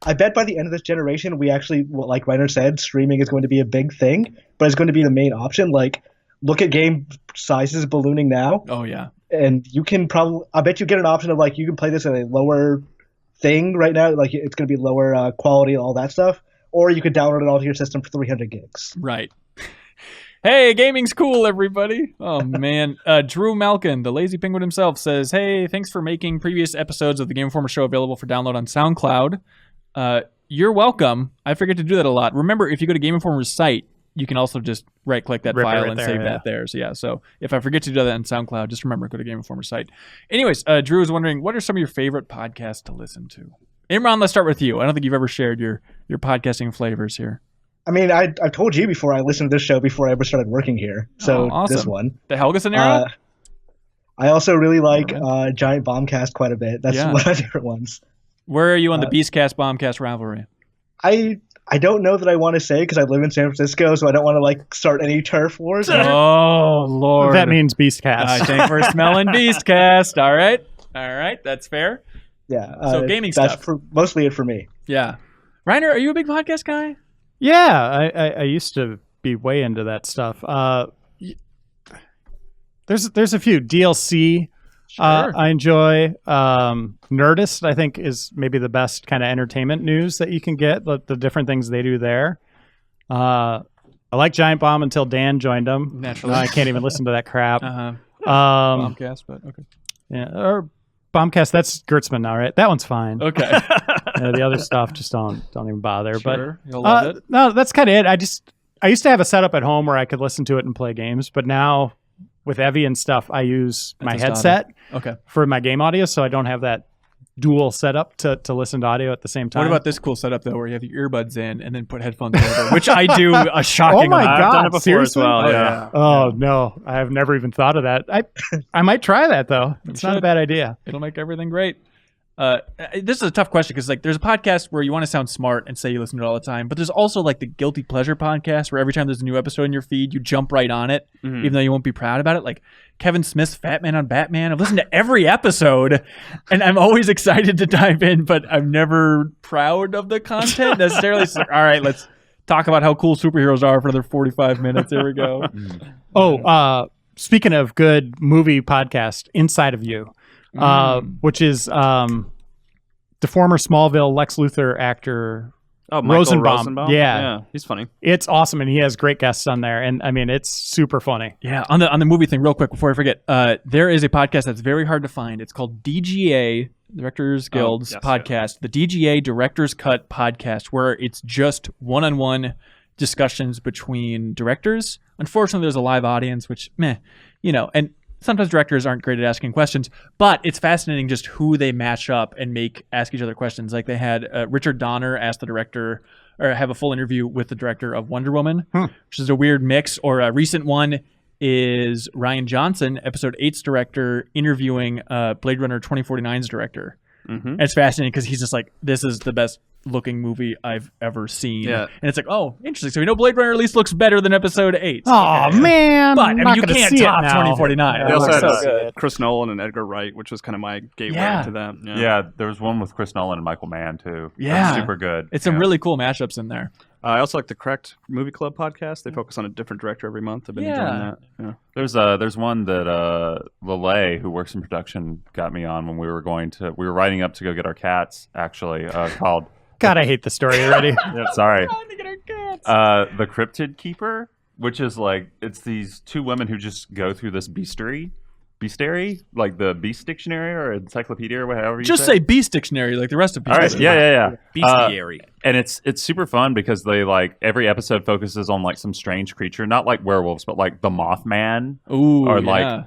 I bet by the end of this generation, we actually, like Reiner said, streaming is going to be a big thing, but it's going to be the main option. Like, look at game sizes ballooning now, Oh, yeah. and you can probably, I bet you get an option of like, you can play this at a lower thing right now. Like, it's going to be lower quality and all that stuff, or you could download it all to your system for 300 gigs. Right. Hey, gaming's cool, everybody. Oh, man. Drew Malkin, the lazy penguin himself, says, hey, thanks for making previous episodes of the Game Informer show available for download on SoundCloud. You're welcome. I forget to do that a lot. Remember, if you go to Game Informer's site, you can also just right-click that file and save that there. So, yeah. So, if I forget to do that on SoundCloud, just remember, go to Game Informer's site. Anyways, Drew is wondering, what are some of your favorite podcasts to listen to? Imran, let's start with you. I don't think you've ever shared your podcasting flavors here. I mean, I told you before I listened to this show before I ever started working here. So awesome. This one. The Helga scenario? I also really like Giant Bombcast quite a bit. That's one of my favorite ones. Where are you on the Beastcast Bombcast rivalry? I don't know that I want to say because I live in San Francisco, so I don't want to like start any turf wars. Oh Lord, that means Beastcast. I think we're smelling Beastcast. All right, that's fair. Yeah. So gaming that's stuff. Mostly it for me. Yeah. Reiner, are you a big podcast guy? Yeah, I used to be way into that stuff. There's a few DLC. Sure. I enjoy. Nerdist, I think, is maybe the best kind of entertainment news that you can get. The different things they do there. I like Giant Bomb until Dan joined them. Naturally, I can't even listen to that crap. Bombcast, but okay. Yeah, or Bombcast. That's Gertzman now, right? That one's fine. Okay. The other stuff just don't even bother. Sure, you'll love it. No, that's kind of it. I used to have a setup at home where I could listen to it and play games, but now with Evie and stuff, I use my headset for my game audio, so I don't have that dual setup to listen to audio at the same time. What about this cool setup though, where you have your earbuds in and then put headphones over, which I do a shocking. Oh my amount. God, I've done it before seriously? as well. Yeah. Oh no, I have never even thought of that. I might try that though. It's not a bad idea. It'll make everything great. This is a tough question because like there's a podcast where you want to sound smart and say you listen to it all the time, but there's also like the guilty pleasure podcast where every time there's a new episode in your feed, you jump right on it, even though you won't be proud about it. Like Kevin Smith's Fat Man on Batman. I've listened to every episode, and I'm always excited to dive in, but I'm never proud of the content necessarily. It's like, all right, let's talk about how cool superheroes are for another 45 minutes. Here we go. Speaking of good movie podcast, Inside of You. Which is the former Smallville Lex Luthor actor Rosenbaum. Yeah, he's funny. It's awesome, and he has great guests on there, and I mean it's super funny. Yeah, on the movie thing, real quick before I forget, there is a podcast that's very hard to find. It's called DGA, Directors Guild's podcast, the DGA Director's Cut podcast, where it's just one-on-one discussions between directors. Unfortunately, there's a live audience, which and sometimes directors aren't great at asking questions, but it's fascinating just who they match up and ask each other questions. Like they had Richard Donner ask the director, or have a full interview with the director of Wonder Woman, which is a weird mix. Or a recent one is Rian Johnson, Episode 8's director, interviewing Blade Runner 2049's director. And it's fascinating because he's just like, this is the best looking movie I've ever seen. Yeah. And it's like, oh, interesting. So we know Blade Runner at least looks better than Episode 8. Oh, man. But I mean, you can't top 2049. They also had Chris Nolan and Edgar Wright, which was kind of my gateway to them. Yeah, there was one with Chris Nolan and Michael Mann, too. Yeah. That's super good. It's some really cool mashups in there. I also like the Correct Movie Club podcast. They focus on a different director every month. I've been enjoying that. Yeah. There's one that Lele, who works in production, got me on when we were riding up to go get our cats, actually, called... God, I hate the story already. Yeah, sorry. The Cryptid Keeper, which is like, it's these two women who just go through this bestiary, like the Beast Dictionary or Encyclopedia or whatever you just say Beast Dictionary like the rest of Beast. All right, yeah. Bestiary. And it's super fun because they like every episode focuses on like some strange creature, not like werewolves, but like the Mothman. Ooh, or like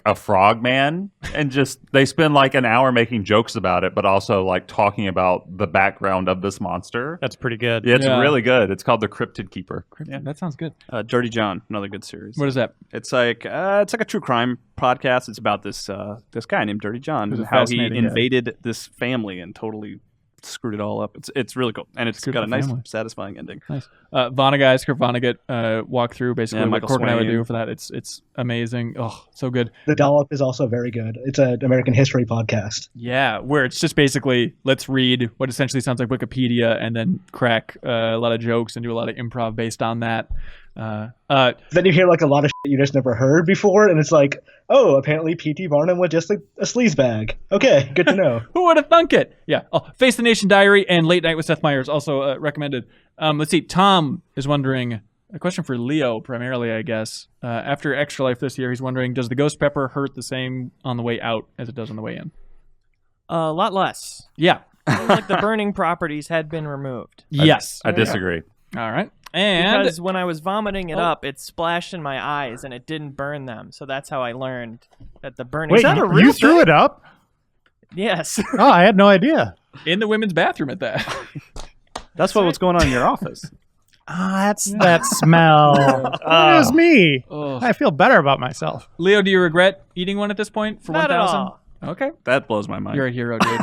a frog man, and just they spend like an hour making jokes about it, but also like talking about the background of this monster. That's pretty good. Yeah, it's really good. It's called The Cryptid Keeper. Yeah, that sounds good. Dirty John, another good series. What is that? It's like a true crime podcast. It's about this guy named Dirty John and how he invaded this family and totally screwed it all up. It's really cool, and it's got a nice, satisfying ending. Nice. Vonnegut, Kurt Vonnegut walkthrough basically what Michael Corbin and I would Swain. do for that. It's amazing. Oh, so good. The Dollop is also very good. It's an American history podcast. Yeah, where it's just basically let's read what essentially sounds like Wikipedia and then crack a lot of jokes and do a lot of improv based on that. Then you hear like a lot of shit you just never heard before, and it's like, oh, apparently P.T. Barnum was just like a sleazebag. Okay, good to know. Who would have thunk it? Yeah. Oh, Face the Nation Diary and Late Night with Seth Meyers also recommended. Let's see. Tom is wondering, a question for Leo primarily, I guess. After Extra Life this year, he's wondering, does the ghost pepper hurt the same on the way out as it does on the way in? A lot less. Yeah. Seems like the burning properties had been removed. Yes. I disagree. All right. And Because when I was vomiting it up, it splashed in my eyes and it didn't burn them. So that's how I learned that the burning. Wait, you threw it up? Yes. Oh, I had no idea. in the women's bathroom at that. That's what's going on in your office. That's that smell. It was me. I feel better about myself. Leo, do you regret eating one at this point for Not at 1,000? all. Okay. That blows my mind. You're a hero, dude.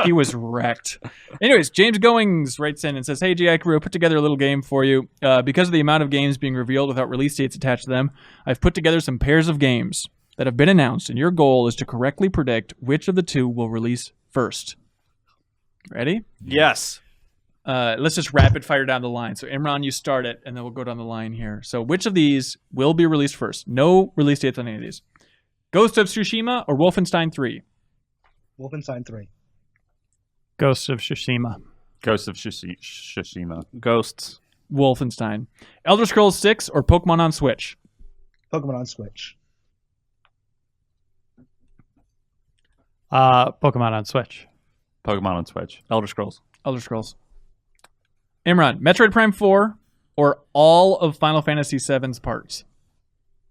He was wrecked. Anyways, James Goings writes in and says, hey, GI Crew, put together a little game for you. Because of the amount of games being revealed without release dates attached to them, I've put together some pairs of games that have been announced, and your goal is to correctly predict which of the two will release first. Ready? Yes. Let's just rapid fire down the line. So, Imran, you start it, and then we'll go down the line here. So, which of these will be released first? No release dates on any of these. Ghost of Tsushima or Wolfenstein 3? Wolfenstein 3. Ghost of Tsushima. Ghost of Tsushima. Ghosts. Wolfenstein. Elder Scrolls 6 or Pokemon on Switch? Pokemon on Switch. Pokemon on Switch. Pokemon on Switch. Elder Scrolls. Elder Scrolls. Imran, Metroid Prime 4 or all of Final Fantasy VII's parts?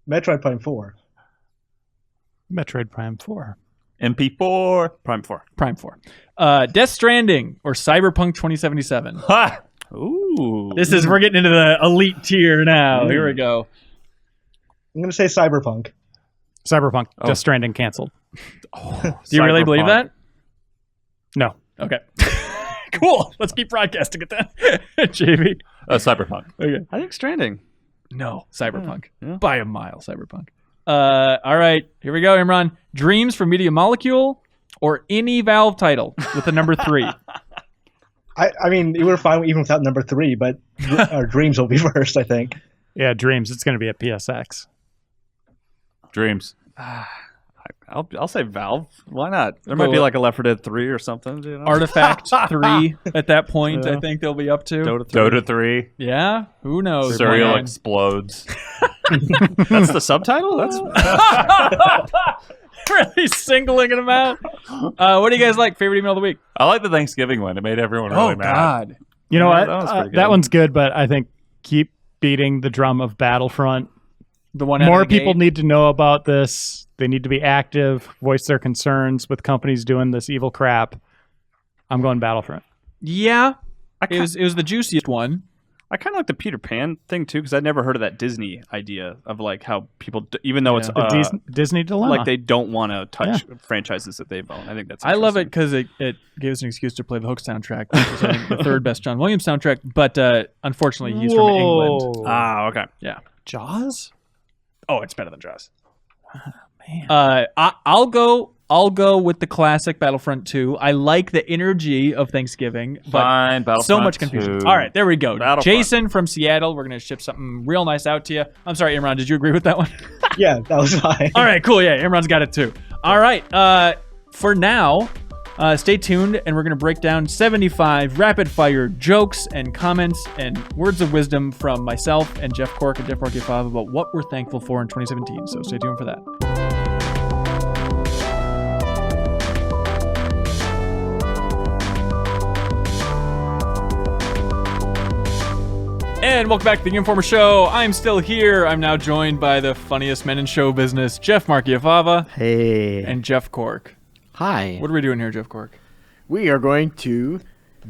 Metroid Prime 4. Metroid Prime 4. MP4. Prime 4. Prime 4. Death Stranding or Cyberpunk 2077? Ha! Ooh. We're getting into the elite tier now. Here we go. I'm going to say Cyberpunk. Cyberpunk. Death Stranding canceled. Do you really believe that? No. Okay. Cool. Let's keep broadcasting it then. JV. Cyberpunk. Okay. I think Stranding. No, Cyberpunk. Yeah. By a mile, Cyberpunk. All right. Here we go, Imran. Dreams from Media Molecule or any Valve title with the number 3? I mean, you were fine even without number 3, but our Dreams will be first, I think. Yeah, Dreams. It's going to be at PSX. Dreams. I'll say Valve. Why not? There might be like a Left 4 Dead 3 or something. You know? Artifact 3 at that point, I think they'll be up to. Dota 3. Yeah, who knows? Serial man. explodes. That's the subtitle? That's Really singling them out. What do you guys like? Favorite email of the week? I like the Thanksgiving one. It made everyone really mad. God. You know Yeah, what? that was pretty good. That one's good, but I think keep beating the drum of Battlefront. The one More people need to know about this. They need to be active, voice their concerns with companies doing this evil crap. I'm going Battlefront. Yeah. It was the juiciest one. I kind of like the Peter Pan thing too, because I'd never heard of that Disney idea of like how people, even though it's The Disney dilemma. like they don't want to touch franchises that they've owned. I think that's. I love it interesting. because it gives an excuse to play the Hook soundtrack, which is I think, the third best John Williams soundtrack. But unfortunately, he's from England. Ah, okay. Yeah. Jaws? Oh, it's better than Jaws. Man. I'll go with the classic Battlefront 2. I like the energy of Thanksgiving, but Fine, Battlefront so much confusion. 2. All right, there we go. Battlefront. Jason from Seattle. We're gonna ship something real nice out to you. I'm sorry, Imran. Did you agree with that one? Yeah, that was fine. All right, cool. Yeah, Imran's got it too. All right. For now, stay tuned, and we're gonna break down 75 rapid fire jokes and comments and words of wisdom from myself and Jeff Cork and Jeff Markiafava about what we're thankful for in 2017. So stay tuned for that. And welcome back to the Informer Show. I'm still here. I'm now joined by the funniest men in show business, Jeff Markiafava Hey. and Jeff Cork. Hi. What are we doing here, Jeff Cork? We are going to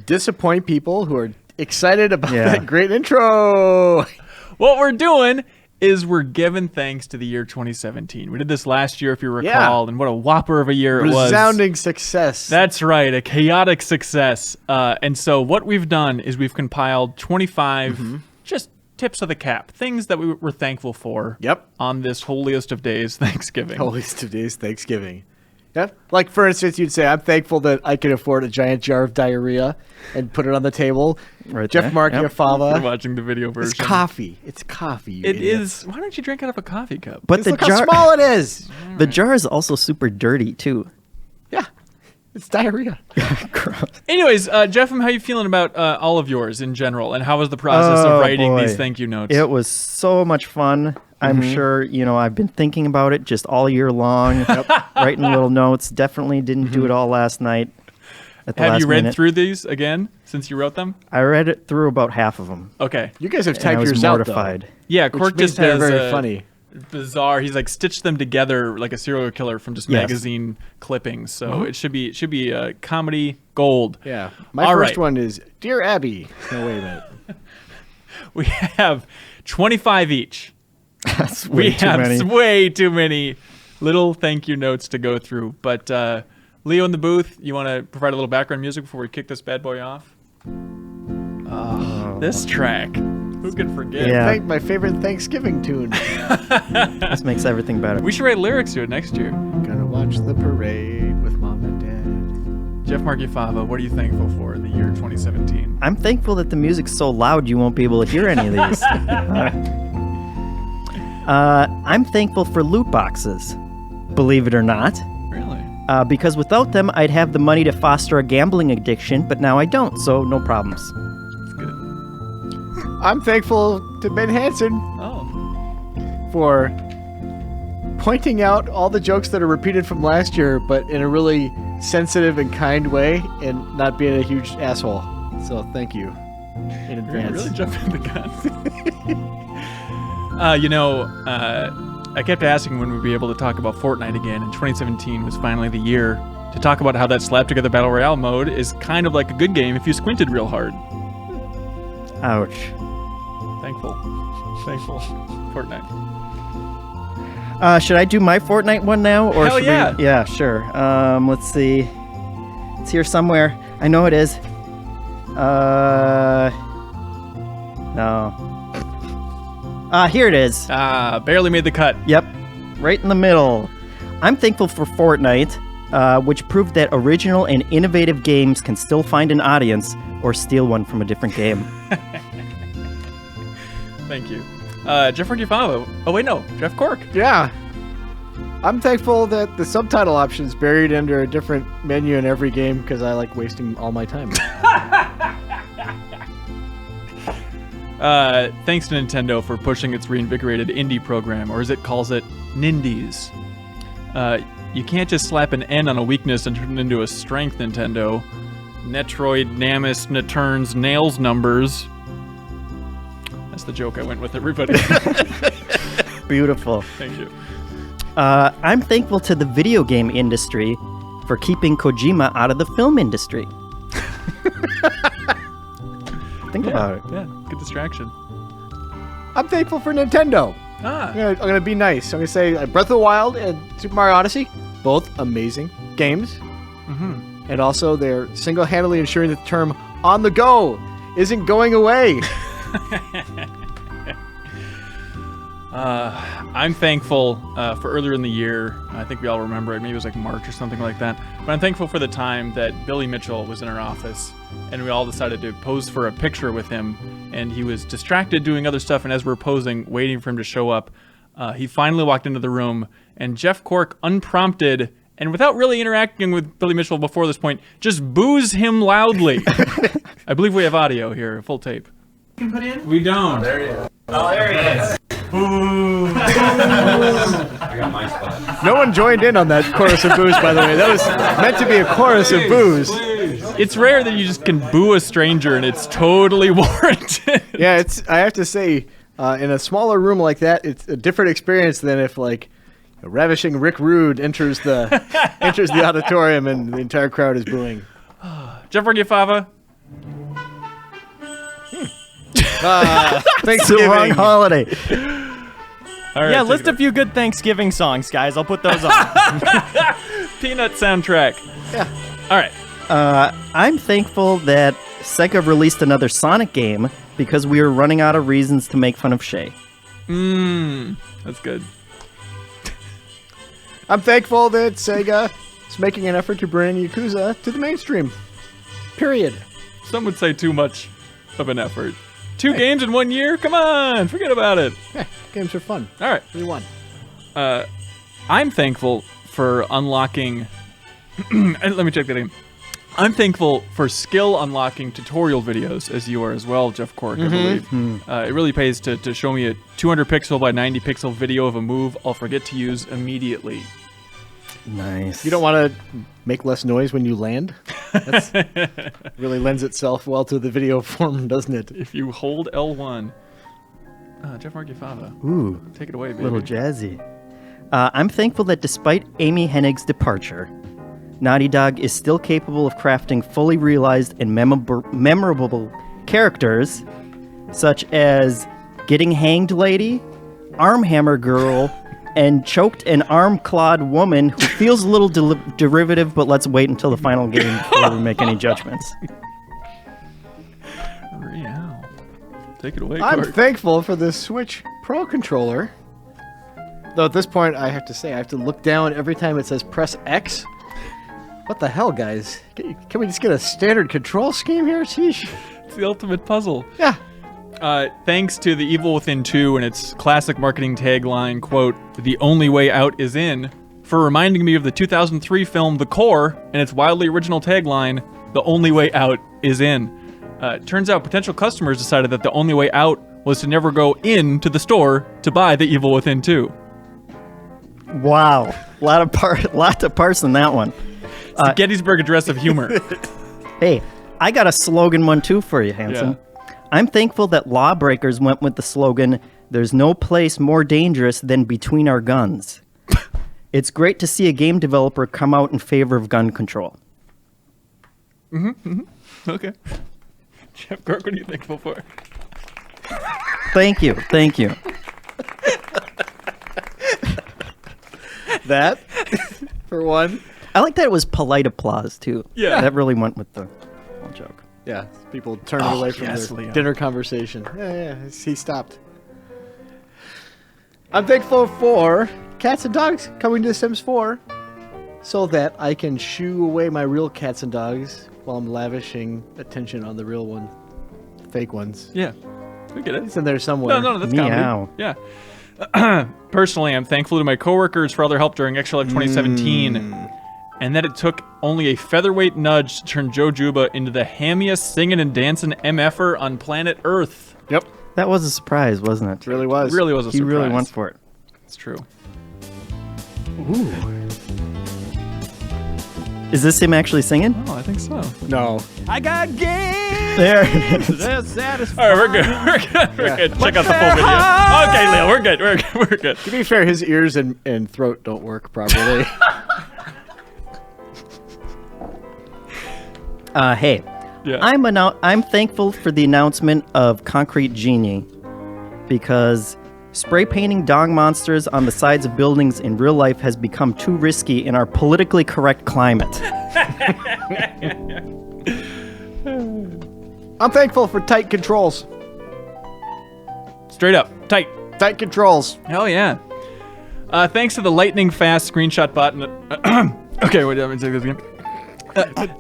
disappoint people who are excited about that great intro. What we're doing is we're giving thanks to the year 2017. We did this last year, if you recall, and what a whopper of a year it was. Resounding success. That's right, a chaotic success. And so what we've done is we've compiled 25 just tips of the cap, things that we were thankful for Yep. on this holiest of days, Thanksgiving. Holiest of days, Thanksgiving. Yeah. Like, for instance, you'd say, I'm thankful that I can afford a giant jar of diarrhea and put it on the table. Right Jeff there. Mark Yep. You're Fava. watching the video version. It's coffee. It's coffee. You It idiot. is. Why don't you drink out of a coffee cup? But Just the look how jar, small it is. the jar is also super dirty too. Yeah. It's diarrhea. Gross. Anyways, Jeff, how you feeling about all of yours in general, and how was the process of Oh, writing boy. these thank you notes? It was so much fun. I'm sure, I've been thinking about it just all year long, writing little notes. Definitely didn't do it all last night. At the Have last you read minute. through these again since you wrote them? I read it through about half of them. Okay. You guys have And I typed was yours out, mortified. Yeah, though. Cork Which makes just that has very a funny. bizarre. He's like stitched them together like a serial killer from just Yes. magazine clippings. So it should be comedy gold. Yeah. My All first right. one is Dear Abby. No, wait a minute. We have 25 each. That's We way too have many. way too many little thank you notes to go through. But Leo in the booth, you want to provide a little background music before we kick this bad boy off? This track. Who could forget? Yeah. My favorite Thanksgiving tune. This makes everything better. We should write lyrics to it next year. Gonna watch the parade with Mom and Dad. Jeff Markifava, what are you thankful for in the year 2017? I'm thankful that the music's so loud you won't be able to hear any of these. I'm thankful for loot boxes, believe it or not. Really? Because without them, I'd have the money to foster a gambling addiction, but now I don't, so no problems. That's good. I'm thankful to Ben Hansen Oh. for pointing out all the jokes that are repeated from last year, but in a really sensitive and kind way, and not being a huge asshole. So thank you in You're advance. really jumping the gun. I kept asking when we'd be able to talk about Fortnite again, and 2017 was finally the year to talk about how that slap together battle royale mode is kind of like a good game if you squinted real hard. Ouch. Thankful. Fortnite. Should I do my Fortnite one now? Or Hell should yeah. We... Yeah, sure. Let's see. It's here somewhere. I know it is. No. Here it is. Barely made the cut. Yep. Right in the middle. I'm thankful for Fortnite, which proved that original and innovative games can still find an audience or steal one from a different game. Thank you. Jeff Markifava. Oh, wait, no. Jeff Cork. Yeah. I'm thankful that the subtitle option's buried under a different menu in every game because I like wasting all my time. Thanks to Nintendo for pushing its reinvigorated indie program, or as it calls it, Nindies. You can't just slap an N on a weakness and turn it into a strength, Nintendo. Metroid, Namus, Naturns, Nails numbers. That's the joke I went with, everybody. Beautiful. Thank you. I'm thankful to the video game industry for keeping Kojima out of the film industry. Think about it. Yeah, good distraction. I'm thankful for Nintendo. Ah, I'm gonna be nice. I'm gonna say Breath of the Wild and Super Mario Odyssey, both amazing games. mm-hmm. And also, they're single-handedly ensuring that the term "on the go" isn't going away. I'm thankful for earlier in the year. I think we all remember it. Maybe it was like March or something like that. But I'm thankful for the time that Billy Mitchell was in our office, and we all decided to pose for a picture with him. And he was distracted doing other stuff. And as we're posing, waiting for him to show up, he finally walked into the room. And Jeff Cork, unprompted and without really interacting with Billy Mitchell before this point, just boos him loudly. I believe we have audio here, full tape. We don't. No one joined in on that chorus of boos, by the way. That was meant to be a chorus of boos. It's rare that you just can boo a stranger and it's totally warranted. Yeah, I have to say, in a smaller room like that, it's a different experience than if like a ravishing Rick Rude enters the auditorium and the entire crowd is booing. Jeff Markifava. It's the Thanksgiving. wrong holiday. All right, Yeah, take list it a few good Thanksgiving songs, guys. I'll put those on. away. Peanut soundtrack. Yeah. All right. I'm thankful that Sega released another Sonic game because we were running out of reasons to make fun of Shay. That's good. I'm thankful that Sega It's making an effort to bring Yakuza to the mainstream. Period. Some would say too much of an effort. 2 games in 1 year? Come on, forget about it. Yeah, games are fun. All right. We won. I'm thankful for unlocking. And let me check that again. I'm thankful for skill unlocking tutorial videos, as you are as well, Jeff Cork, I believe. It really pays to show me a 200 pixel by 90 pixel video of a move I'll forget to use immediately. Nice. You don't want to make less noise when you land? That really lends itself well to the video form, doesn't it? If you hold L1. Jeff Markifava. Ooh, Take it away, baby. little jazzy. I'm thankful that despite Amy Hennig's departure, Naughty Dog is still capable of crafting fully realized and memorable characters, such as Getting Hanged Lady, Arm Hammer Girl, and Choked and Arm-Clawed Woman, who feels a little derivative, but let's wait until the final game before we make any judgments. Real. Take it away, I'm Cork. thankful for the Switch Pro controller. Though at this point, I have to say, I have to look down every time it says press X. What the hell, guys? Can we just get a standard control scheme here? Sheesh. It's the ultimate puzzle. Yeah. Thanks to The Evil Within 2 and its classic marketing tagline, quote, "The only way out is in," for reminding me of the 2003 film The Core and its wildly original tagline, "The only way out is in." Turns out potential customers decided that the only way out was to never go into the store to buy The Evil Within 2. Wow, lot to parse in that one. It's the Gettysburg Address of humor. Hey, I got a slogan one too for you, Hanson. Yeah. I'm thankful that Lawbreakers went with the slogan, "There's no place more dangerous than between our guns." It's great to see a game developer come out in favor of gun control. Okay. Jeff Cork, what are you thankful for? Thank you. That, for one. I like that it was polite applause too. Yeah. That really went with the whole joke. Yeah, people turning away from yes, their Leo. dinner conversation. Yeah, he stopped. I'm thankful for cats and dogs coming to Sims 4 so that I can shoo away my real cats and dogs while I'm lavishing attention on the real one, fake ones. Yeah. We get it. It's in there somewhere. No, that's Meow. comedy. Yeah. Personally, I'm thankful to my coworkers for all their help during Extra Life 2017, and that it took only a featherweight nudge to turn Joe Juba into the hammiest singing and dancing MFer on planet Earth. Yep, That was a surprise, wasn't it? it really was. It really was a He surprise. really went for it. It's true. Is this him actually singing? Oh, I think so. No. I got game. There it is. They're satisfied. All right, we're good. We're good. Check out the full video. Okay, Leo, we're good. We're good. To be fair, his ears and throat don't work properly. Hey, Yeah. I'm thankful for the announcement of Concrete Genie because spray painting dog monsters on the sides of buildings in real life has become too risky in our politically correct climate. I'm thankful for tight controls. Straight up. Tight. Tight controls. Hell yeah. Thanks to the lightning fast screenshot button. Okay, wait, let me take this again.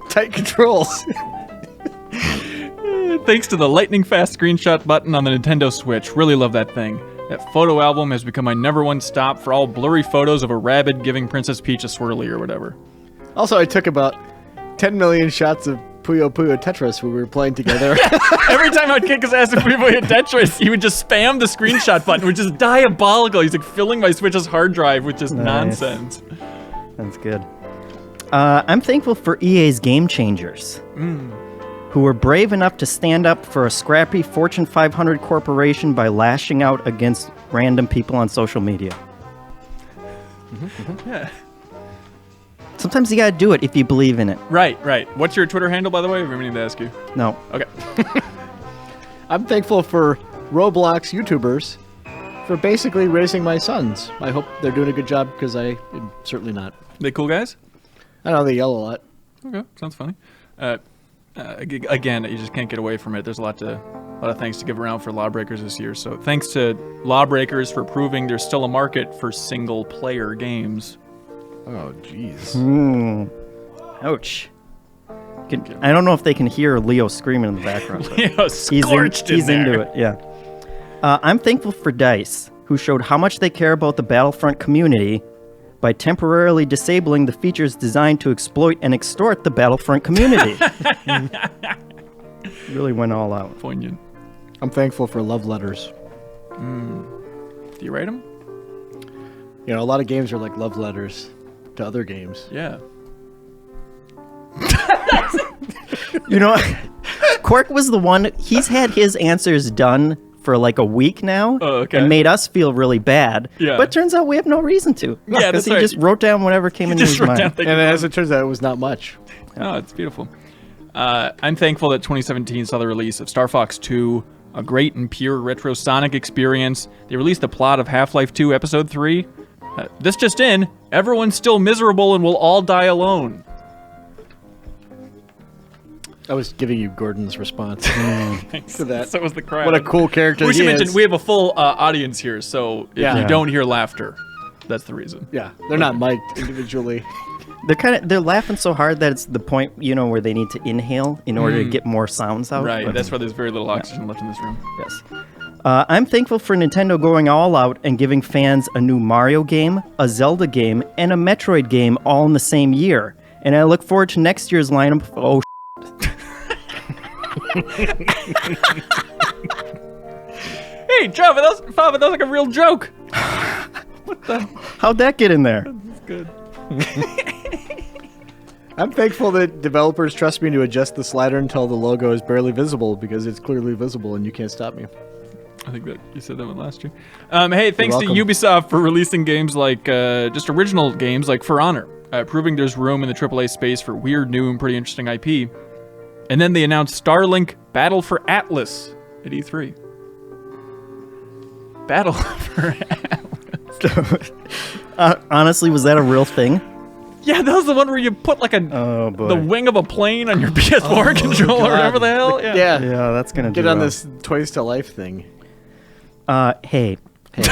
Tight controls. Thanks to the lightning fast screenshot button on the Nintendo Switch. Really love that thing. That photo album has become my number one stop for all blurry photos of a rabbit giving Princess Peach a swirly or whatever. Also, I took about 10 million shots of Puyo Puyo Tetris when we were playing together. Every time I'd kick his ass if we played Tetris, he would just spam the screenshot button, which is diabolical. He's like filling my Switch's hard drive with just nonsense. That's good. I'm thankful for EA's Game Changers, who were brave enough to stand up for a scrappy Fortune 500 corporation by lashing out against random people on social media. Yeah. Sometimes you gotta do it if you believe in it. Right. What's your Twitter handle, by the way? I've been meaning to ask you. No. Okay. I'm thankful for Roblox YouTubers for basically raising my sons. I hope they're doing a good job because I am certainly not. They cool guys? I know they yell a lot. Okay, sounds funny. Again, you just can't get away from it. There's a lot of thanks to give around for Lawbreakers this year. So thanks to Lawbreakers for proving there's still a market for single-player games. Oh, jeez. Ouch. I don't know if they can hear Leo screaming in the background. Leo scorched he's in there. into it, yeah. I'm thankful for DICE, who showed how much they care about the Battlefront community by temporarily disabling the features designed to exploit and extort the Battlefront community. Really went all out. Poignant. I'm thankful for love letters. Do you rate them? You know, a lot of games are like love letters to other games. Yeah. You know, Quark was the one, he's had his answers done for like a week now and made us feel really bad. Yeah. But turns out we have no reason to. Yeah, because that's he right. just wrote down whatever came into his mind. And as it turns out, it was not much. Oh, it's beautiful. I'm thankful that 2017 saw the release of Star Fox 2, a great and pure retro Sonic experience. They released the plot of Half-Life 2 Episode 3. This just in, everyone's still miserable and will all die alone. I was giving you Gordon's response Thanks. to that. So was the crowd. What a cool character We should he mention, is. we have a full audience here, so if Yeah. you don't hear laughter, that's the reason. Yeah, they're not mic'd individually. They're laughing so hard that it's the point, you know, where they need to inhale in order to get more sounds out. Right, But- that's why there's very little oxygen left in this room. Yes. I'm thankful for Nintendo going all out and giving fans a new Mario game, a Zelda game, and a Metroid game all in the same year. And I look forward to next year's lineup. Oh, Hey, Java, that was like a real joke. how'd that get in there? That's good. I'm thankful that developers trust me to adjust the slider until the logo is barely visible because it's clearly visible and you can't stop me. I think that you said that one last year. Hey, thanks to welcome. Ubisoft for releasing games like just original games like For Honor, proving there's room in the AAA space for weird, new, and pretty interesting IP. And then they announced Starlink Battle for Atlas at E3. Battle for Atlas. Honestly, was that a real thing? Yeah, that was the one where you put like Oh, boy. the wing of a plane on your PS4 controller, or whatever the hell. Yeah. Yeah, that's going to Get on this Toys to Life thing. Hey, Hey,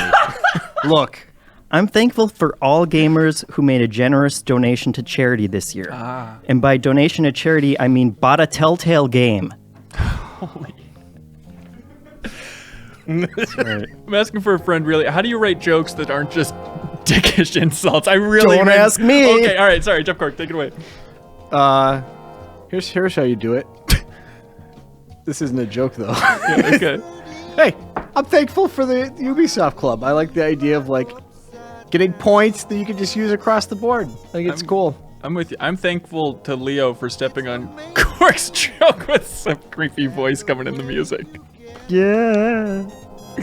look. I'm thankful for all gamers who made a generous donation to charity this year. And by donation to charity, I mean bought a Telltale game. Holy. I'm asking for a friend, really. How do you write jokes that aren't just dickish insults? I really Don't ask me. Okay, all right, sorry, Jeff Cork, take it away. Here's how you do it. This isn't a joke though. Yeah, okay. Hey, I'm thankful for the Ubisoft Club. I like the idea of like getting points that you can just use across the board. I think it's cool. I'm with you. I'm thankful to Leo for stepping on Cork's joke with some creepy voice coming in the music. Yeah. Oh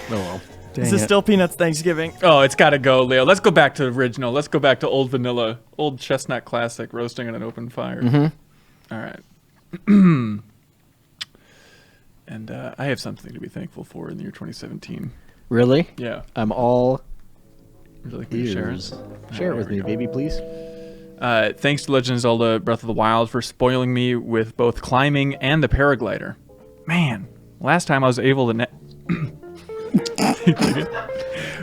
well. This is still Peanuts Thanksgiving. Oh, it's gotta go, Leo. Let's go back to the original. Let's go back to old vanilla, old chestnut classic, roasting on an open fire. All right. And I have something to be thankful for in the year 2017. Really? Yeah. I'm all Would you like me to share it? ears. Share it with me, baby, please. Thanks to Legend of Zelda Breath of the Wild for spoiling me with both climbing and the paraglider. Man, last time I was able to...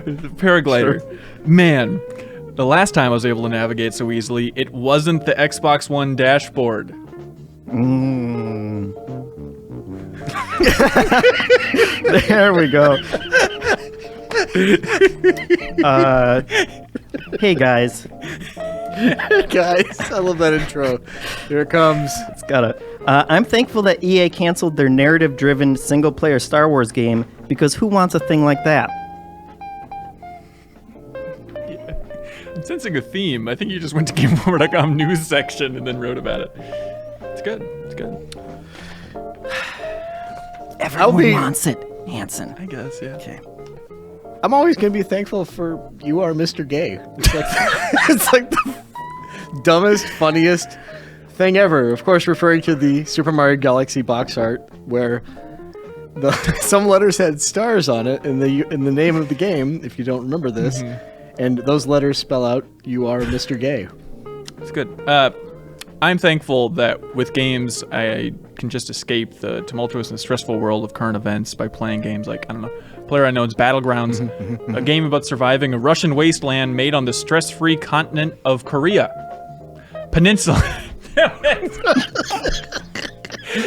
the paraglider. Sure. Man, the last time I was able to navigate so easily, it wasn't the Xbox One dashboard. There we go. Hey guys. Guys, I love that intro. Here it comes. It's gotta. I'm thankful that EA canceled their narrative-driven single-player Star Wars game because who wants a thing like that? I'm sensing a theme. I think you just went to GameOver.com news section and then wrote about it. It's good. It's good. Everyone wants it, Hanson. I guess, yeah. Okay. I'm always gonna be thankful for You Are Mr. Gay. It's like, it's like the dumbest, funniest thing ever. Of course, referring to the Super Mario Galaxy box art where some letters had stars on it in the name of the game. If you don't remember this, and those letters spell out "You Are Mr. Gay." It's good. I'm thankful that with games, I can just escape the tumultuous and stressful world of current events by playing games like, I don't know, PlayerUnknown's Battlegrounds, a game about surviving a Russian wasteland made on the stress-free continent of Korea. Peninsula.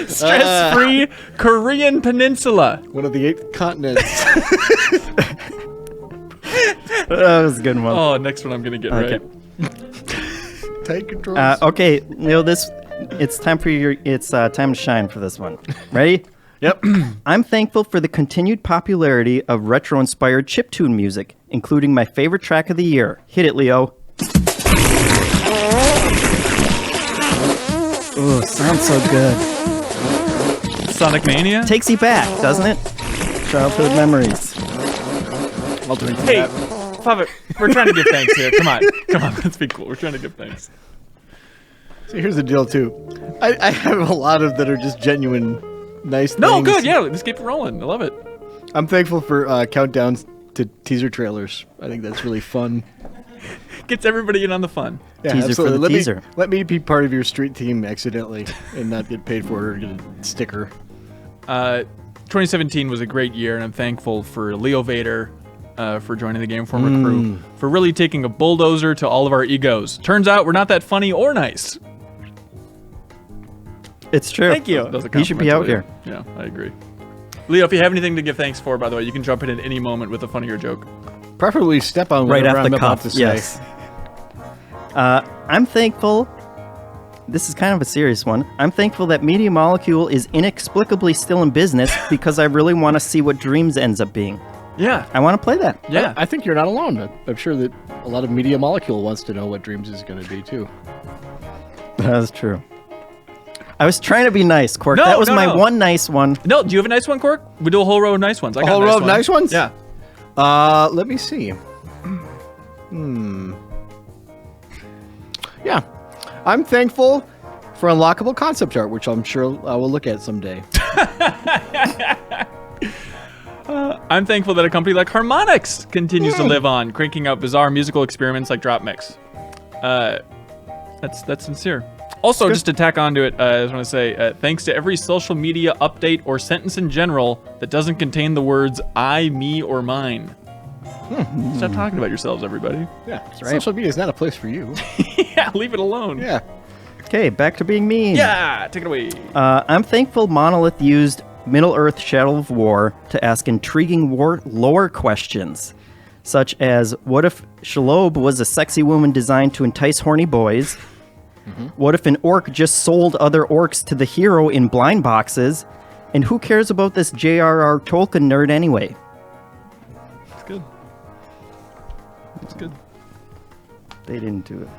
Stress-free Korean peninsula. One of the 8 continents. That was a good one. Oh, next one I'm gonna get right. Tight controls. Okay, it's time for it's time to shine for this one. Ready? Yep. I'm thankful for the continued popularity of retro-inspired chiptune music, including my favorite track of the year. Hit it, Leo. Oh, sounds so good. Sonic Mania? Takes you back, doesn't it? Childhood memories. Hey, Fava, we're trying to give thanks here. Come on, let's be cool. We're trying to give thanks. So here's the deal, too. I have a lot of that are just genuine nice things. No, good, yeah, let's keep it rolling. I love it. I'm thankful for countdowns to teaser trailers. I think that's really fun. Gets everybody in on the fun. Yeah, Teaser absolutely. for the teaser. Let me be part of your street team accidentally and not get paid for it or get a sticker. 2017 was a great year, and I'm thankful for Leo Vader for joining the Game Informer crew, for really taking a bulldozer to all of our egos. Turns out we're not that funny or nice. It's true. Thank you. Those are You should be out compliments, Leo. Yeah, I agree. Leo, if you have anything to give thanks for, by the way, you can jump in at any moment with a funnier joke. Preferably step on Right whatever off I'm the about cuff, to say. yes. I'm thankful. This is kind of a serious one. I'm thankful that Media Molecule is inexplicably still in business because I really want to see what Dreams ends up being. Yeah. I want to play that. Yeah. I think you're not alone. I'm sure that a lot of Media Molecule wants to know what Dreams is going to be, too. That's true. I was trying to be nice, Quirk. No, that was no, my no. one nice one. No, do you have a nice one, Cork? We do a whole row of nice ones. I got A whole a nice row of one. nice ones? Yeah. Let me see. Yeah. I'm thankful for unlockable concept art, which I'm sure I will look at someday. I'm thankful that a company like Harmonix continues to live on, cranking out bizarre musical experiments like Drop Mix. That's sincere. Also, just to tack onto it, I just want to say thanks to every social media update or sentence in general that doesn't contain the words I, me, or mine. Stop talking about yourselves, everybody. Yeah, social media is not a place for you. Yeah, leave it alone. Yeah. Okay, back to being mean. Yeah, take it away. I'm thankful Monolith used Middle-earth Shadow of War to ask intriguing lore questions, such as, what if Shelob was a sexy woman designed to entice horny boys? What if an orc just sold other orcs to the hero in blind boxes? And who cares about this J.R.R. Tolkien nerd anyway? It's good. It's good. They didn't do it.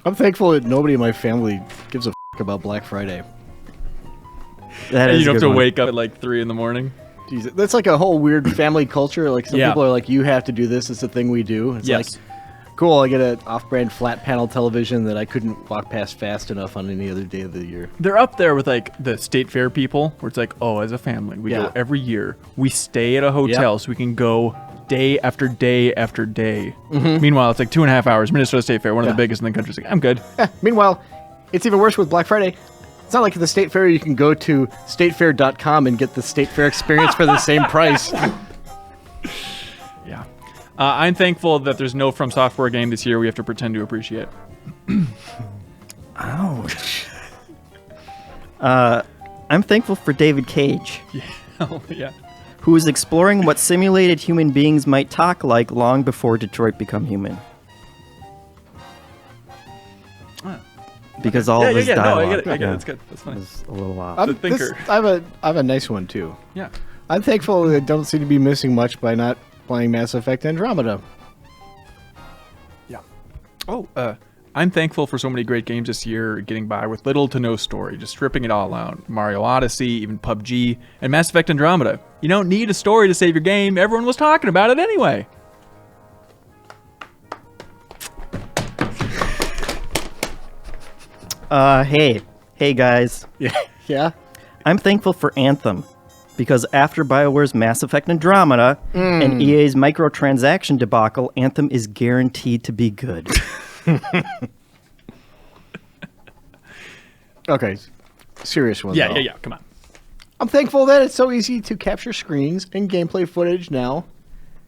I'm thankful that nobody in my family gives a about Black Friday. That And is you don't a have good to one. wake up at like 3 in the morning. Jesus, that's like a whole weird family culture. Like some Yeah. people are like, you have to do this. It's a thing we do. It's Yes. like, cool, I get an off-brand flat panel television that I couldn't walk past fast enough on any other day of the year. They're up there with like the state fair people, where it's like, oh, as a family, we Yeah. go every year. We stay at a hotel so we can go day after day after day. Meanwhile, it's like 2.5 hours. Minnesota State Fair, one of the biggest in the country. It's like, I'm good. Meanwhile, it's even worse with Black Friday. It's not like the state fair you can go to statefair.com and get the state fair experience for the same price. Yeah. I'm thankful that there's no From Software game this year we have to pretend to appreciate. Ouch. I'm thankful for David Cage, Oh, yeah. who is exploring what simulated human beings might talk like long before Detroit Become Human. Because all of his No, dialogue I get it. That's good. That's funny. is a little off. The thinker. I have a nice one too. Yeah. I'm thankful that I don't seem to be missing much by not playing Mass Effect Andromeda. Yeah. Oh, I'm thankful for so many great games this year, getting by with little to no story, just stripping it all out. Mario Odyssey, even PUBG, and Mass Effect Andromeda. You don't need a story to save your game. Everyone was talking about it anyway. Hey guys. Yeah. I'm thankful for Anthem, because after BioWare's Mass Effect Andromeda and EA's microtransaction debacle, Anthem is guaranteed to be good. Okay. Serious one. Yeah, though. yeah, yeah. Come on. I'm thankful that it's so easy to capture screens and gameplay footage now,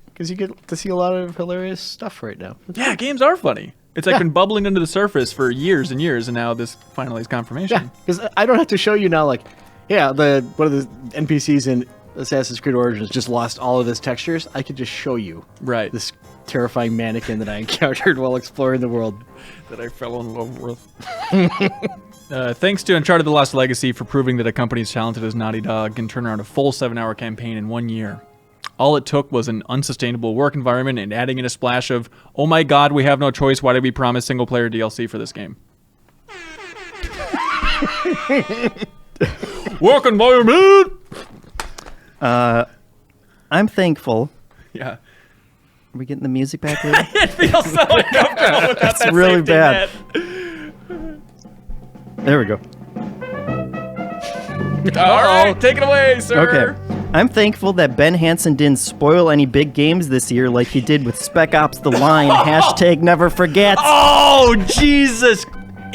because you get to see a lot of hilarious stuff right now. Yeah, games are funny. It's like been bubbling under the surface for years and years, and now this finally is confirmation. Yeah, because I don't have to show you now, like, one of the NPCs in Assassin's Creed Origins just lost all of his textures. I could just show you this terrifying mannequin that I encountered while exploring the world. That I fell in love with. Thanks to Uncharted: The Lost Legacy for proving that a company as talented as Naughty Dog can turn around a full 7-hour campaign in 1 year. All it took was an unsustainable work environment and adding in a splash of, oh my god, we have no choice, why did we promise single-player DLC for this game? Work environment! I'm thankful. Yeah. Are we getting the music back later? It feels so uncomfortable without that really safety bad. net. There we go. All right, take it away, sir. Okay. I'm thankful that Ben Hansen didn't spoil any big games this year like he did with Spec Ops The Line, hashtag never forget. Oh, Jesus.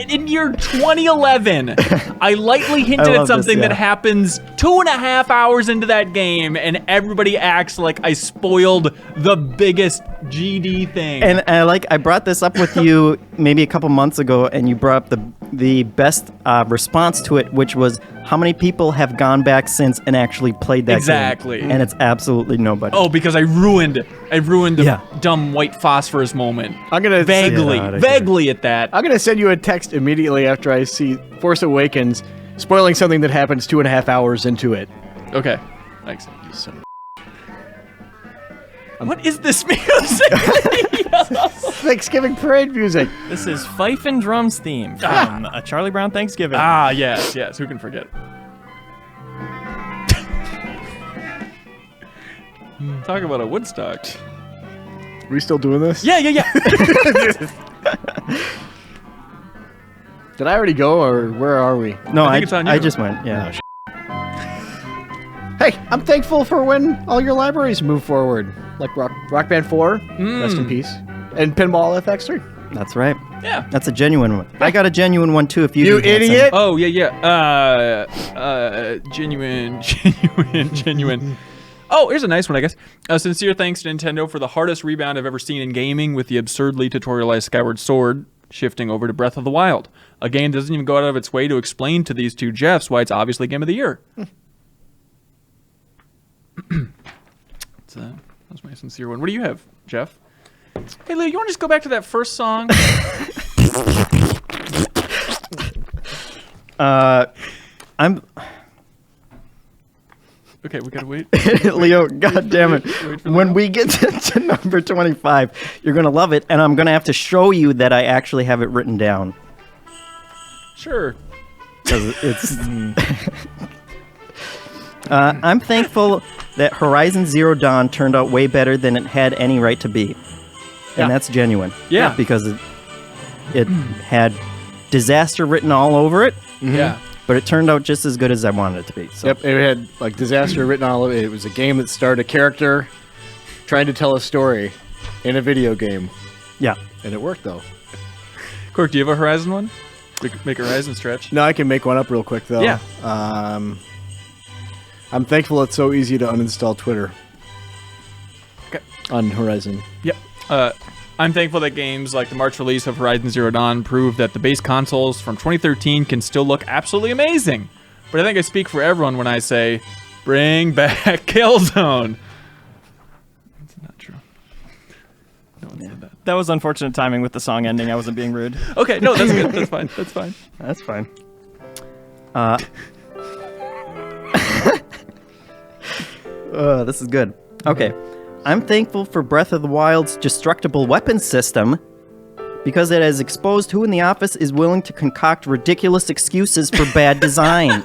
In year 2011, I lightly hinted at something that happens 2.5 hours into that game, and everybody acts like I spoiled the biggest GD thing. And I brought this up with you maybe a couple months ago, and you brought up the best response to it, which was how many people have gone back since and actually played that game. And it's absolutely nobody. Oh, because I ruined the dumb white phosphorus moment. I'm gonna vaguely at that. I'm gonna send you a text immediately after I see Force Awakens spoiling something that happens 2.5 hours into it. Okay, thanks. You son of what is this music? Thanksgiving parade music. This is Fife and Drums theme from A Charlie Brown Thanksgiving. Ah, yes, who can forget? Talk about a Woodstock. Are we still doing this? Yeah. Did I already go, or where are we? No, I think it's on you. I just went, yeah. Hey, I'm thankful for when all your libraries move forward, like Rock Band 4, rest in peace, and Pinball FX3. That's right. Yeah. That's a genuine one. I got a genuine one, too, if you You do, Hanson. idiot! Oh, yeah. Genuine. Oh, here's a nice one, I guess. Sincere thanks to Nintendo for the hardest rebound I've ever seen in gaming with the absurdly tutorialized Skyward Sword shifting over to Breath of the Wild. A game doesn't even go out of its way to explain to these two Jeffs why it's obviously Game of the Year. That was my sincere one. What do you have, Jeff? Hey, Lou, you want to just go back to that first song? I'm... Okay, we gotta wait. Leo, God damn it. When we get to number 25, you're going to love it, and I'm going to have to show you that I actually have it written down. Sure. It's... I'm thankful that Horizon Zero Dawn turned out way better than it had any right to be. And that's genuine. Yeah. Because it had disaster written all over it. Yeah. But it turned out just as good as I wanted it to be. So. Yep, it had like disaster written all over it. It was a game that starred a character trying to tell a story in a video game. Yeah. And it worked, though. Cork, do you have a Horizon one? Make a Horizon stretch. No, I can make one up real quick, though. Yeah. I'm thankful it's so easy to uninstall Twitter. Okay. On Horizon. Yep. I'm thankful that games like the March release of Horizon Zero Dawn prove that the base consoles from 2013 can still look absolutely amazing. But I think I speak for everyone when I say, bring back Killzone. That's not true. No one said that. That was unfortunate timing with the song ending. I wasn't being rude. Okay, no, that's good. That's fine. That's fine. That's fine. This is good. Okay. I'm thankful for Breath of the Wild's destructible weapons system because it has exposed who in the office is willing to concoct ridiculous excuses for bad design.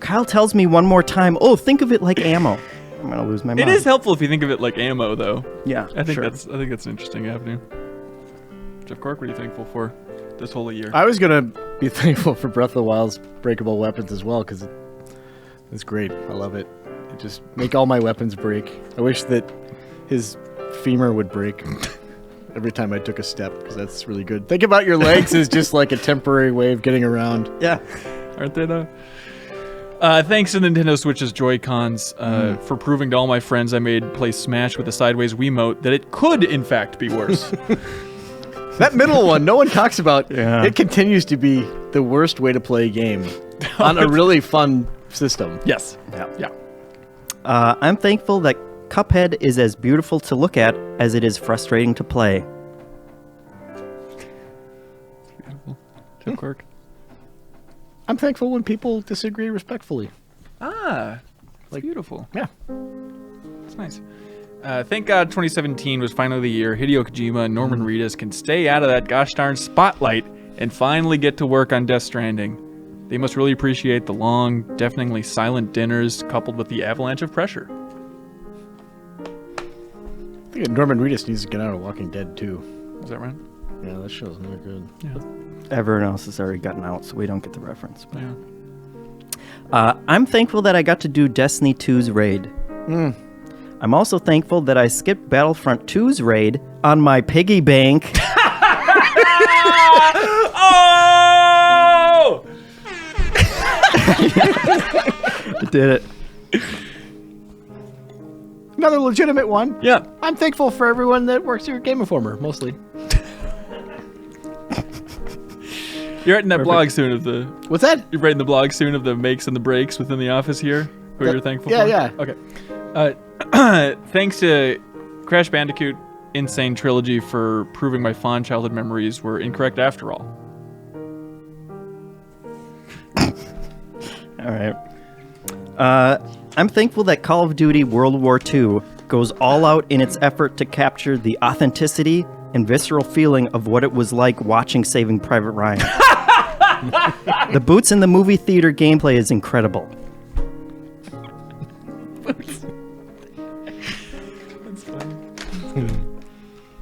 Kyle tells me one more time, oh, think of it like ammo. I'm going to lose my mind. It is helpful if you think of it like ammo, though. Yeah, I think that's an interesting avenue. Jeff Cork, what are you thankful for this whole year? I was going to be thankful for Breath of the Wild's breakable weapons as well because it's great. I love it. Just make all my weapons break. I wish that his femur would break every time I took a step, because that's really good. Think about your legs as just like a temporary way of getting around. Yeah. Aren't they though? Thanks to Nintendo Switch's Joy-Cons for proving to all my friends I made play Smash with a sideways Wiimote that it could, in fact, be worse. That middle one, no one talks about. Yeah. It continues to be the worst way to play a game on a really fun system. Yes. Yeah. I'm thankful that Cuphead is as beautiful to look at as it is frustrating to play. Beautiful. Tim Quirk. I'm thankful when people disagree respectfully. Beautiful. Yeah. It's nice. Thank God 2017 was finally the year Hideo Kojima and Norman Reedus can stay out of that gosh darn spotlight and finally get to work on Death Stranding. They must really appreciate the long, deafeningly silent dinners coupled with the avalanche of pressure. I think Norman Reedus needs to get out of Walking Dead, too. Is that right? Yeah, that show's not good. Yeah. Everyone else has already gotten out, so we don't get the reference. Yeah. I'm thankful that I got to do Destiny 2's raid. I'm also thankful that I skipped Battlefront 2's raid on my piggy bank. Oh! I did it. Another legitimate one. Yeah. I'm thankful for everyone that works here at Game Informer, mostly. You're writing that blog soon of the... What's that? You're writing the blog soon of the makes and the breaks within the office here? Who you're thankful for? Yeah. Okay. Thanks to Crash Bandicoot Insane Trilogy for proving my fond childhood memories were incorrect after all. All right. I'm thankful that Call of Duty World War II goes all out in its effort to capture the authenticity and visceral feeling of what it was like watching Saving Private Ryan. The boots in the movie theater gameplay is incredible. That's funny.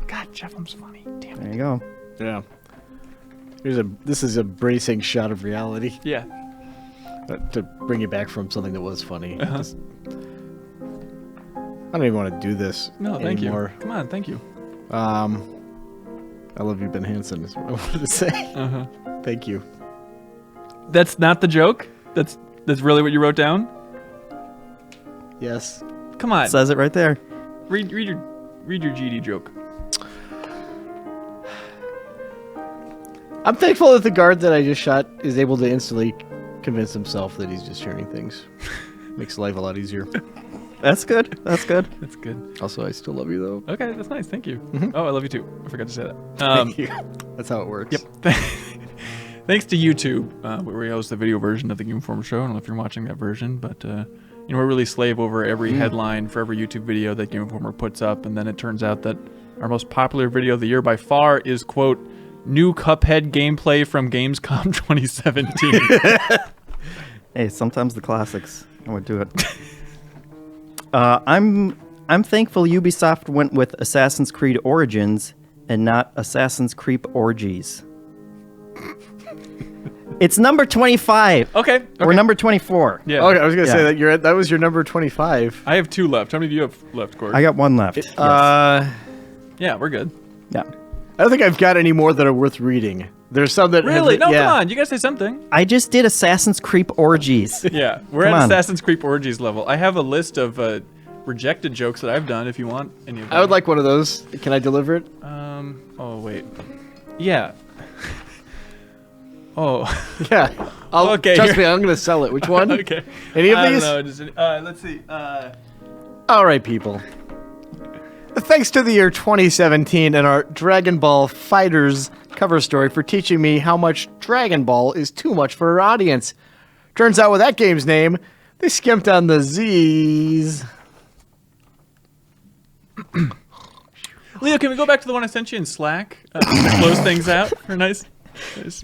God, Jeffem's funny. Damn it. There you go. Yeah. This is a bracing shot of reality Yeah. to bring you back from something that was funny. Uh-huh. I don't even want to do this anymore. Come on, thank you. I love you, Ben Hansen, is what I wanted to say. Uh-huh. Thank you. That's not the joke? That's really what you wrote down? Yes. Come on. It says it right there. Read your GD joke. I'm thankful that the guard that I just shot is able to instantly convince himself that he's just hearing things. Makes life a lot easier. That's good. That's good. That's good. Also, I still love you, though. Okay, that's nice. Thank you. Mhm. Oh, I love you too. I forgot to say that. Thank you. That's how it works. Yep. Thanks to YouTube, where we host the video version of the Game Informer show. I don't know if you're watching that version, but we really slave over every headline for every YouTube video that Game Informer puts up, and then it turns out that our most popular video of the year by far is, quote, new Cuphead gameplay from Gamescom 2017. Hey, sometimes the classics. I would do it. I'm thankful Ubisoft went with Assassin's Creed Origins and not Assassin's Creed Orgies. It's number 25. Okay. We're number 24. Yeah. Okay, I was gonna Yeah. say that was your number 25. I have 2 left. How many do you have left, Gord? I got one left. Yes. Yeah, we're good. Yeah. I don't think I've got any more that are worth reading. There's some that Really? have, No, yeah. come on. You gotta say something. I just did Assassin's Creed Orgies. Yeah, we're Come at on. Assassin's Creed Orgies level. I have a list of rejected jokes that I've done if you want any of them. I would like one of those. Can I deliver it? Oh, wait. Yeah. Oh. Yeah. Okay, Trust here. me, I'm gonna sell it. Which one? Okay. Any of I these? don't know. Just, let's see. All right, people. Thanks to the year 2017 and our Dragon Ball Fighters cover story for teaching me how much Dragon Ball is too much for our audience. Turns out with that game's name, they skimped on the Z's. Leo, can we go back to the one I sent you in Slack to close things out for a nice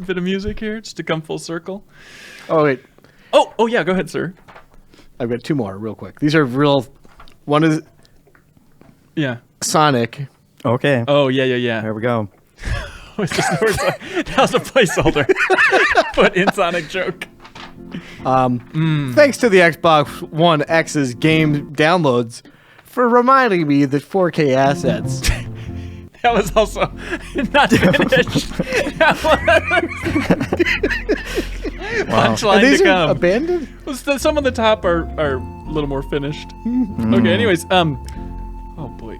bit of music here, just to come full circle? Oh, wait. Oh, yeah, go ahead, sir. I've got 2 more real quick. These are real. One is Yeah. Sonic. Okay. Oh, yeah. There we go. That was a placeholder. Put in Sonic joke. Thanks to the Xbox One X's game downloads for reminding me that 4K assets. That was also not finished. punchline these to are come. abandoned? Well, some on the top are a little more finished. Okay, anyways, oh boy.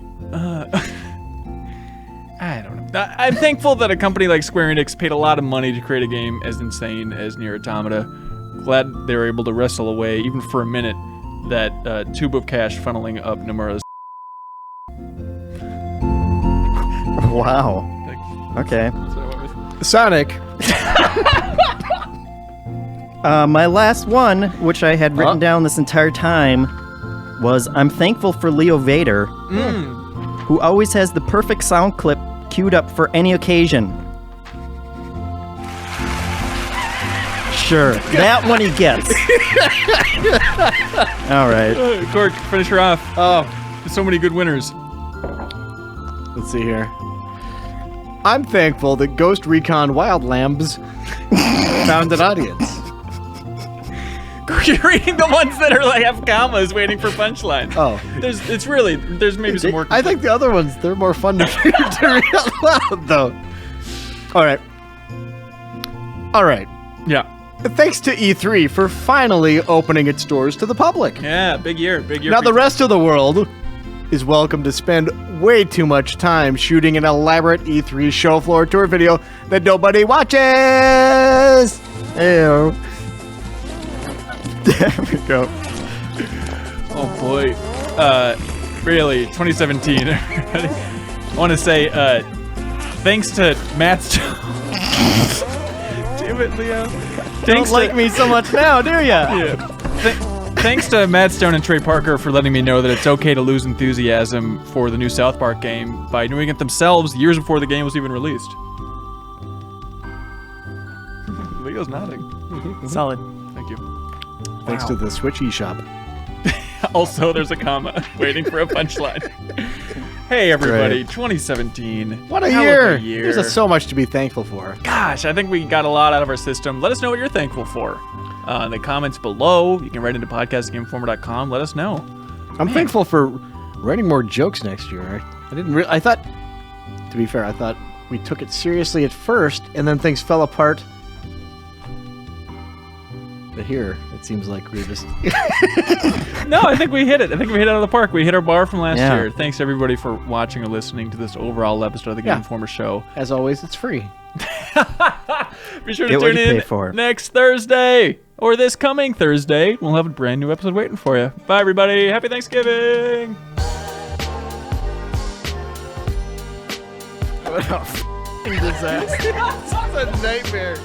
I don't know. I'm thankful that a company like Square Enix paid a lot of money to create a game as insane as Nier Automata. Glad they were able to wrestle away, even for a minute, that tube of cash funneling up Nomura's. Wow. Okay. That's what I went with. Sonic. My last one, which I had written down this entire time, was I'm thankful for Leo Vader, who always has the perfect sound clip queued up for any occasion. Sure, that one he gets. All right. Cork, finish her off. Oh, There's so many good winners. let's see here. I'm thankful that Ghost Recon Wildlands found an audience. You're reading the ones that are like have commas waiting for punchlines. Oh. There's maybe some more. I think the other ones, they're more fun to read out loud, though. All right. Yeah. Thanks to E3 for finally opening its doors to the public. Yeah, big year. Now the rest of the world is welcome to spend way too much time shooting an elaborate E3 show floor tour video that nobody watches. Ew. There we go. Oh boy. Really, 2017. I want to say thanks to Matt Stone. Damn it, Leo. Don't like me so much now, do ya? Yeah. Thanks to Matt Stone and Trey Parker for letting me know that it's okay to lose enthusiasm for the new South Park game by doing it themselves years before the game was even released. Leo's nodding. Solid. Thank you. Thanks to the Switch eShop. Also, there's a comma waiting for a punchline. Hey, everybody. 2017. What a Hell year. of a year. There's so much to be thankful for. Gosh, I think we got a lot out of our system. Let us know what you're thankful for. In the comments below, you can write into podcastgameinformer.com. Let us know. I'm thankful for writing more jokes next year. I thought, to be fair, I thought we took it seriously at first, and then things fell apart. But here, it seems like we're just... No, I think we hit it. I think we hit it out of the park. We hit our bar from last Yeah. year. Thanks, everybody, for watching or listening to this overall episode of the Game Yeah. Informer Show. As always, it's free. Be sure to Get what tune you in pay for. next Thursday, or this coming Thursday. We'll have a brand new episode waiting for you. Bye, everybody. Happy Thanksgiving. What a f***ing disaster. This is a nightmare.